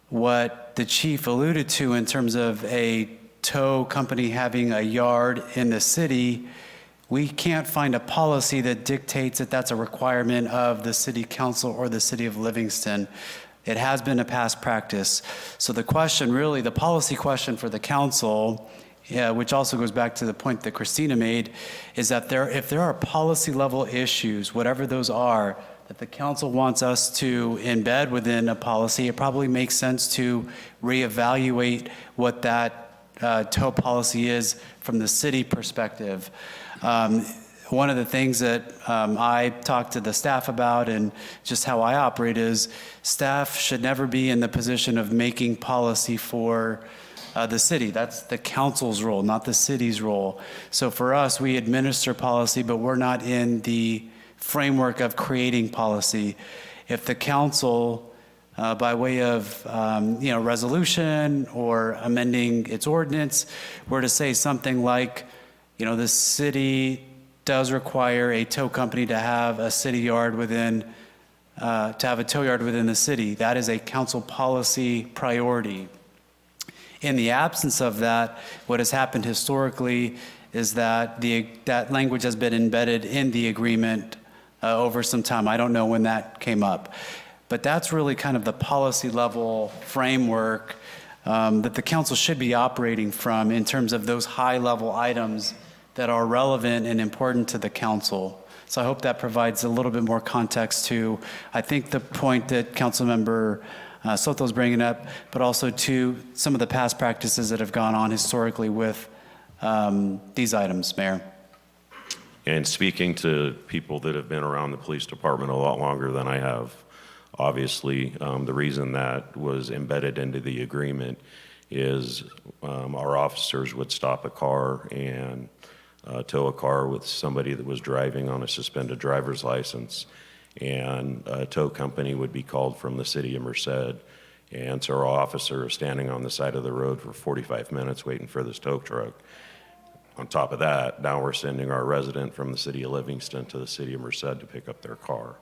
What the chief alluded to in terms of a tow company having a yard in the city, we can't find a policy that dictates that that's a requirement of the city council or the city of Livingston. It has been a past practice. So the question, really, the policy question for the council, which also goes back to the point that Christina made, is that if there are policy level issues, whatever those are, that the council wants us to embed within a policy, it probably makes sense to reevaluate what that tow policy is from the city perspective. One of the things that I talk to the staff about, and just how I operate, is staff should never be in the position of making policy for the city. That's the council's role, not the city's role. So for us, we administer policy, but we're not in the framework of creating policy. If the council, by way of resolution or amending its ordinance, were to say something like, the city does require a tow company to have a city yard within, to have a tow yard within the city, that is a council policy priority. In the absence of that, what has happened historically is that that language has been embedded in the agreement over some time. I don't know when that came up. But that's really kind of the policy level framework that the council should be operating from in terms of those high level items that are relevant and important to the council. So I hope that provides a little bit more context to, I think, the point that Councilmember Soto's bringing up, but also to some of the past practices that have gone on historically with these items, Mayor. And speaking to people that have been around the police department a lot longer than I have, obviously, the reason that was embedded into the agreement is our officers would stop a car and tow a car with somebody that was driving on a suspended driver's license, and a tow company would be called from the city of Merced, and so our officer is standing on the side of the road for 45 minutes waiting for this tow truck. On top of that, now we're sending our resident from the city of Livingston to the city of Merced to pick up their car.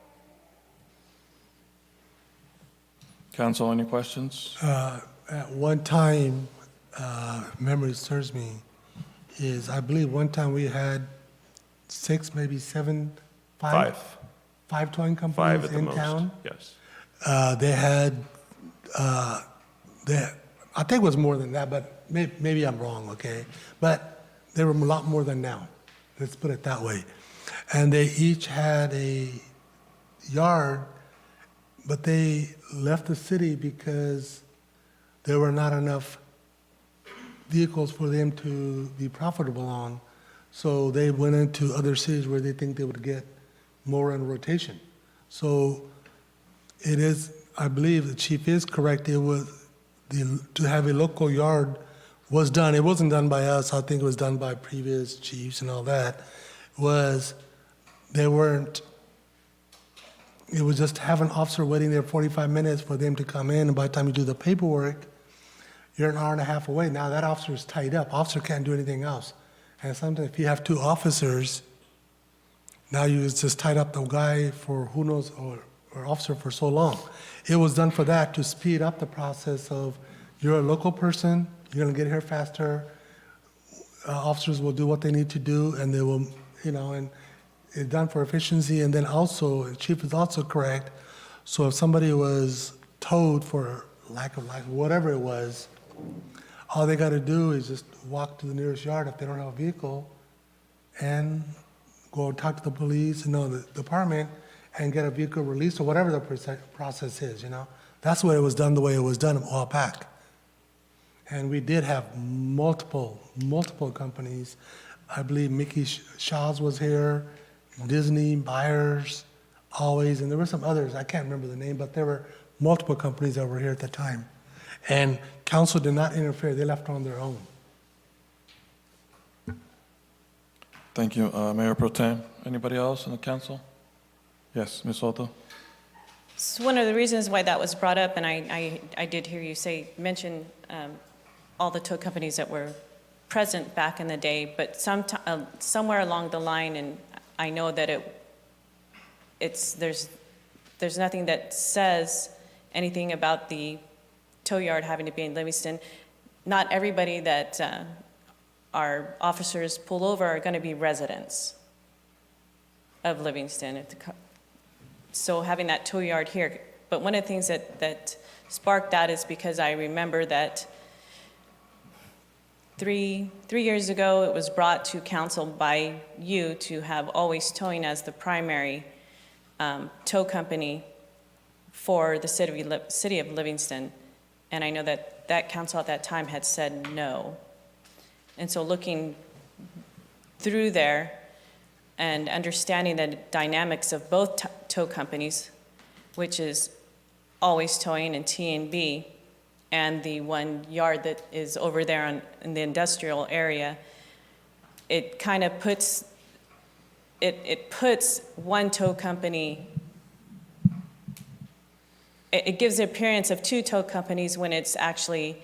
Council, any questions? At one time, memory serves me, is I believe one time we had 6, maybe 7, 5 towing Five companies at the in most, town. yes. They had, I think it was more than that, but maybe I'm wrong, okay? But they were a lot more than now. Let's put it that way. And they each had a yard, but they left the city because there were not enough vehicles for them to be profitable on. So they went into other cities where they think they would get more in rotation. So it is, I believe the chief is correct. It was to have a local yard was done. It wasn't done by us. I think it was done by previous chiefs and all that. They weren't. It was just have an officer waiting there 45 minutes for them to come in, and by the time you do the paperwork, you're an hour and a half away. Now that officer is tied up. Officer can't do anything else. And sometimes if you have 2 officers, now you just tied up the guy for who knows, or officer for so long. It was done for that, to speed up the process of, you're a local person, you're gonna get here faster, officers will do what they need to do, and they will, and it's done for efficiency. And then also, the chief is also correct, so if somebody was towed for lack of whatever it was, all they gotta do is just walk to the nearest yard if they don't have a vehicle, and go talk to the police, the department, and get a vehicle released, or whatever the process is, That's why it was done the way it was done a while back. And we did have multiple companies. I believe Mickey Shaw's was here, Disney, Byers, Always, and there were some others. I can't remember the name, but there were multiple companies that were here at the time. And council did not interfere. They left on their own. Thank you, Mayor Pro Tem. Anybody else in the council? Yes, Ms. Soto. So one of the reasons why that was brought up, and I did hear you mention all the tow companies that were present back in the day, but somewhere along the line, and I know that there's nothing that says anything about the tow yard having to be in Livingston. Not everybody that our officers pull over are going to be residents of Livingston. So having that tow yard here, but one of the things that sparked that is because I remember that 3 years ago, it was brought to council by you to have Always Towing as the primary tow company for the city of Livingston. And I know that council at that time had said no. And so looking through there and understanding the dynamics of both tow companies, which is Always Towing and T&B, and the one yard that is over there in the industrial area, it kind of puts one tow company, it gives the appearance of 2 tow companies when it's actually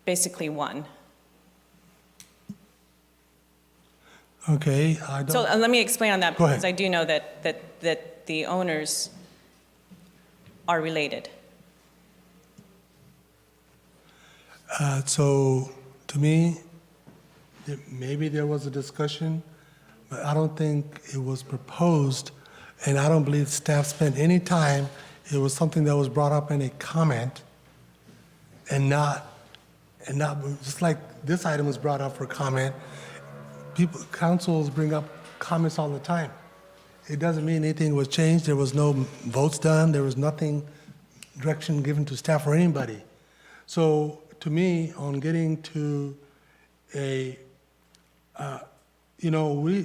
basically one. Okay, So let me explain on that, Go ahead. because I do know that the owners are related. So to me, maybe there was a discussion, but I don't think it was proposed, and I don't believe staff spent any time. It was something that was brought up in a comment, and not just like this item was brought up for comment. Councils bring up comments all the time. It doesn't mean anything was changed. There was no votes done. There was nothing, direction given to staff or anybody. So to me, on getting to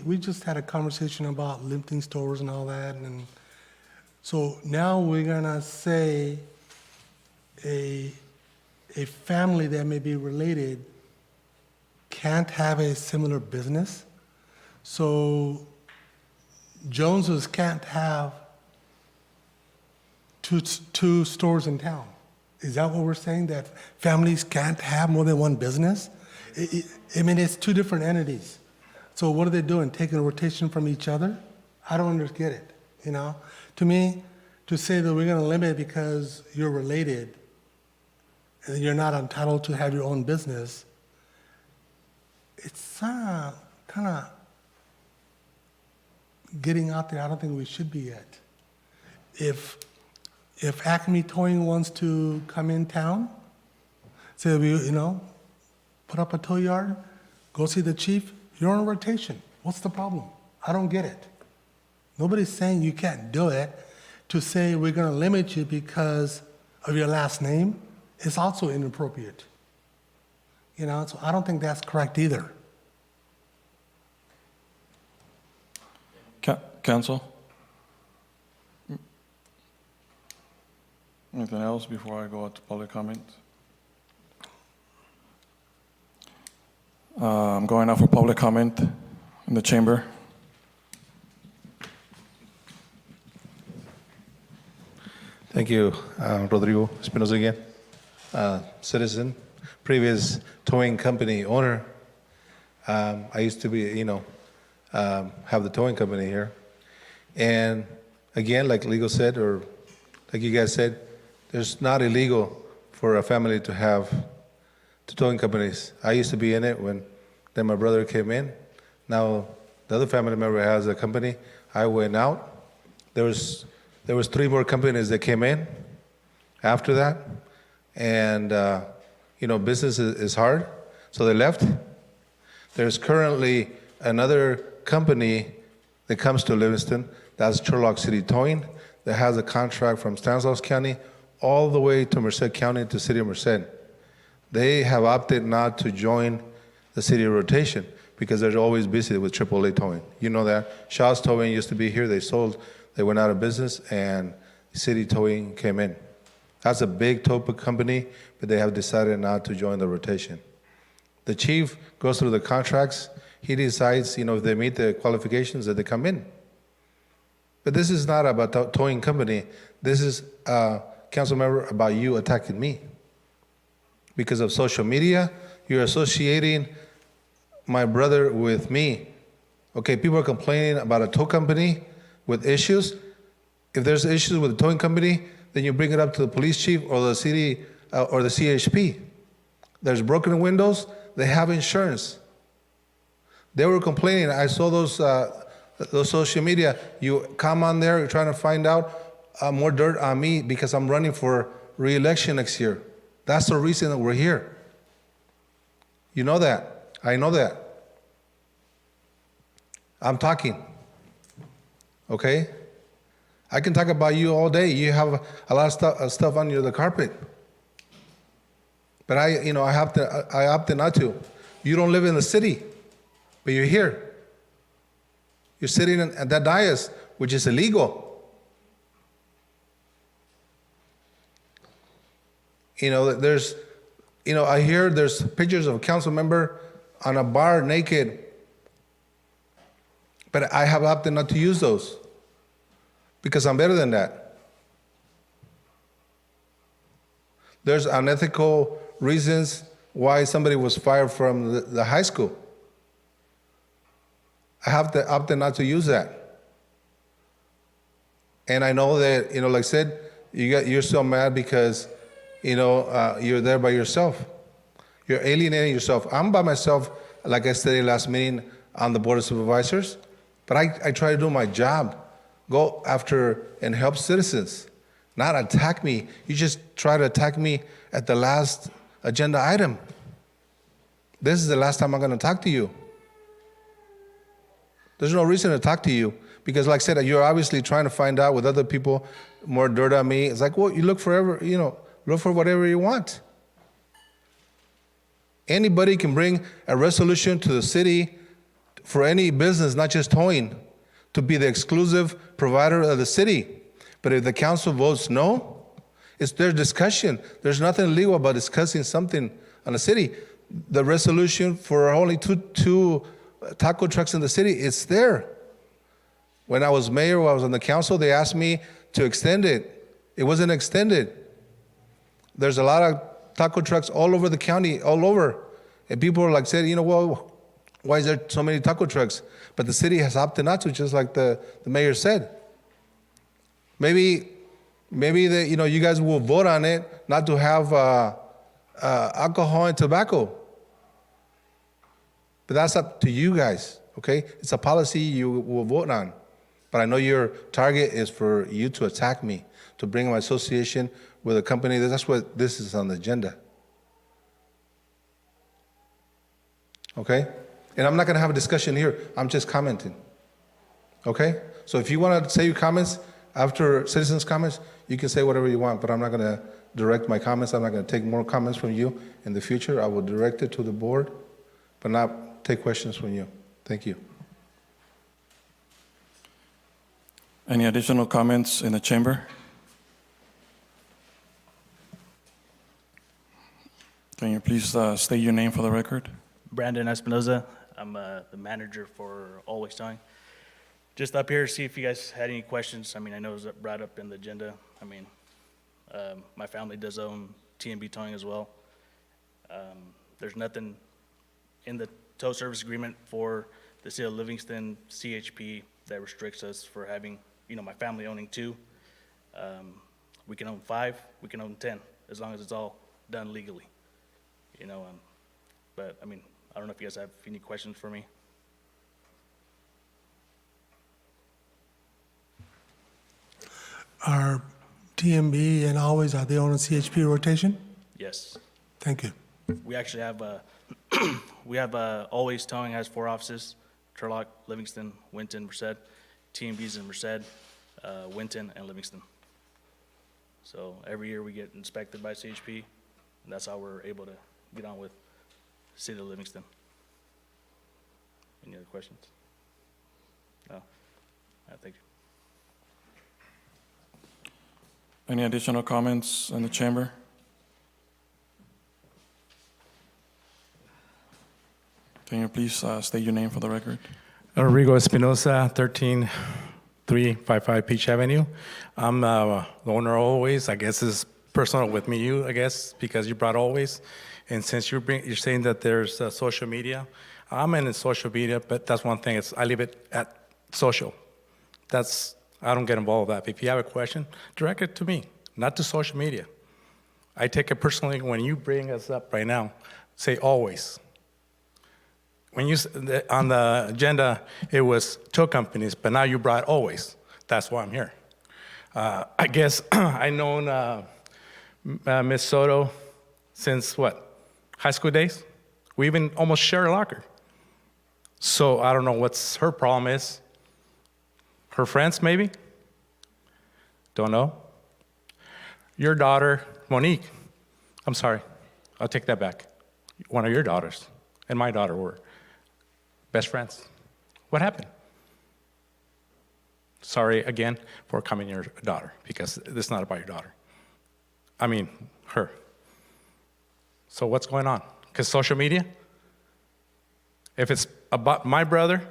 we just had a conversation about lifting stores and all that, and so now we're gonna say a family that may be related can't have a similar business. So Joneses can't have two stores in town. Is that what we're saying, that families can't have more than one business? I mean, it's two different entities. So what are they doing? Taking a rotation from each other? I don't get it, you know? To me, to say that we're going to limit because you're related and you're not entitled to have your own business, it's kind of getting out there. I don't think we should be yet. If Acme Towing wants to come in town, say, put up a tow yard, go see the chief, you're on rotation. What's the problem? I don't get it. Nobody's saying you can't do it. To say we're going to limit you because of your last name is also inappropriate. So I don't think that's correct either. Council? Anything else before I go out to public comment? I'm going out for public comment in the chamber. Thank you, Rodrigo Espinosa again. Citizen, previous towing company owner. I used to be, have the towing company here. And again, like legal said, or like you guys said, there's not illegal for a family to have two towing companies. I used to be in it then my brother came in. Now the other family member has a company. I went out. There was 3 more companies that came in after that. And, business is hard. So they left. There's currently another company that comes to Livingston. That's Turlock City Towing, that has a contract from Stanislaus County all the way to Merced County to City of Merced. They have opted not to join the city rotation because they're always busy with AAA towing. You know that. Shaw's Towing used to be here. They sold. They went out of business, and City Towing came in. That's a big tow company, but they have decided not to join the rotation. The chief goes through the contracts. He decides, if they meet the qualifications, that they come in. But this is not about towing company. This is, council member, about you attacking me. Because of social media, you're associating my brother with me. Okay, people are complaining about a tow company with issues. If there's issues with the towing company, then you bring it up to the police chief or the city or the CHP. There's broken windows, they have insurance. They were complaining. I saw those social media. You come on there, you're trying to find out more dirt on me because I'm running for re-election next year. That's the reason that we're here. You know that. I know that. I'm talking. Okay? I can talk about you all day. You have a lot of stuff under the carpet. But I opted not to. You don't live in the city, but you're here. You're sitting at that dais, which is illegal. I hear there's pictures of a council member on a bar naked, but I have opted not to use those because I'm better than that. There's unethical reasons why somebody was fired from the high school. I have to opt not to use that. And I know that, like I said, you're so mad because, you're there by yourself. You're alienating yourself. I'm by myself, like I said in last meeting, on the Board of Supervisors, but I try to do my job. Go after and help citizens, not attack me. You just try to attack me at the last agenda item. This is the last time I'm going to talk to you. There's no reason to talk to you because, like I said, you're obviously trying to find out with other people more dirt on me. It's like, well, you look look for whatever you want. Anybody can bring a resolution to the city for any business, not just towing, to be the exclusive provider of the city. But if the council votes no, it's their discussion. There's nothing illegal about discussing something on the city. The resolution for only two taco trucks in the city, it's there. When I was mayor, when I was on the council, they asked me to extend it. It wasn't extended. There's a lot of taco trucks all over the county, all over. And people are like saying, you know, well, why is there so many taco trucks? But the city has opted not to, just like the mayor said. Maybe you know, you guys will vote on it not to have alcohol and tobacco. But that's up to you guys, okay? It's a policy you will vote on. But I know your target is for you to attack me, to bring my association with a company. That's what this is on the agenda. Okay? And I'm not going to have a discussion here. I'm just commenting. Okay? So if you want to say your comments after citizens' comments, you can say whatever you want, but I'm not going to direct my comments. I'm not going to take more comments from you in the future. I will direct it to the board, but not take questions from you. Thank you. Any additional comments in the chamber? Can you please state your name for the record? Brandon Espinoza. I'm the manager for Always Towing. Just up here to see if you guys had any questions. I mean, I know it was brought up in the agenda. I mean, my family does own T&B Towing as well. There's nothing in the tow service agreement for the city of Livingston, CHP, that restricts us for having, you know, my family owning 2. We can own 5, we can own 10, as long as it's all done legally, you know. But I mean, I don't know if you guys have any questions for me. Are TMB and Always, are they on a CHP rotation? Yes. Thank you. We actually have, we have Always Towing has 4 offices: Turlock, Livingston, Winton, Merced. TMB's in Merced, Winton, and Livingston. So every year we get inspected by CHP, and that's how we're able to get on with the city of Livingston. Any other questions? No? Thank you. Any additional comments in the chamber? Can you please state your name for the record? Rigo Espinosa, 13355 Peach Avenue. I'm the owner of Always. I guess it's personal with me, you, I guess, because you brought Always. And since you're saying that there's social media, I'm in social media, but that's one thing. I leave it at social. I don't get involved with that. If you have a question, direct it to me, not to social media. I take it personally when you bring us up right now, say Always. When you, on the agenda, it was tow companies, but now you brought Always. That's why I'm here. I guess I known Ms. Soto since what, high school days? We even almost share a locker. So I don't know what's her problem is. Her friends, maybe? Don't know. Your daughter, Monique, I'm sorry, I'll take that back. One of your daughters and my daughter were best friends. What happened? Sorry again for coming your daughter, because this is not about your daughter. I mean, her. So what's going on? Because social media? If it's about my brother,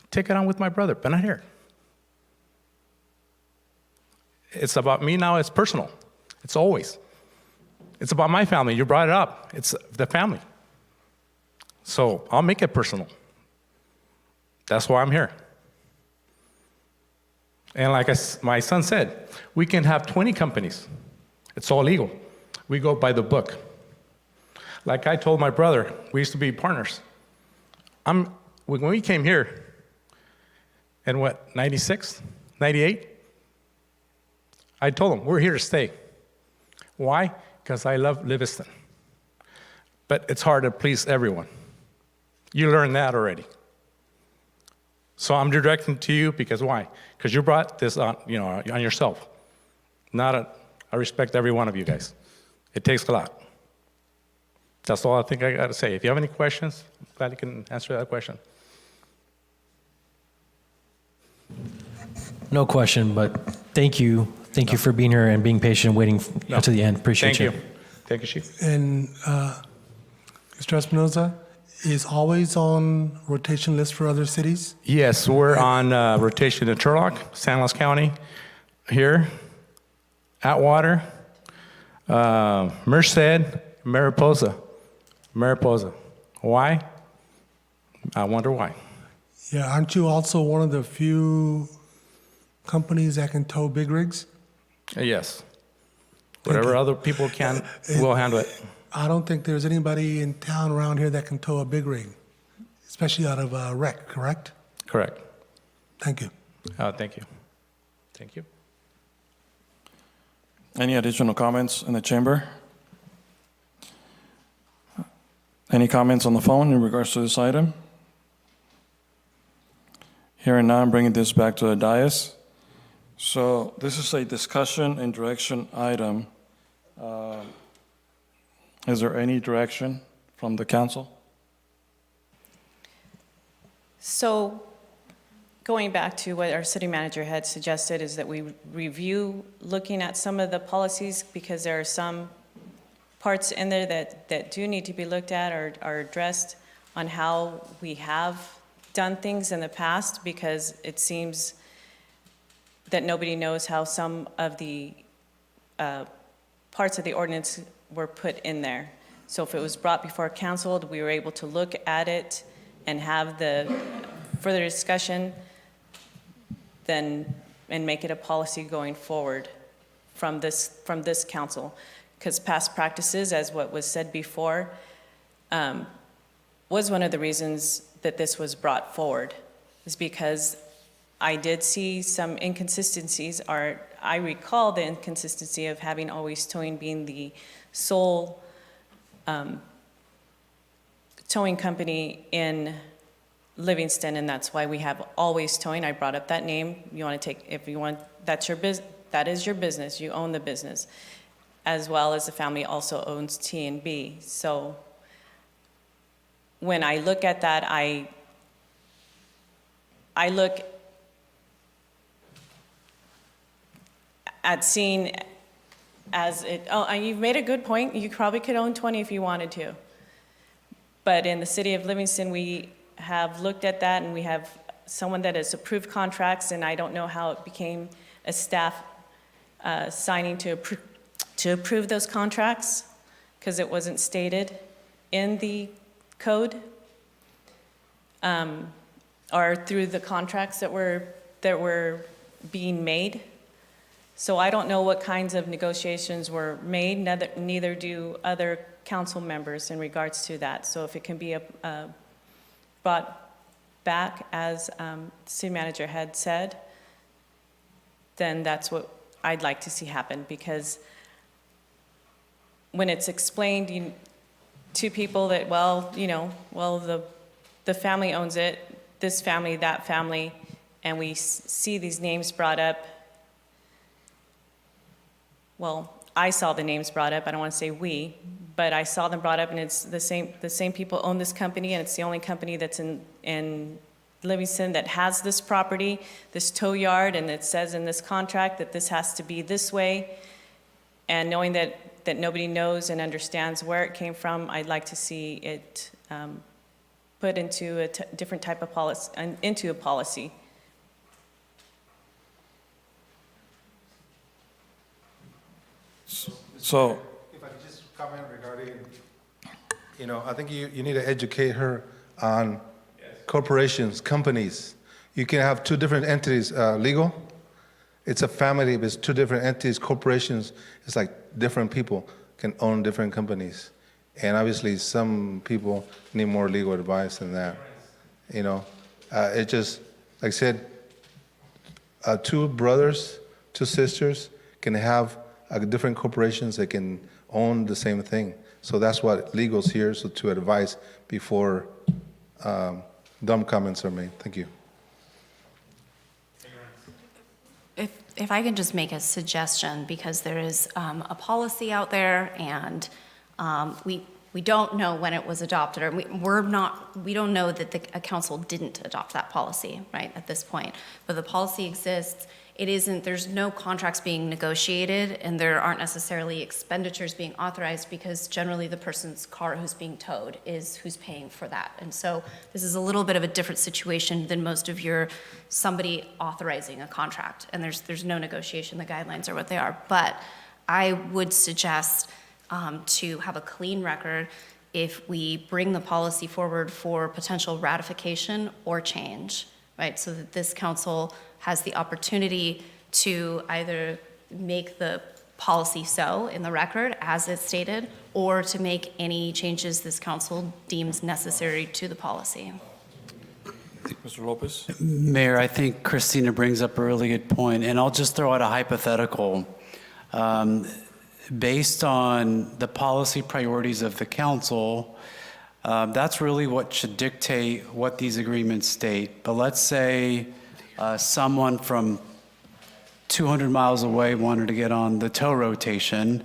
take it on with my brother, but not here. It's about me now, it's personal. It's Always. It's about my family, you brought it up. It's the family. So I'll make it personal. That's why I'm here. And like my son said, we can have 20 companies. It's all legal. We go by the book. Like I told my brother, we used to be partners. When we came here, in what, 96, 98? I told him, we're here to stay. Why? Because I love Livingston. But it's hard to please everyone. You learned that already. So I'm directing to you because why? Because you brought this on, on yourself. I respect every one of you guys. It takes a lot. That's all I think I got to say. If you have any questions, I'm glad you can answer that question. No question, but thank you. Thank you for being here and being patient, waiting to the end. Appreciate you. Thank you, Chief. And Mr. Espinoza, is Always on rotation list for other cities? Yes, we're on rotation in Turlock, San Luis County, here, Atwater, Merced, Mariposa. Why? I wonder why. Yeah, aren't you also one of the few companies that can tow big rigs? Yes. Whatever other people can, we'll handle it. I don't think there's anybody in town around here that can tow a big rig, especially out of a wreck, correct? Correct. Thank you. Thank you. Thank you. Any additional comments in the chamber? Any comments on the phone in regards to this item? Hearing none, bringing this back to the dais. So this is a discussion and direction item. Is there any direction from the council? So going back to what our city manager had suggested is that we review looking at some of the policies because there are some parts in there that do need to be looked at or are addressed on how we have done things in the past, because it seems that nobody knows how some of the parts of the ordinance were put in there. So if it was brought before council, we were able to look at it and have the further discussion and make it a policy going forward from this council. Because past practices, as what was said before, was one of the reasons that this was brought forward, is because I did see some inconsistencies, or I recall the inconsistency of having Always Towing being the sole towing company in Livingston, and that's why we have Always Towing. I brought up that name. You want to take, if you want, that's your business. That is your business. You own the business, as well as the family also owns T&B. So when I look at that, I look at seeing as it, oh, and you've made a good point. You probably could own 20 if you wanted to. But in the city of Livingston, we have looked at that, and we have someone that has approved contracts, and I don't know how it became a staff signing to approve those contracts, because it wasn't stated in the code or through the contracts that were being made. So I don't know what kinds of negotiations were made, neither do other council members in regards to that. So if it can be brought back, as the city manager had said, then that's what I'd like to see happen, because when it's explained to people that, well, the family owns it, this family, that family, and we see these names brought up. Well, I saw the names brought up. I don't want to say we, but I saw them brought up, and it's the same people own this company, and it's the only company that's in Livingston that has this property, this tow yard, and it says in this contract that this has to be this way. And knowing that nobody knows and understands where it came from, I'd like to see it put into a different type of policy, into a policy. So, if I could just comment regarding, I think you need to educate her on corporations, companies. You can have two different entities, legal. It's a family, but it's two different entities. Corporations, it's like different people can own different companies. And obviously, some people need more legal advice than that. It just, like I said, two brothers, two sisters can have different corporations that can own the same thing. So that's what legal's here, so to advise before dumb comments are made. Thank you. If I can just make a suggestion, because there is a policy out there, and we don't know when it was adopted, or we don't know that the council didn't adopt that policy, right, at this point. But the policy exists. There's no contracts being negotiated, and there aren't necessarily expenditures being authorized, because generally the person's car who's being towed is who's paying for that. And so this is a little bit of a different situation than most of somebody authorizing a contract, and there's no negotiation. The guidelines are what they are. But I would suggest to have a clean record, if we bring the policy forward for potential ratification or change, right? So that this council has the opportunity to either make the policy so in the record as it's stated, or to make any changes this council deems necessary to the policy. Mr. Lopez? Mayor, I think Christina brings up a really good point, and I'll just throw out a hypothetical. Based on the policy priorities of the council, that's really what should dictate what these agreements state. But let's say someone from 200 miles away wanted to get on the tow rotation.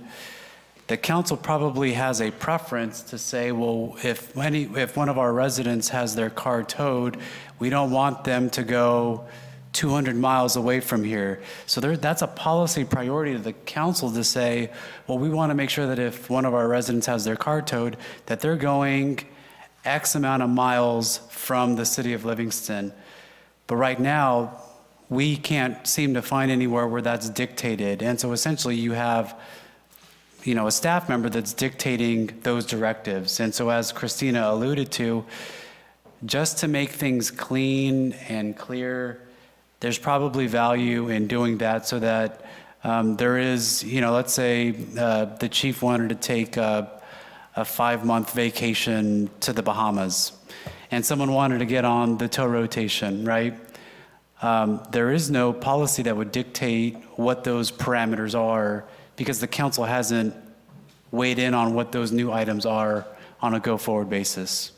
The council probably has a preference to say, well, if one of our residents has their car towed, we don't want them to go 200 miles away from here. So that's a policy priority to the council to say, well, we want to make sure that if one of our residents has their car towed, that they're going X amount of miles from the city of Livingston. But right now, we can't seem to find anywhere where that's dictated. And so essentially you have, a staff member that's dictating those directives. And so as Christina alluded to, just to make things clean and clear, there's probably value in doing that so that there is, let's say the chief wanted to take a 5-month vacation to the Bahamas and someone wanted to get on the tow rotation, right? There is no policy that would dictate what those parameters are because the council hasn't weighed in on what those new items are on a go-forward basis.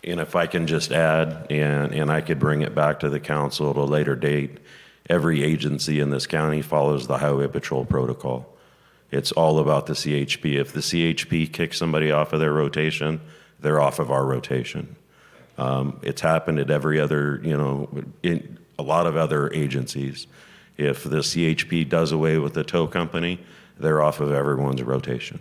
And if I can just add, and I could bring it back to the council at a later date, every agency in this county follows the Highway Patrol Protocol. It's all about the CHP. If the CHP kicks somebody off of their rotation, they're off of our rotation. It's happened at every other, in a lot of other agencies. If the CHP does away with the tow company, they're off of everyone's rotation.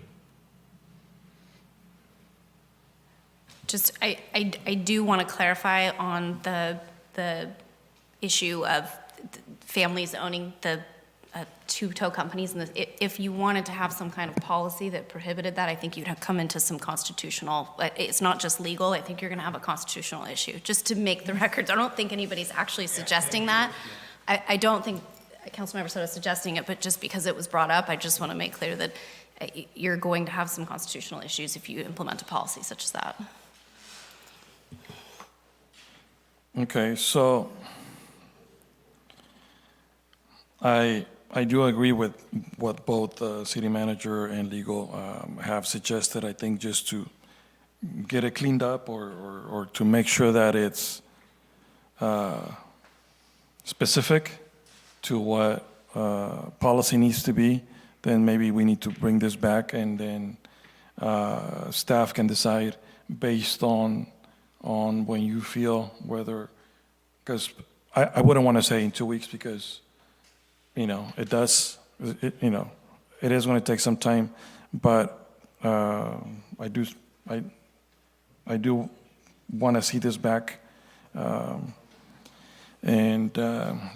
Just, I do want to clarify on the issue of families owning the two tow companies. And if you wanted to have some kind of policy that prohibited that, I think you'd have come into some constitutional, it's not just legal, I think you're going to have a constitutional issue. Just to make the records, I don't think anybody's actually suggesting that. I don't think Councilmember Soto is suggesting it, but just because it was brought up, I just want to make clear that you're going to have some constitutional issues if you implement a policy such as that. Okay, so I do agree with what both the city manager and legal have suggested. I think just to get it cleaned up or to make sure that it's specific to what policy needs to be, then maybe we need to bring this back and then staff can decide based on when you feel whether, because I wouldn't want to say in 2 weeks because, it does, it is going to take some time, but I do want to see this back and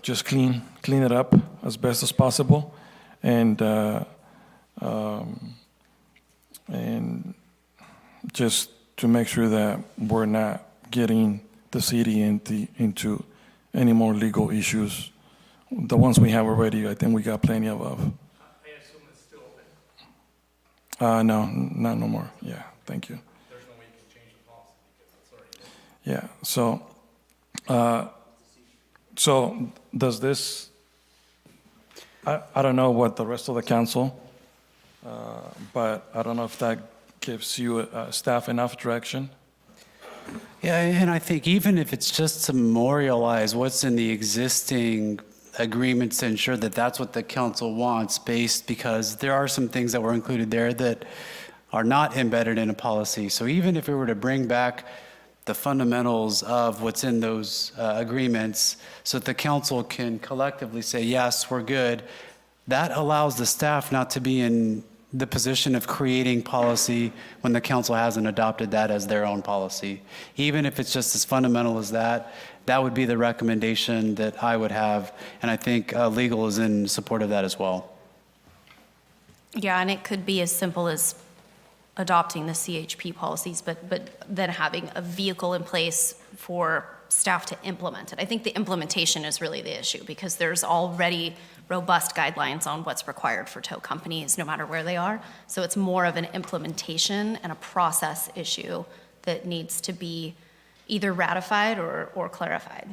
just clean it up as best as possible and just to make sure that we're not getting the city into any more legal issues. The ones we have already, I think we got plenty of. I assume it's still open? No, not no more. Yeah, thank you. There's no way you can change the policy because it's already. Yeah, so does this, I don't know what the rest of the council, but I don't know if that gives you staff enough direction. Yeah, and I think even if it's just to memorialize what's in the existing agreements to ensure that that's what the council wants because there are some things that were included there that are not embedded in a policy. So even if we were to bring back the fundamentals of what's in those agreements so that the council can collectively say, yes, we're good, that allows the staff not to be in the position of creating policy when the council hasn't adopted that as their own policy. Even if it's just as fundamental as that, that would be the recommendation that I would have, and I think legal is in support of that as well. Yeah, and it could be as simple as adopting the CHP policies, but then having a vehicle in place for staff to implement it. I think the implementation is really the issue because there's already robust guidelines on what's required for tow companies, no matter where they are. So it's more of an implementation and a process issue that needs to be either ratified or clarified.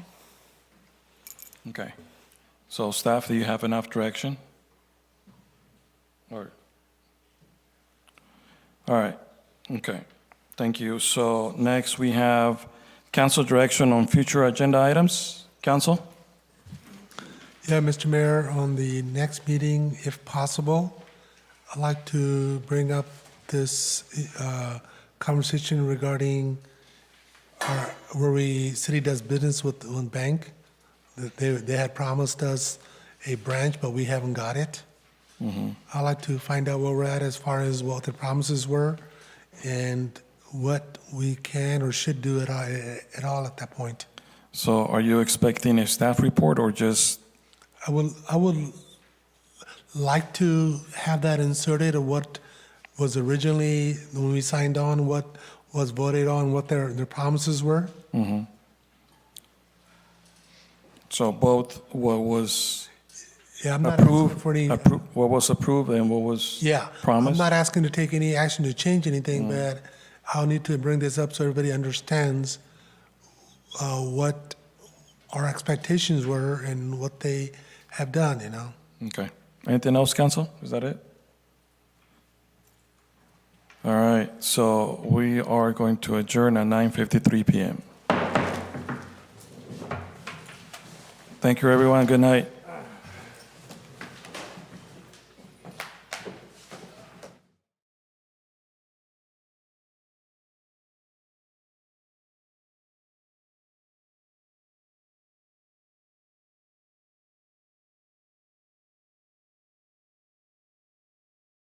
Okay. So staff, do you have enough direction? Or, all right, okay, thank you. So next we have council direction on future agenda items. Council? Yeah, Mr. Mayor, on the next meeting, if possible, I'd like to bring up this conversation regarding where city does business with one bank. They had promised us a branch, but we haven't got it. I'd like to find out where we're at as far as what the promises were and what we can or should do at all at that point. So are you expecting a staff report or just? I would like to have that inserted of what was originally, when we signed on, what was voted on, what their promises were. So both what was Yeah, I'm not asking for any. what was approved and what was Yeah, promised? I'm not asking to take any action to change anything, but I'll need to bring this up so everybody understands what our expectations were and what they have done, you know? Okay. Anything else, council? Is that it? All right, so we are going to adjourn at 9:53 p.m. Thank you, everyone. Good night.